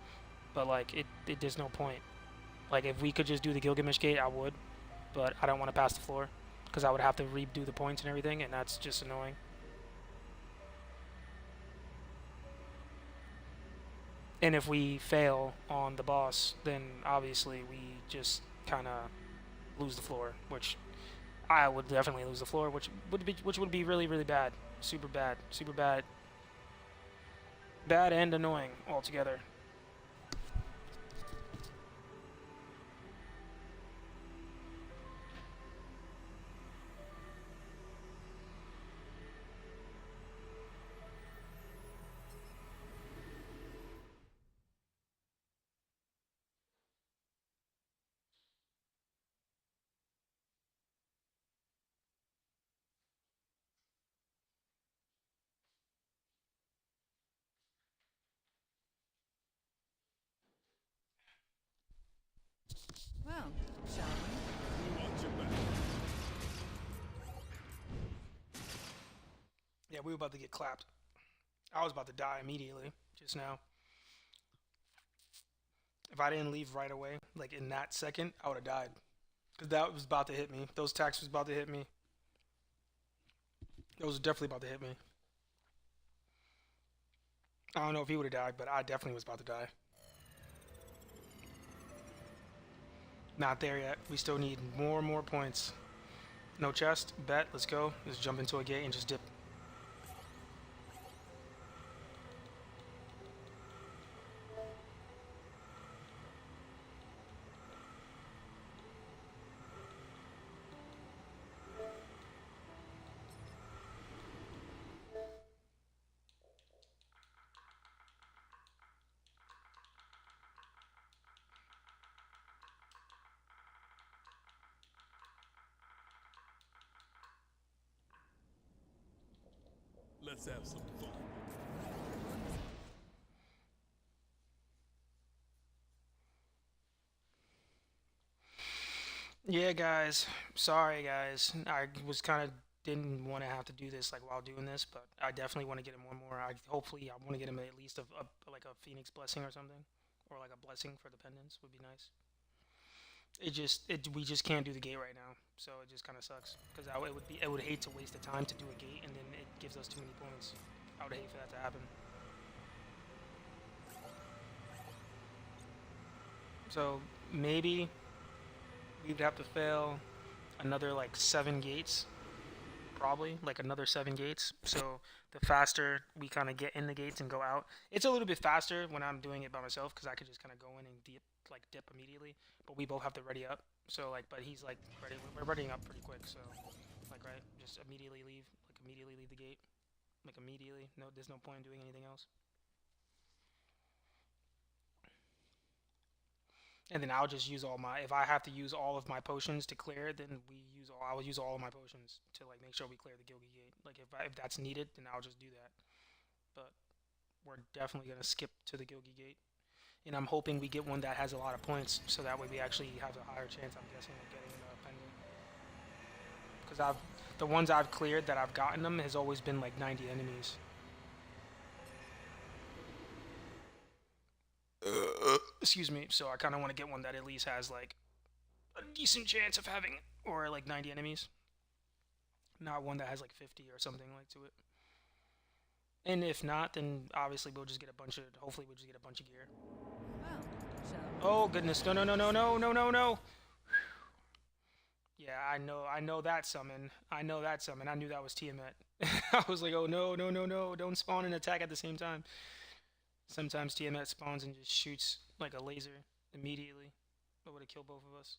But like there's no point. Like if we could just do the Gilgamesh gate, I would, but I don't want to pass the floor because I would have to redo the points and everything, and that's just annoying. And if we fail on the boss, then obviously we just kind of lose the floor, which I would definitely lose the floor, which would be really really bad, super bad, bad and annoying altogether. we were about to get clapped. I was about to die immediately just now. If I didn't leave right away, like in that second, I would have died. Because that was about to hit me. Those attacks was about to hit me. Those was definitely about to hit me. I don't know if he would have died, but I definitely was about to die. Not there yet. We still need more and more points. No chest. Bet. Let's go. Let's jump into a gate and just dip. Let's have some fun. Yeah, guys. Sorry, guys. I was kind of didn't want to have to do this like while doing this, but I definitely want to get him one more. Hopefully I want to get him at least like a Phoenix blessing or something, or like a blessing for the pendants would be nice. We just can't do the gate right now, so it just kind of sucks because I would hate to waste the time to do a gate and then it gives us too many points. I would hate for that to happen. So maybe we would have to fail another like 7 gates, probably like another 7 gates. So the faster we kind of get in the gates and go out, it's a little bit faster when I'm doing it by myself because I could just kind of go in and dip immediately. But we both have to ready up. So like, but he's like ready. We're readying up pretty quick. So like, right, just immediately leave. Like immediately leave the gate. Like immediately. No, there's no point in doing anything else. And then I'll just use all my. If I have to use all of my potions to clear, then I will use all of my potions to like make sure we clear the Gilgi gate. Like if that's needed, then I'll just do that. But we're definitely gonna skip to the Gilgi gate, and I'm hoping we get one that has a lot of points, so that way we actually have a higher chance. I'm guessing of getting a pendant. Because the ones I've cleared that I've gotten them has always been like 90 enemies. Excuse me. So I kind of want to get one that at least has like a decent chance of having, or like 90 enemies, not one that has like 50 or something like to it. And if not, then obviously we'll just get a bunch of. Hopefully we'll just get a bunch of gear. Well, shall we? Oh goodness! No! No! No! No! No! No! No! No! Yeah, I know that summon. I know that summon. I knew that was Tiamat. I was like, oh no! No! No! No! Don't spawn and attack at the same time. Sometimes Tiamat spawns and just shoots like a laser immediately. That would have killed both of us.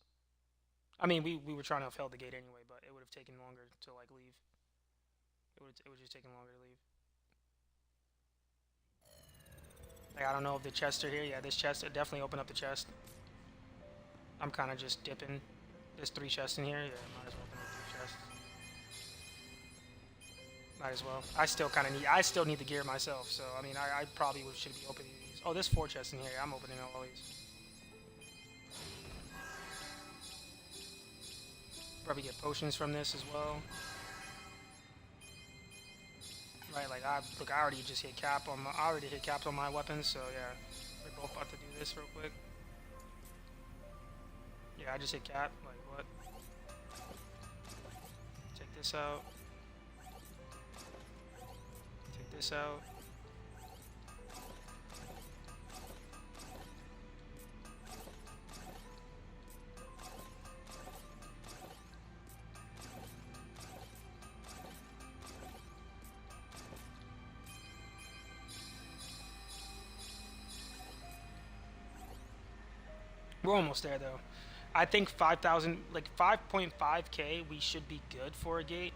I mean, we were trying to have held the gate anyway, but it would have taken longer to like leave. It would just taken longer to leave. Like I don't know if the chests are here. Yeah, this chest definitely open up the chest. I'm kind of just dipping. There's 3 chests in here. Yeah, might as well open the 3 chests. Might as well. I still need the gear myself. So I mean, I probably should be opening these. Oh, there's 4 chests in here. I'm opening all these. Probably get potions from this as well. Right, like I already just hit cap on I already hit caps on my weapons, so yeah, we're both about to do this real quick. Yeah, I just hit cap. Like what? Take this out. Take this out. We're almost there though. I think 5,000, like 5.5k, we should be good for a gate.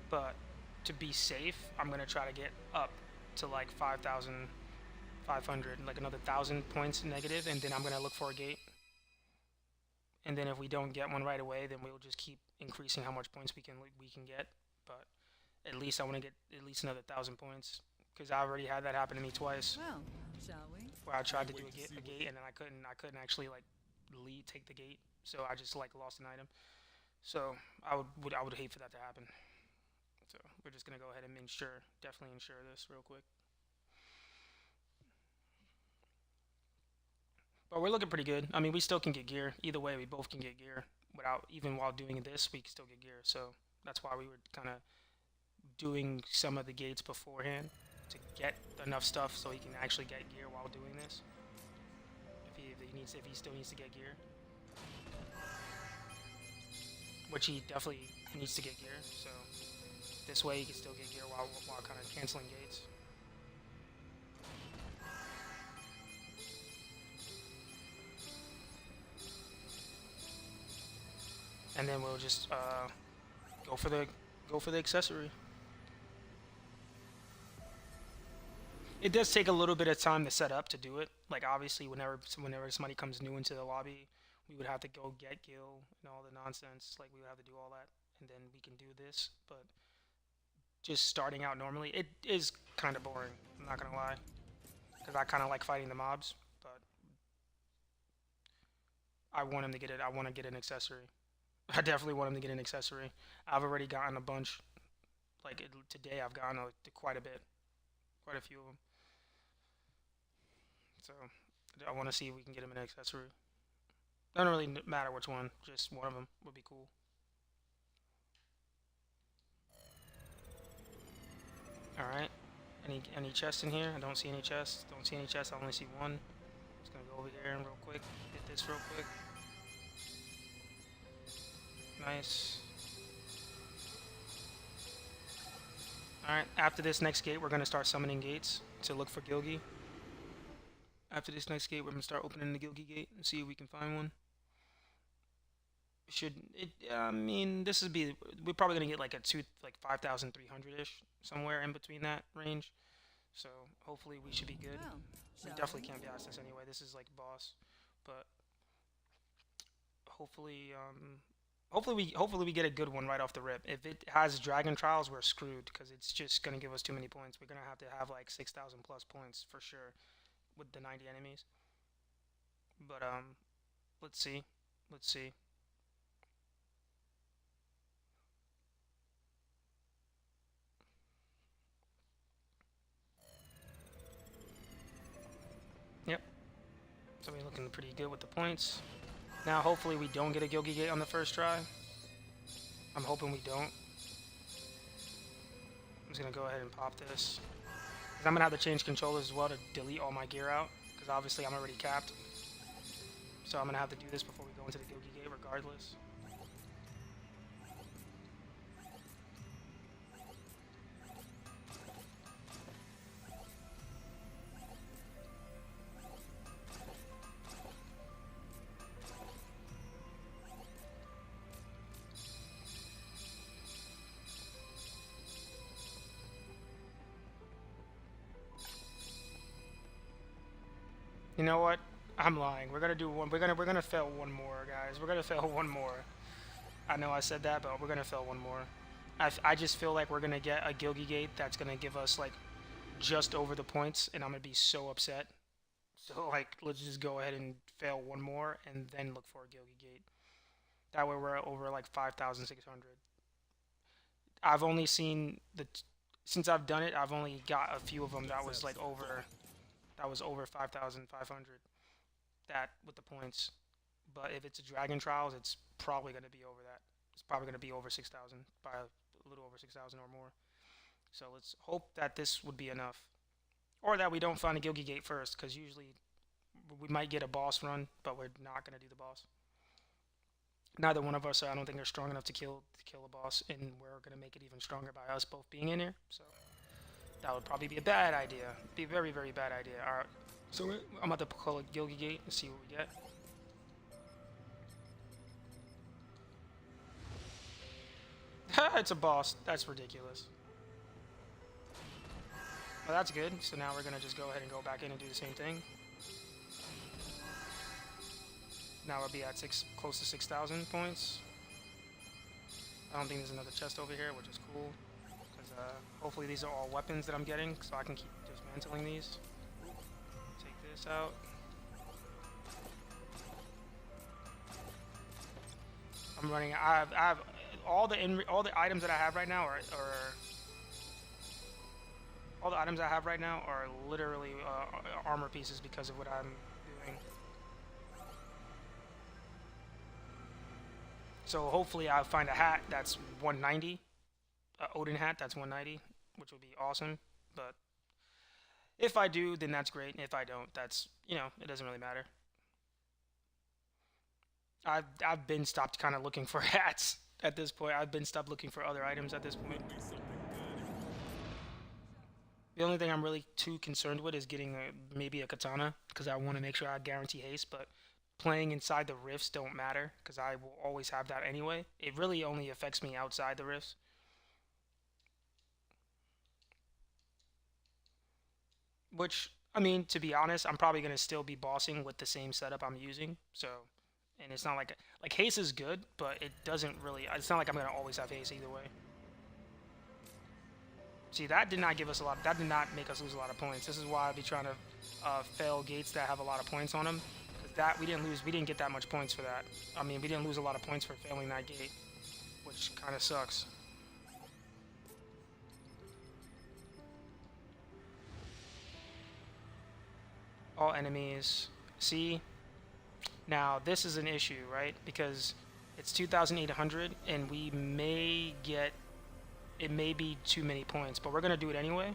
But to be safe, I'm gonna try to get up to like 5,500, like another 1,000 points negative, and then I'm gonna look for a gate. And then if we don't get one right away, then we'll just keep increasing how much points we can get. But at least I want to get at least another 1,000 points because I already had that happen to me twice. Well, shall we? Where I tried to do a gate and then I couldn't actually like take the gate, so I just like lost an item. So I would hate for that to happen So we're just gonna go ahead and definitely ensure this real quick. But we're looking pretty good. I mean, we still can get gear. Either way, we both can get gear. Even while doing this, we can still get gear. So that's why we were kind of doing some of the gates beforehand to get enough stuff so he can actually get gear while doing this. If he still needs to get gear, which he definitely needs to get gear. So this way he can still get gear while kind of canceling gates. And then we'll just go for the accessory. It does take a little bit of time to set up to do it. Like obviously, whenever somebody comes new into the lobby, we would have to go get Gil and all the nonsense. Like we would have to do all that, and then we can do this. But just starting out normally, it is kind of boring. I'm not gonna lie, because I kind of like fighting the mobs, but I want him to get it. I want to get an accessory. I definitely want him to get an accessory. I've already gotten a bunch. Today, I've gotten quite a bit, quite a few of them. So I want to see if we can get him an accessory. Doesn't really matter which one, just one of them would be cool. All right. Any chests in here? I don't see any chests. Don't see any chests. I only see one. Just gonna go over here and real quick hit this real quick. Nice. Alright, after this next gate, we're going to start summoning gates to look for Gilgi. After this next gate, we're going to start opening the Gilgi gate and see if we can find one. I mean, we're probably going to get like 5,300-ish, somewhere in between that range. So hopefully we should be good. Well, We definitely can't pass this anyway. This is like boss. But hopefully we get a good one right off the rip. If it has Dragon Trials, we're screwed because it's just going to give us too many points. We're going to have like 6,000 plus points for sure with the 90 enemies. But let's see. Let's see. Yep. So we're looking pretty good with the points. Now hopefully we don't get a Gilgi Gate on the first try. I'm hoping we don't. I'm just going to go ahead and pop this. Because I'm going to have to change controllers as well to delete all my gear out. Because obviously I'm already capped. So I'm going to have to do this before we go into the Gilgi Gate regardless. You know what? I'm lying. We're gonna do one. We're gonna fail one more, guys. We're gonna fail one more. I know I said that, but we're gonna fail one more. I just feel like we're gonna get a Gilgi Gate that's gonna give us like just over the points, and I'm gonna be so upset. So like, let's just go ahead and fail one more, and then look for a Gilgi Gate. That way we're over like 5,600. I've only seen since I've done it, I've only got a few of them that was like over. That was over 5,500. That with the points. But if it's a Dragon Trials, it's probably going to be over that. It's probably going to be over 6,000 by a little over 6,000 or more. So let's hope that this would be enough, or that we don't find a Gilgi Gate first, because usually we might get a boss run, but we're not going to do the boss. Neither one of us, I don't think, are strong enough to kill a boss, and we're going to make it even stronger by us both being in here. So. That would probably be a bad idea. Be a very, very bad idea. Alright. So I'm about to call a Gilgi Gate and see what we get. It's a boss. That's ridiculous. Well, that's good. So now we're going to just go ahead and go back in and do the same thing. Now we'll be at close to 6,000 points. I don't think there's another chest over here, which is cool. Hopefully these are all weapons that I'm getting, so I can keep dismantling these. Take this out. I'm running. I have all the items that I have right now are all the items I have right now are literally armor pieces because of what I'm doing. So hopefully I'll find a hat that's 190, Odin hat that's 190, which would be awesome. But if I do, then that's great. If I don't, that's, you know, it doesn't really matter. I've been stopped kind of looking for hats at this point. I've been stopped looking for other items at this point. The only thing I'm really too concerned with is getting maybe a katana, because I want to make sure I guarantee haste, but playing inside the rifts don't matter because I will always have that anyway. It really only affects me outside the rifts. Which, I mean, to be honest, I'm probably going to still be bossing with the same setup I'm using. So, and it's not like haste is good, but it doesn't really, it's not like I'm going to always have haste either way. See, that did not give us a lot, that did not make us lose a lot of points. This is why I'd be trying to fail gates that have a lot of points on them. Because that, we didn't get that much points for that. I mean, we didn't lose a lot of points for failing that gate, which kind of sucks. All enemies. See? Now, this is an issue, right? Because it's 2,800, and we may get, it may be too many points, but we're going to do it anyway,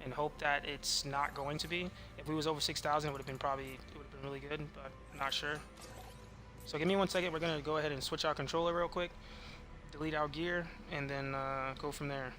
and hope that it's not going to be. If we was over 6,000, it would have been really good, but I'm not sure. So give me 1 second. We're going to go ahead and switch our controller real quick, delete our gear, and then go from there.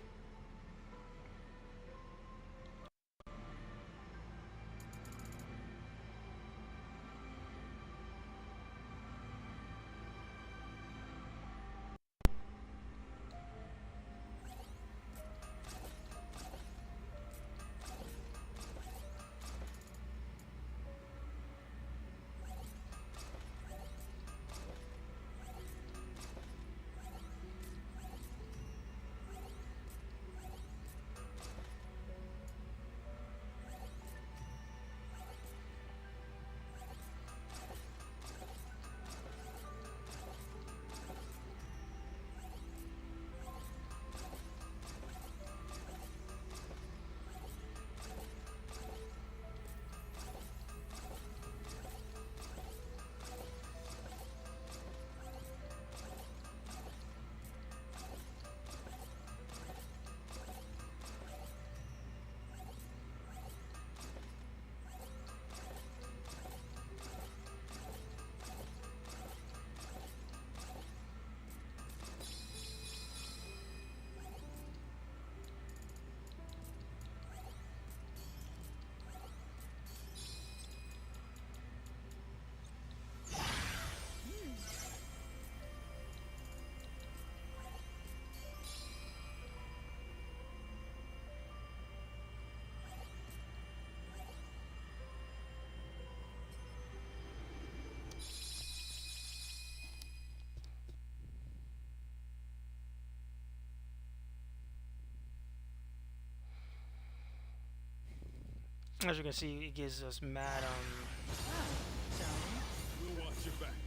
As you can see, it gives us mad,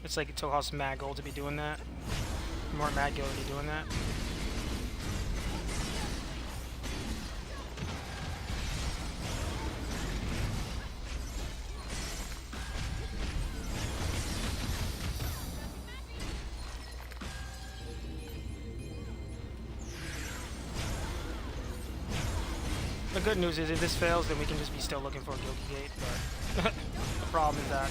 it's like it took us mad gold to be doing that. More mad gold to be doing that. The good news is if this fails, then we can just be still looking for a Gilgi Gate, but the problem is that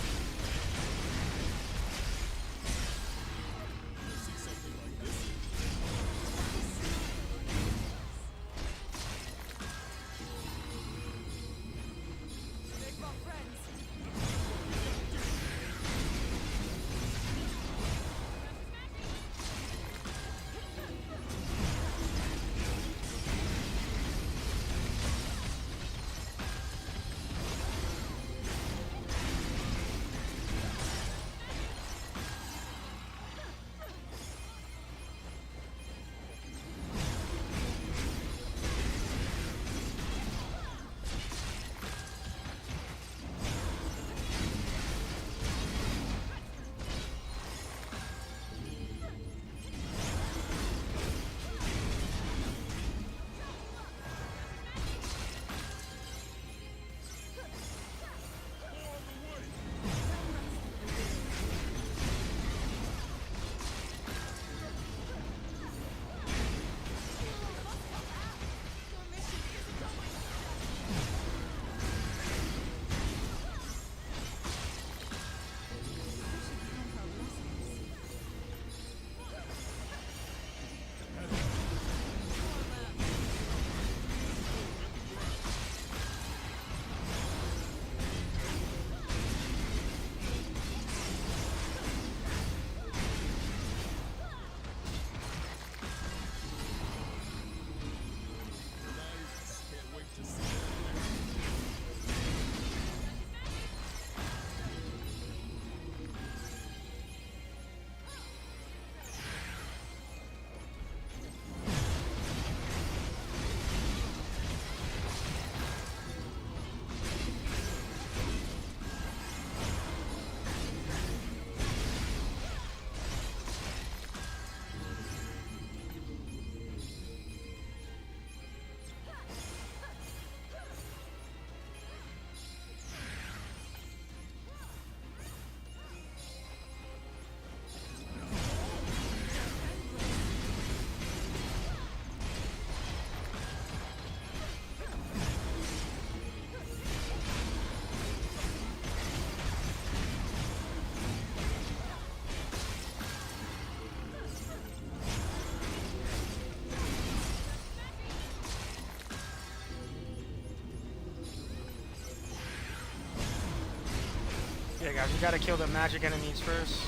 guys, we gotta kill the magic enemies first.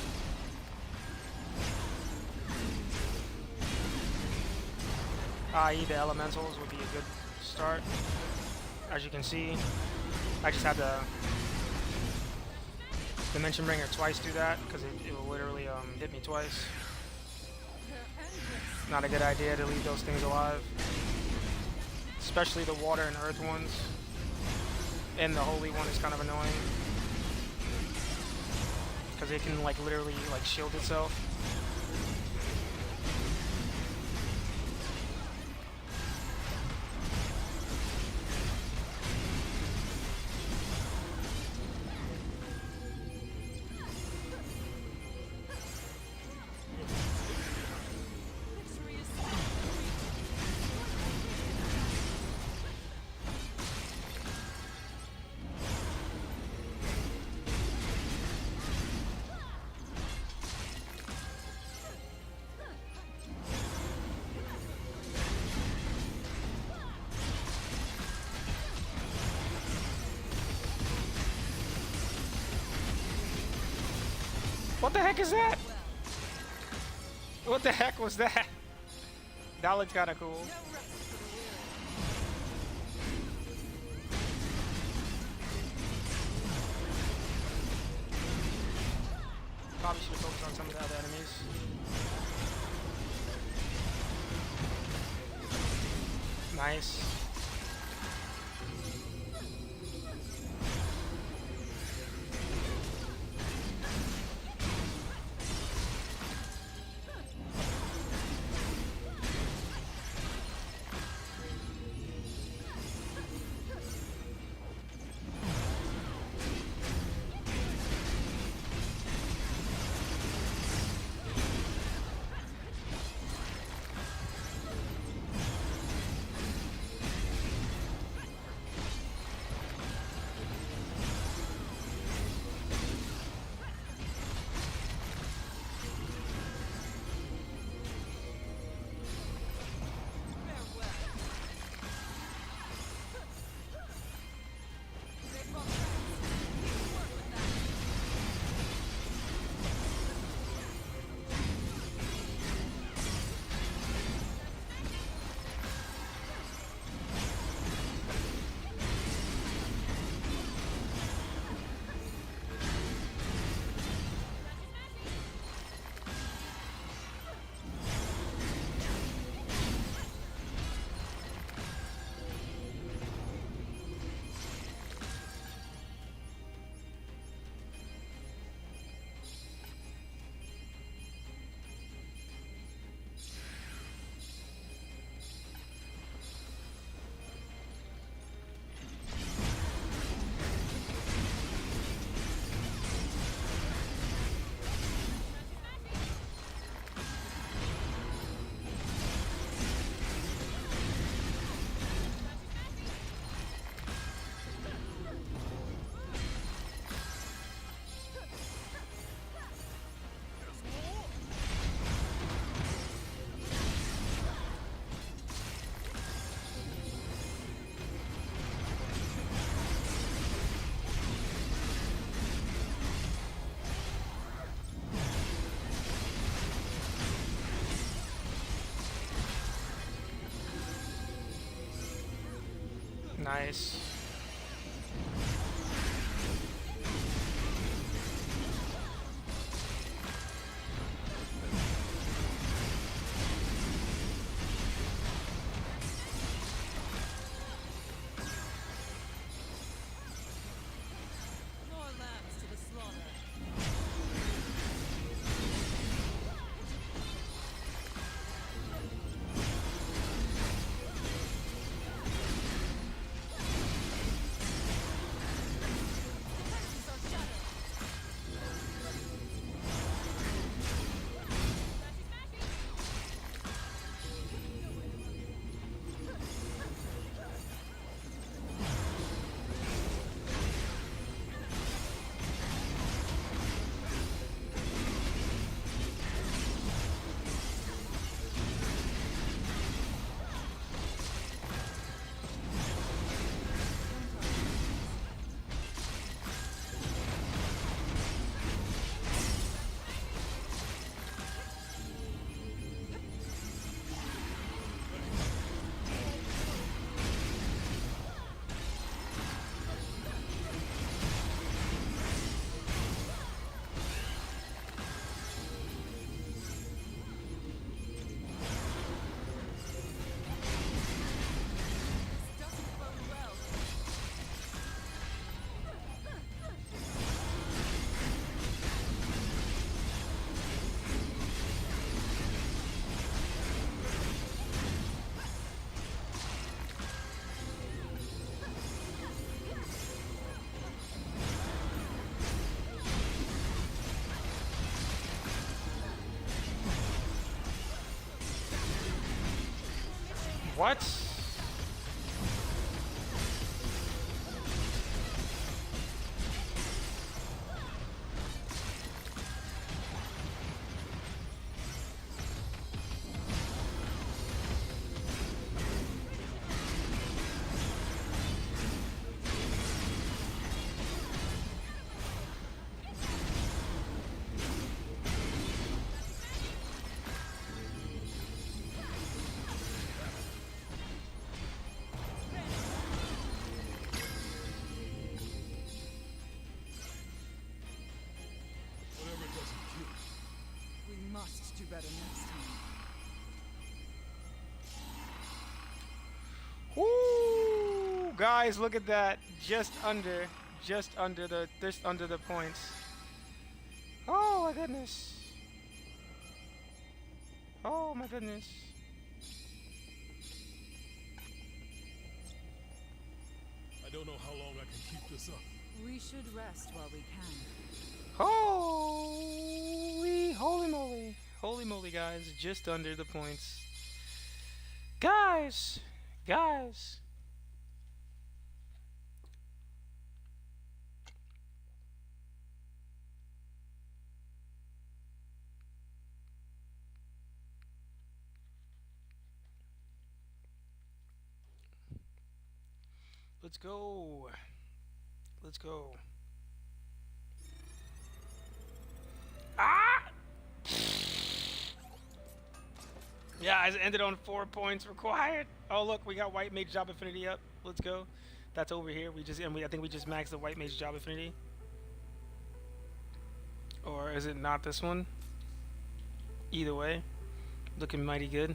I.e. the elementals would be a good start. As you can see, I just had to Dimension Bringer twice do that, because it will literally hit me twice. Not a good idea to leave those things alive. Especially the water and earth ones. And the holy one is kind of annoying. Because it can like literally like shield itself. What the heck is that? What the heck was that? That looked kind of cool. Probably should have focused on some of the other enemies. Nice. Nice. More lambs to the slaughter. What? Whatever doesn't kill you. We must do better next time. Woo! Guys, look at that. Just under the points. Oh my goodness. Oh my goodness. I don't know how long I can keep this up. We should rest while we can. Holy moly. Holy moly, guys. Just under the points. Guys. Let's go. Ah! Yeah, I ended on 4 points required. Oh look, we got White Mage Job Affinity up. Let's go. That's over here. I think we just maxed the White Mage Job Affinity. Or is it not this one? Either way, looking mighty good.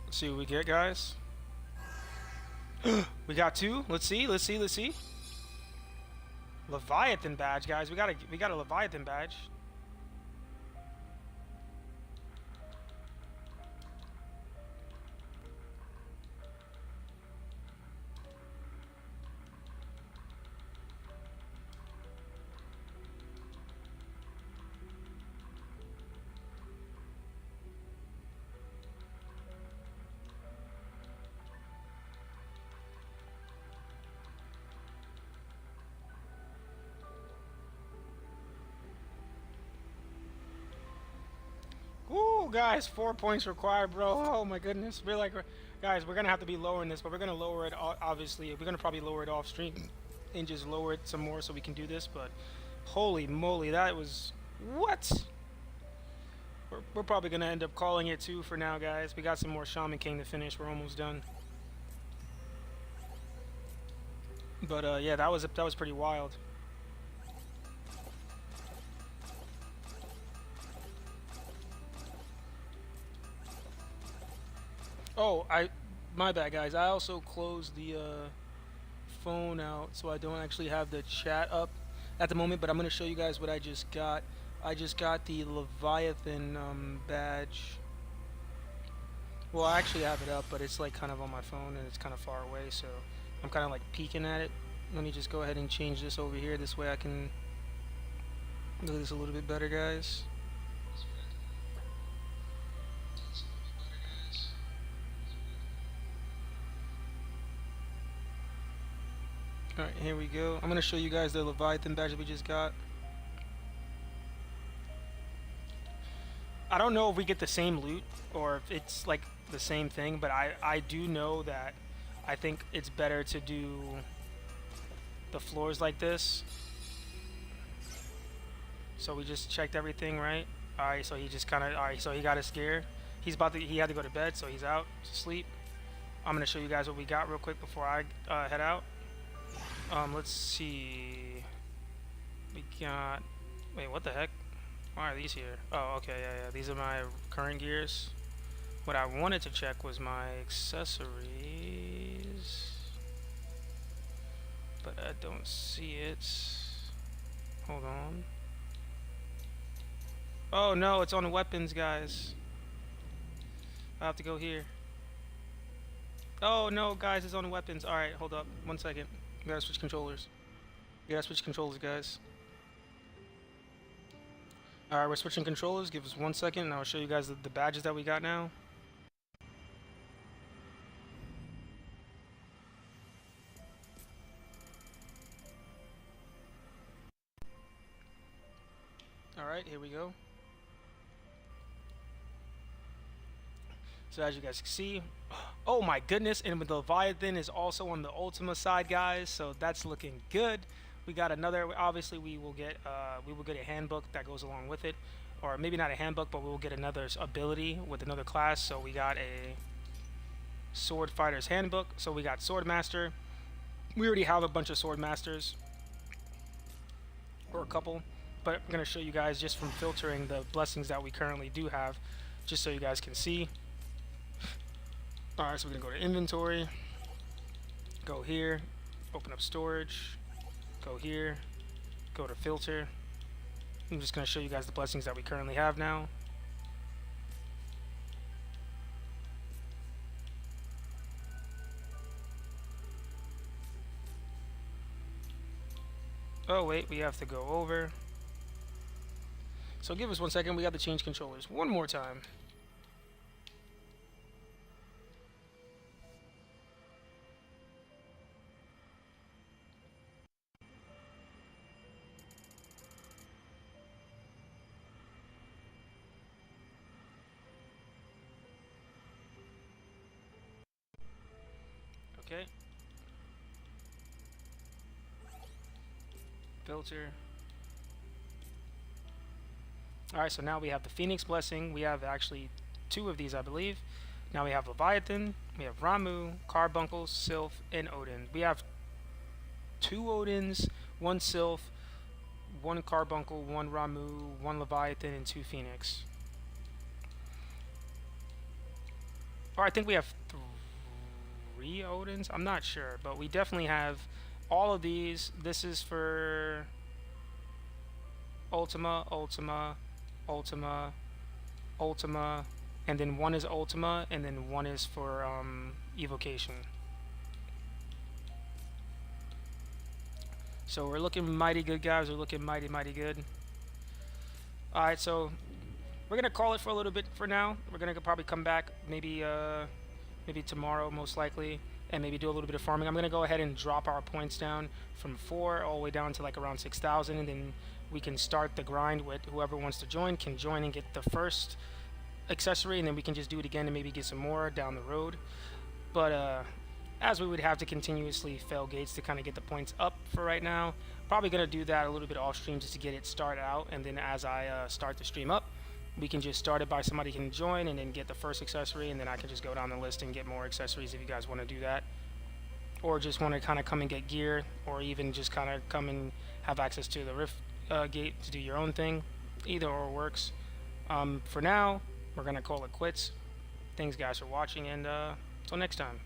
Let's see what we get, guys. We got 2. Let's see. Leviathan badge, guys. We got a Leviathan badge. Ooh, guys, 4 points required, bro. Oh my goodness. Guys, we're gonna have to be lowering this, but we're gonna lower it. Obviously, we're gonna probably lower it off stream and just lower it some more so we can do this. But holy moly, that was what? We're probably gonna end up calling it 2 for now, guys. We got some more Shaman King to finish. We're almost done. But yeah, that was pretty wild. Oh, my bad, guys. I also closed the phone out, so I don't actually have the chat up at the moment. But I'm gonna show you guys what I just got. I just got the Leviathan badge. Well, I actually have it up, but it's like kind of on my phone and it's kind of far away, so I'm kind of like peeking at it. Let me just go ahead and change this over here. This way I can look at this a little bit better, guys. Alright, here we go. I'm going to show you guys the Leviathan badge that we just got. I don't know if we get the same loot or if it's like the same thing, but I do know that I think it's better to do the floors like this. So we just checked everything, right? Alright, so he just kind of, alright, so he got a scare. He had to go to bed, so he's out to sleep. I'm going to show you guys what we got real quick before I head out. Let's see. We got. Wait, what the heck? Why are these here? Oh, okay, yeah. These are my current gears. What I wanted to check was my accessories, but I don't see it. Hold on. Oh no, it's on the weapons, guys. I have to go here. Oh no, guys, it's on the weapons. Alright, hold up. 1 second. We gotta switch controllers. We gotta switch controllers, guys. Alright, we're switching controllers. Give us 1 second and I'll show you guys the badges that we got now. Alright, here we go. So as you guys can see, oh my goodness, and the Leviathan is also on the Ultima side, guys, so that's looking good. We got another, obviously we will get a handbook that goes along with it, or maybe not a handbook, but we will get another ability with another class. So we got a Sword Fighter's Handbook, so we got Sword Master. We already have a bunch of Sword Masters, or a couple, but I'm going to show you guys just from filtering the blessings that we currently do have, just so you guys can see. Alright, so we're going to go to inventory, go here, open up storage, go here, go to filter. I'm just going to show you guys the blessings that we currently have now. Oh wait, we have to go over. So give us 1 second, we got to change controllers one more time. Okay. Filter. Alright, so now we have the Phoenix Blessing. We have actually 2 of these, I believe. Now we have Leviathan, we have Ramu, Carbuncle, Sylph, and Odin. We have 2 Odins, 1 Sylph, 1 Carbuncle, 1 Ramu, 1 Leviathan, and 2 Phoenix. Or I think we have 3 Odins. I'm not sure, but we definitely have all of these. This is for Ultima, Ultima, Ultima, Ultima, and then 1 is Ultima, and then 1 is for Evocation. So we're looking mighty good, guys. We're looking mighty good. Alright, so we're gonna call it for a little bit for now. We're gonna probably come back maybe tomorrow, most likely, and maybe do a little bit of farming. I'm gonna go ahead and drop our points down from 4 all the way down to like around 6,000, and then we can start the grind with whoever wants to join can join and get the first accessory, and then we can just do it again and maybe get some more down the road. But as we would have to continuously fail gates to kind of get the points up for right now, probably gonna do that a little bit off stream just to get it started out, and then as I start the stream up, we can just start it by somebody can join and then get the first accessory, and then I can just go down the list and get more accessories if you guys want to do that, or just want to kind of come and get gear, or even just kind of come and have access to the rift gate to do your own thing. Either or works. For now, we're gonna call it quits. Thanks guys for watching, and until next time.